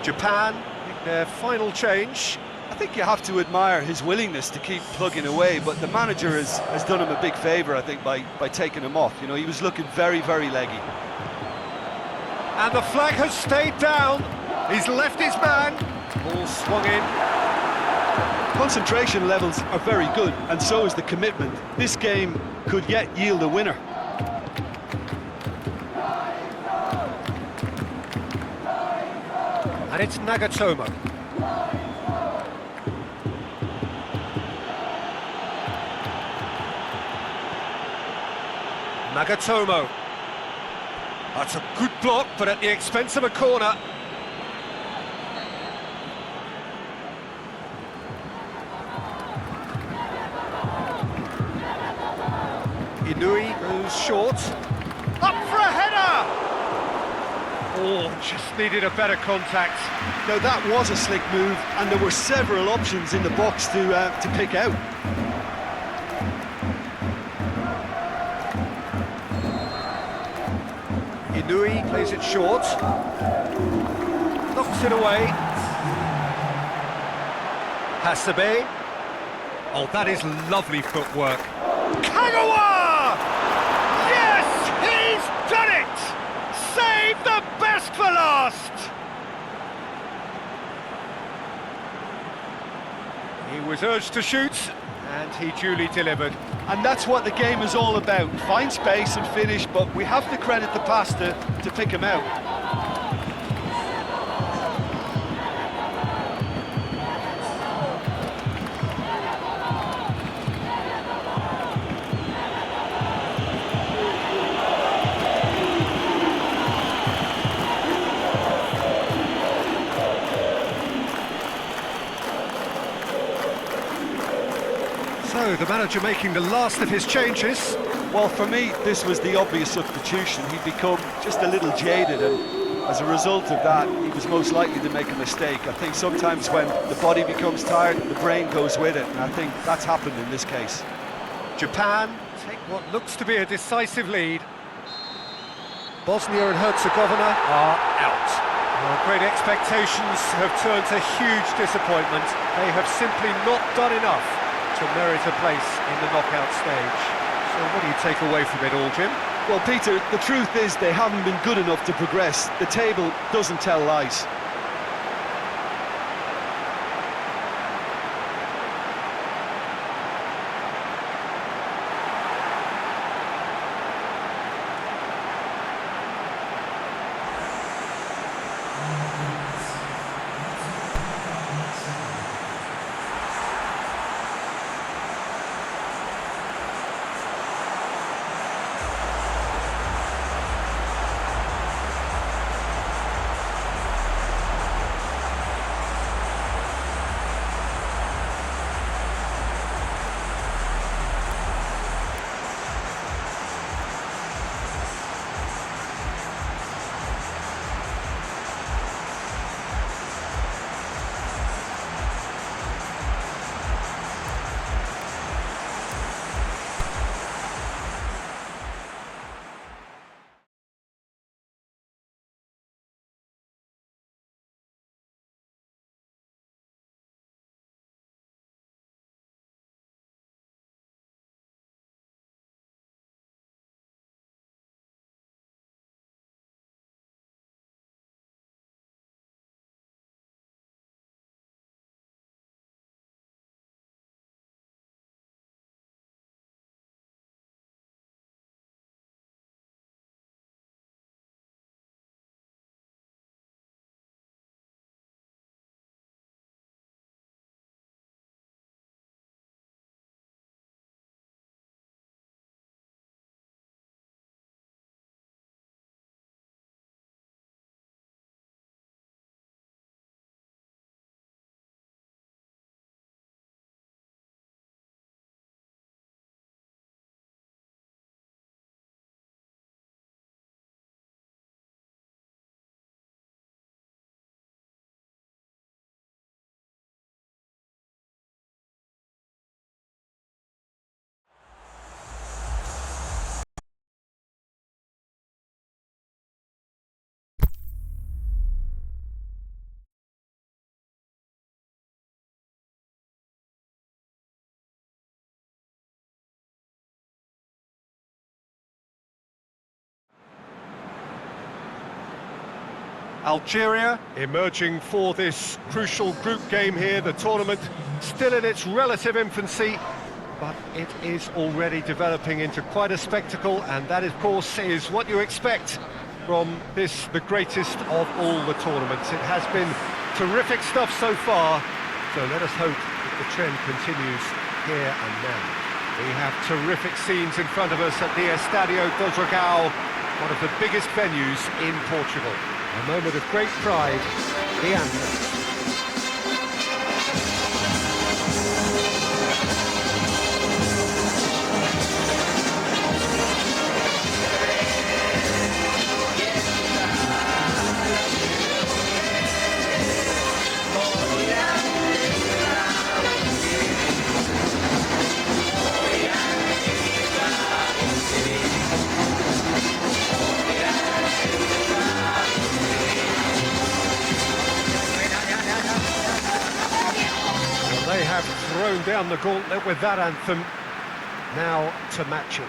Japan make their final change. I think you have to admire his willingness to keep plugging away, but the manager has done him a big favour, I think, by taking him off. You know, he was looking very, very leggy. And the flag has stayed down. He's left his man. Ball swung in. Concentration levels are very good, and so is the commitment. This game could yet yield a winner. And it's Nagatomo. Nagatomo. That's a good block, but at the expense of a corner. Inui goes short. Up for a header! Oh, just needed a better contact. Now that was a slick move, and there were several options in the box to pick out. Inui plays it short. Knocks it away. Hasebe. Oh, that is lovely footwork. Kagawa! Yes, he's done it! Save the best for last! He was urged to shoot, and he duly delivered. And that's what the game is all about. Find space and finish, but we have to credit the pass to pick him out. So, the manager making the last of his changes. Well, for me, this was the obvious substitution. He'd become just a little jaded, and as a result of that, he was most likely to make a mistake. I think sometimes when the body becomes tired, the brain goes with it, and I think that's happened in this case. Japan take what looks to be a decisive lead. Bosnia and Herzegovina are out. Well, great expectations have turned to huge disappointment. They have simply not done enough to merit a place in the knockout stage. So what do you take away from it all, Jim? Well, Peter, the truth is they haven't been good enough to progress. The table doesn't tell lies. Algeria emerging for this crucial group game here. The tournament still in its relative infancy, but it is already developing into quite a spectacle, and that, of course, is what you expect from this, the greatest of all the tournaments. It has been terrific stuff so far, so let us hope that the trend continues here and now. We have terrific scenes in front of us at the Estadio do Dragão, one of the biggest venues in Portugal. A moment of great pride, the anthem. They have thrown down the gauntlet with that anthem, now to match it.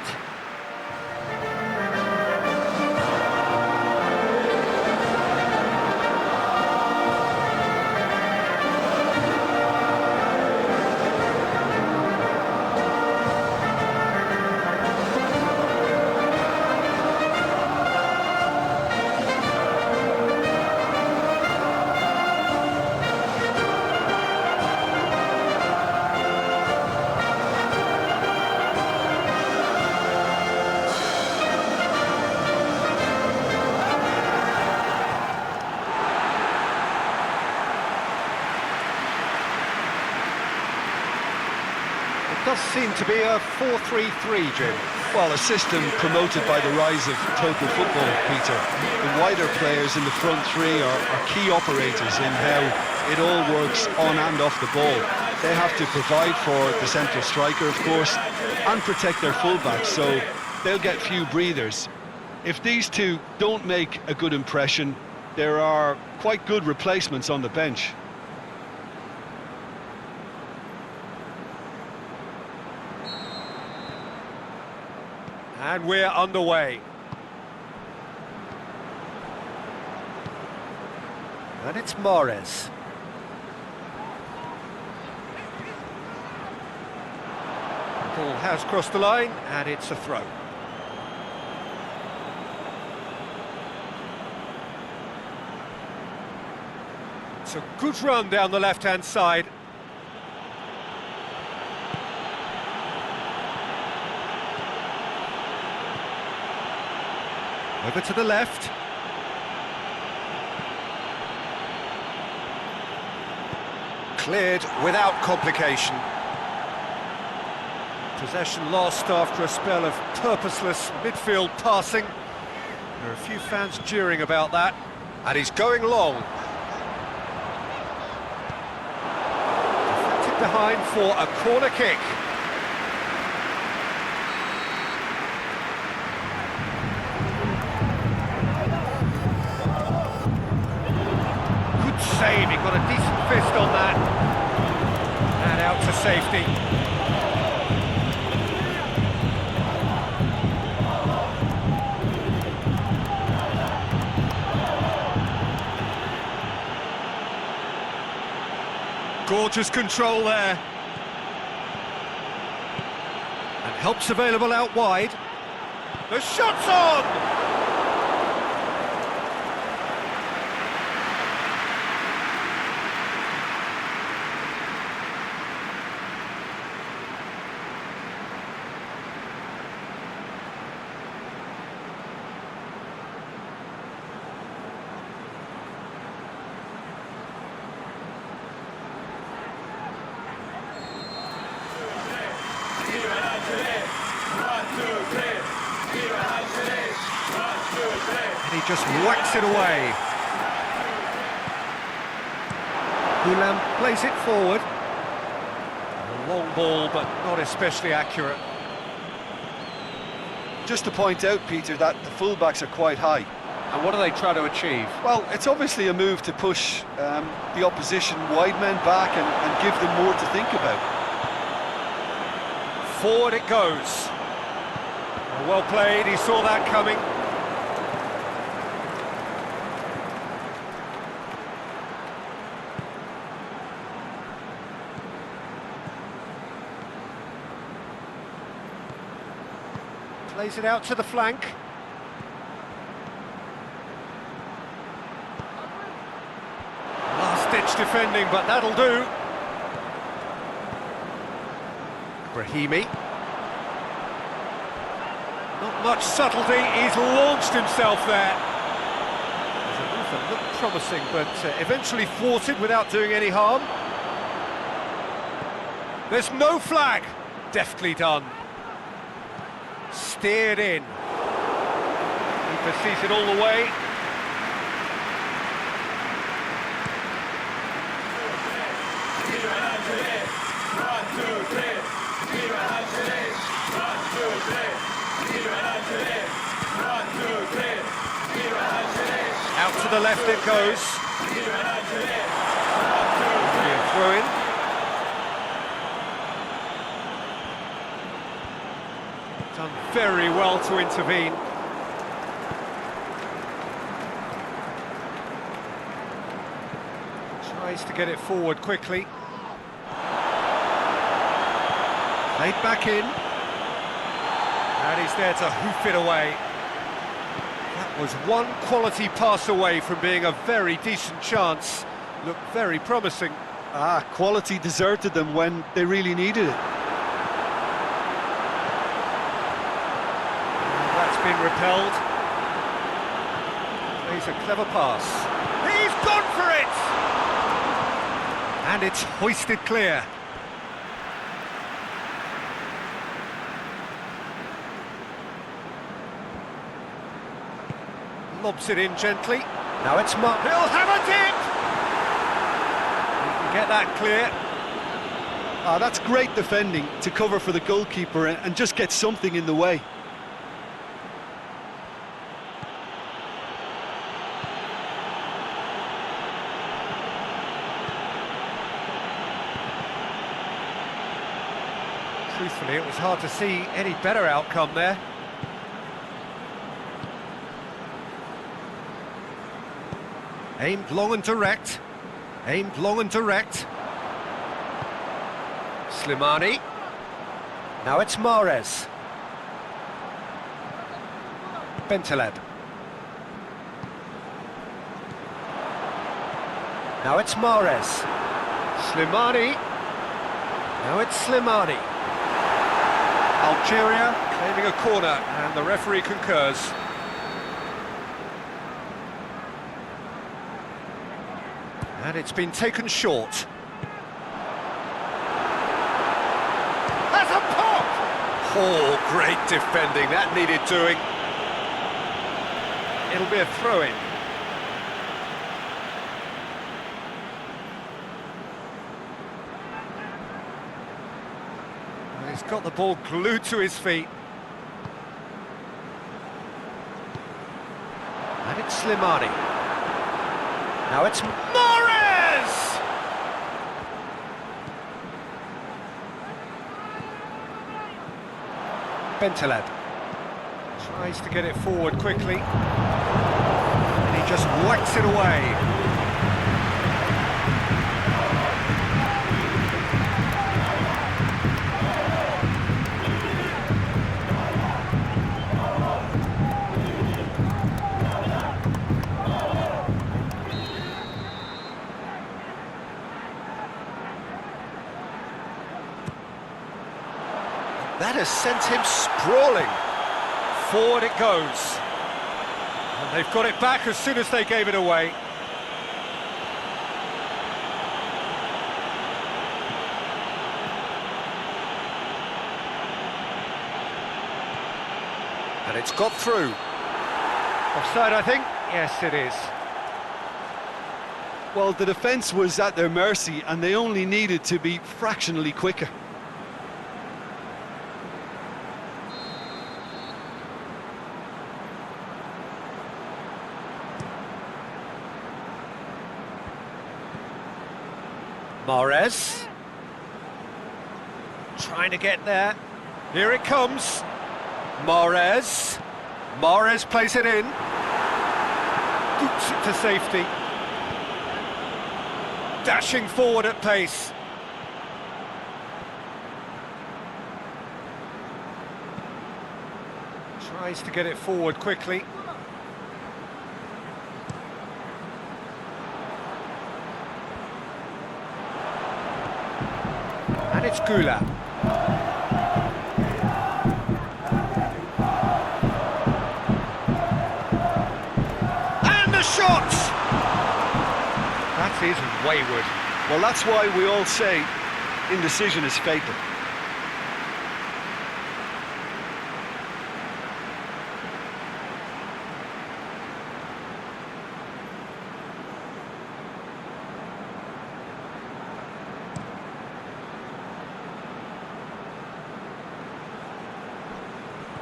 Does seem to be a 4-3-3, Jim. Well, a system promoted by the rise of total football, Peter. The wider players in the front three are key operators in how it all works on and off the ball. They have to provide for the central striker, of course, and protect their fullbacks, so they'll get few breathers. If these two don't make a good impression, there are quite good replacements on the bench. And we're underway. And it's Mahrez. The ball has crossed the line, and it's a throw. It's a good run down the left-hand side. Over to the left. Cleared without complication. Possession lost after a spell of purposeless midfield passing. There are a few fans jeering about that. And he's going long. Deflected behind for a corner kick. Save, he got a decent fist on that, and out to safety. Gorgeous control there, and help's available out wide. The shot's on! And he just whacks it away. Hulam plays it forward. A long ball, but not especially accurate. Just to point out, Peter, that the fullbacks are quite high. And what do they try to achieve? Well, it's obviously a move to push the opposition wide men back and give them more to think about. Forward it goes. Well played, he saw that coming. Plays it out to the flank. Last-ditch defending, but that'll do. Brahimi. Not much subtlety, he's launched himself there. As a movement looked promising, but eventually thwarted without doing any harm. There's no flag. Deftly done. Steered in. Keeper sees it all the way. Out to the left it goes. Throw in. Done very well to intervene. Tries to get it forward quickly. Played back in. And he's there to hoof it away. That was one quality pass away from being a very decent chance. Looked very promising. Quality deserted them when they really needed it. That's been repelled. Plays a clever pass. He's gone for it! And it's hoisted clear. Lobs it in gently. Now it's Mark. He'll have a dip! He can get that clear. That's great defending to cover for the goalkeeper and just get something in the way. Truthfully, it was hard to see any better outcome there. Aimed long and direct. Aimed long and direct. Slimani. Now it's Mahrez. Bentaleb. Now it's Mahrez. Slimani. Now it's Slimani. Algeria claiming a corner, and the referee concurs. And it's been taken short. That's a pop! Oh, great defending, that needed doing. It'll be a throw-in. Well, he's got the ball glued to his feet. And it's Slimani. Now it's Mahrez! Bentaleb tries to get it forward quickly, and he just whacks it away. That has sent him sprawling. Forward it goes. And they've got it back as soon as they gave it away. And it's got through. Offside, I think? Yes, it is. Well, the defence was at their mercy and they only needed to be fractionally quicker. Mahrez. Trying to get there. Here it comes. Mahrez. Mahrez plays it in. Boots it to safety. Dashing forward at pace. Tries to get it forward quickly. And it's Gula. And the shot! That is wayward. Well, that's why we all say indecision is fatal.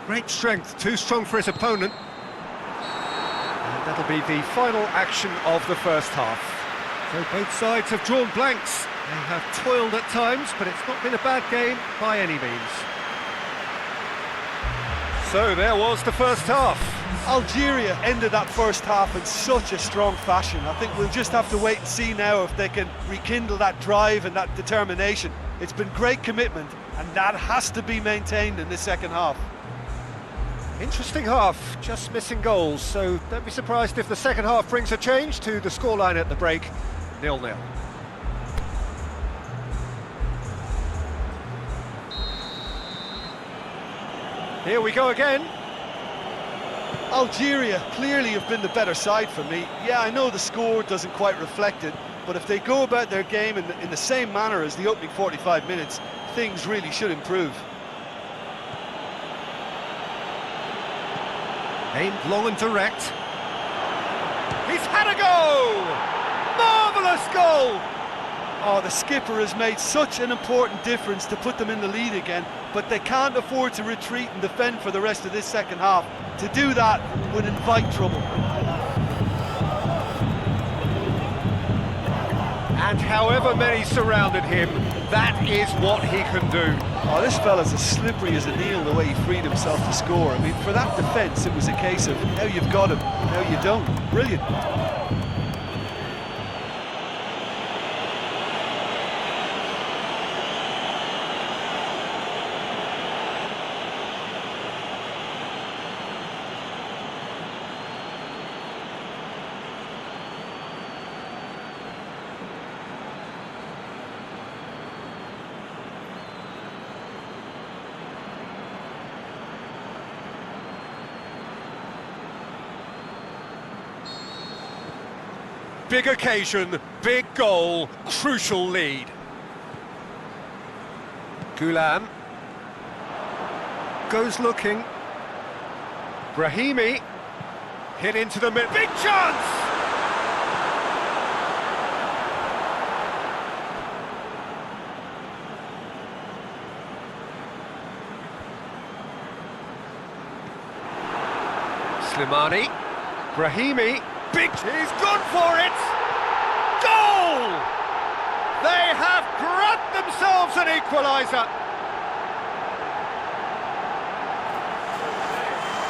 Great strength, too strong for his opponent. And that'll be the final action of the first half. So both sides have drawn blanks. They have toiled at times, but it's not been a bad game by any means. So there was the first half. Algeria ended that first half in such a strong fashion. I think we'll just have to wait and see now if they can rekindle that drive and that determination. It's been great commitment, and that has to be maintained in the second half. Interesting half, just missing goals, so don't be surprised if the second half brings a change to the scoreline at the break, 0-0. Here we go again. Algeria clearly have been the better side for me. Yeah, I know the score doesn't quite reflect it, but if they go about their game in the same manner as the opening 45 minutes, things really should improve. Aimed long and direct. He's had a go! Marvellous goal! Oh, the skipper has made such an important difference to put them in the lead again, but they can't afford to retreat and defend for the rest of this second half. To do that would invite trouble. And however many surrounded him, that is what he can do. Oh, this fella's as slippery as a needle the way he freed himself to score. I mean, for that defence, it was a case of now you've got him, now you don't. Brilliant. Big occasion, big goal, crucial lead. Gulam goes looking. Brahimi hit into the mid. Big chance! Slimani, Brahimi. Big, he's gone for it! Goal! They have grabbed themselves an equaliser.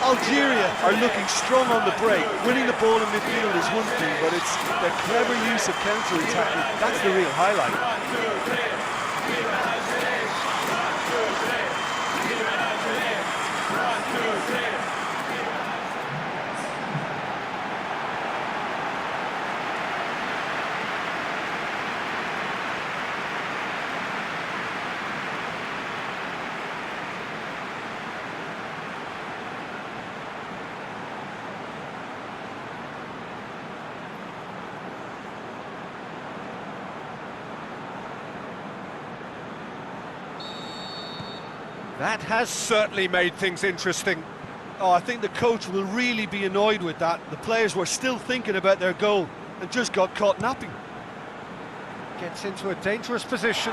Algeria are looking strong on the break. Winning the ball in midfield is one thing, but it's their clever use of counter-attacking. That's the real highlight. That has certainly made things interesting. Oh, I think the coach will really be annoyed with that. The players were still thinking about their goal and just got caught napping. Gets into a dangerous position.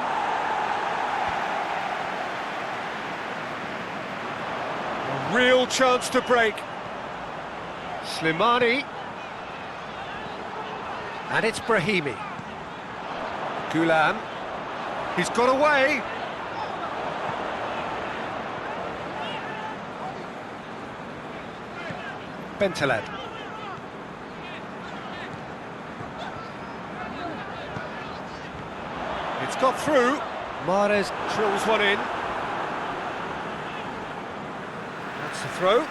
A real chance to break. Slimani. And it's Brahimi. Gulam. He's got away. Bentaleb. It's got through. Mahrez drills one in. That's the throw.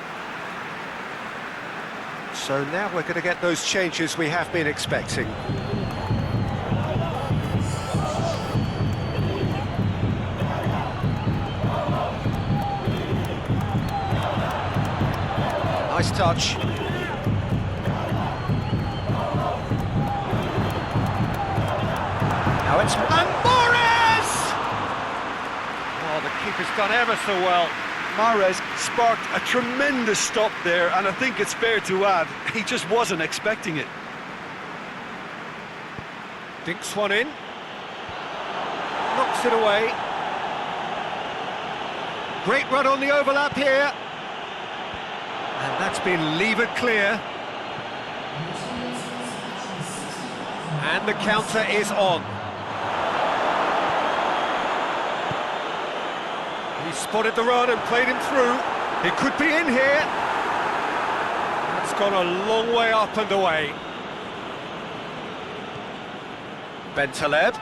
So now we're going to get those changes we have been expecting. Nice touch. Now it's Morris! Oh, the keeper's done ever so well. Mahrez sparked a tremendous stop there, and I think it's fair to add, he just wasn't expecting it. Dinks one in. Knocks it away. Great run on the overlap here. And that's been levered clear. And the counter is on. He spotted the run and played him through. He could be in here. That's gone a long way up and away. Bentaleb.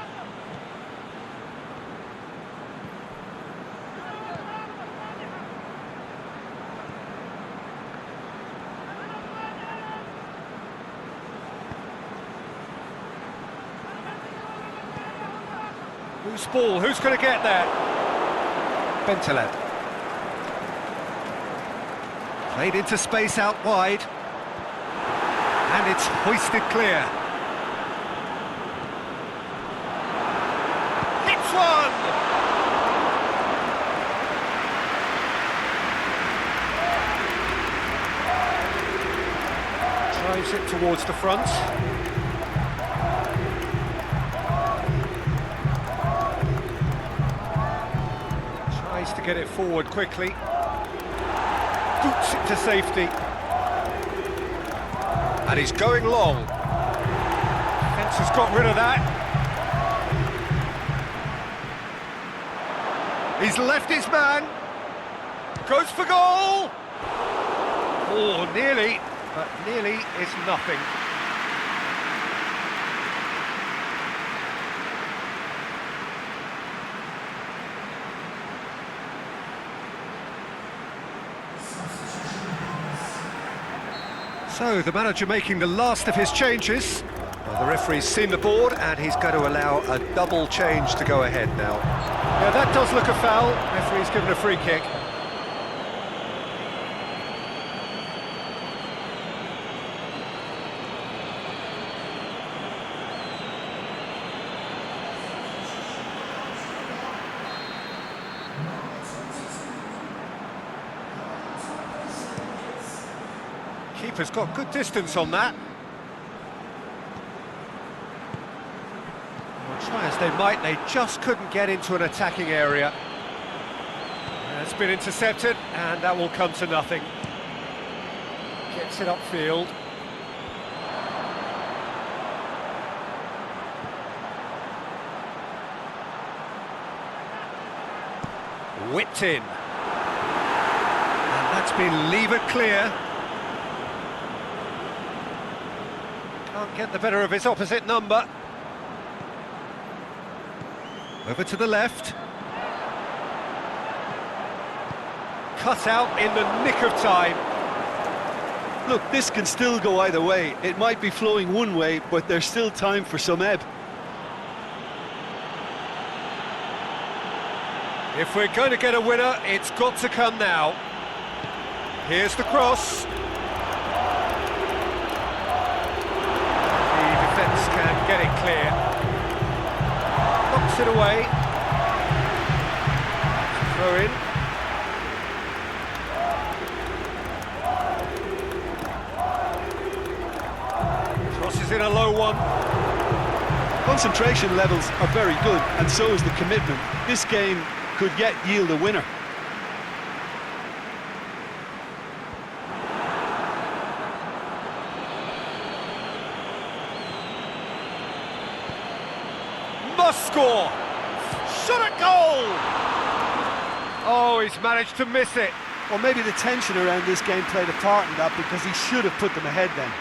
Who's ball? Who's going to get there? Bentaleb. Played into space out wide. And it's hoisted clear. Hits one! Drives it towards the front. Tries to get it forward quickly. Boots it to safety. And he's going long. Defence has got rid of that. He's left his man. Goes for goal. Oh, nearly, but nearly is nothing. So, the manager making the last of his changes. Well, the referee's seen the board and he's going to allow a double change to go ahead now. Yeah, that does look a foul. Referee's given a free kick. Keeper's got good distance on that. Well, try as they might, they just couldn't get into an attacking area. It's been intercepted, and that will come to nothing. Gets it upfield. Whipped in. And that's been levered clear. Can't get the better of his opposite number. Over to the left. Cut out in the nick of time. Look, this can still go either way. It might be flowing one way, but there's still time for some ebb. If we're going to get a winner, it's got to come now. Here's the cross. Can get it clear. Knocks it away. Throw in. Crosses in a low one. Concentration levels are very good, and so is the commitment. This game could yet yield a winner. Must score! Shot at goal! Oh, he's managed to miss it. Well, maybe the tension around this game played a part in that, because he should have put them ahead then.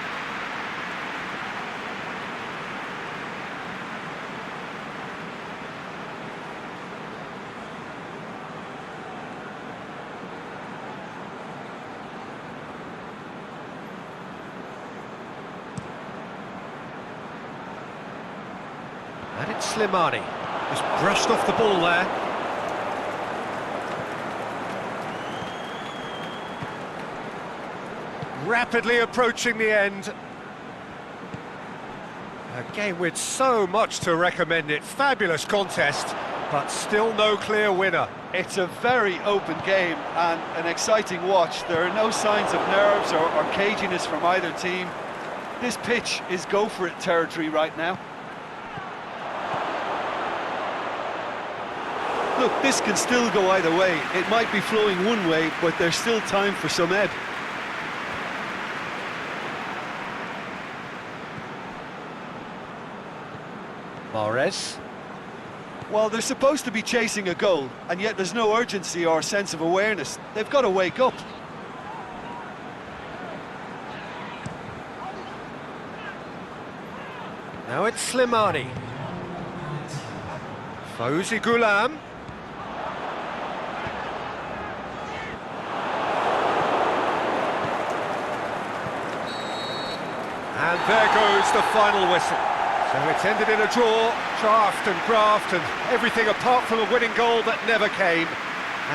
Slimani. Just brushed off the ball there. Rapidly approaching the end. A game with so much to recommend it. Fabulous contest, but still no clear winner. It's a very open game and an exciting watch. There are no signs of nerves or caginess from either team. This pitch is go-for-it territory right now. Look, this can still go either way. It might be flowing one way, but there's still time for some ebb. Mahrez. Well, they're supposed to be chasing a goal, and yet there's no urgency or sense of awareness. They've got to wake up. Now it's Slimani. Fawzi Ghulam. And there goes the final whistle. So it's ended in a draw, draft and graft and everything apart from a winning goal that never came.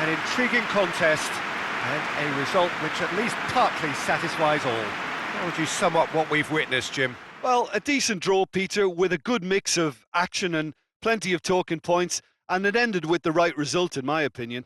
An intriguing contest and a result which at least partly satisfies all. How would you sum up what we've witnessed, Jim? Well, a decent draw, Peter, with a good mix of action and plenty of talking points, and it ended with the right result, in my opinion.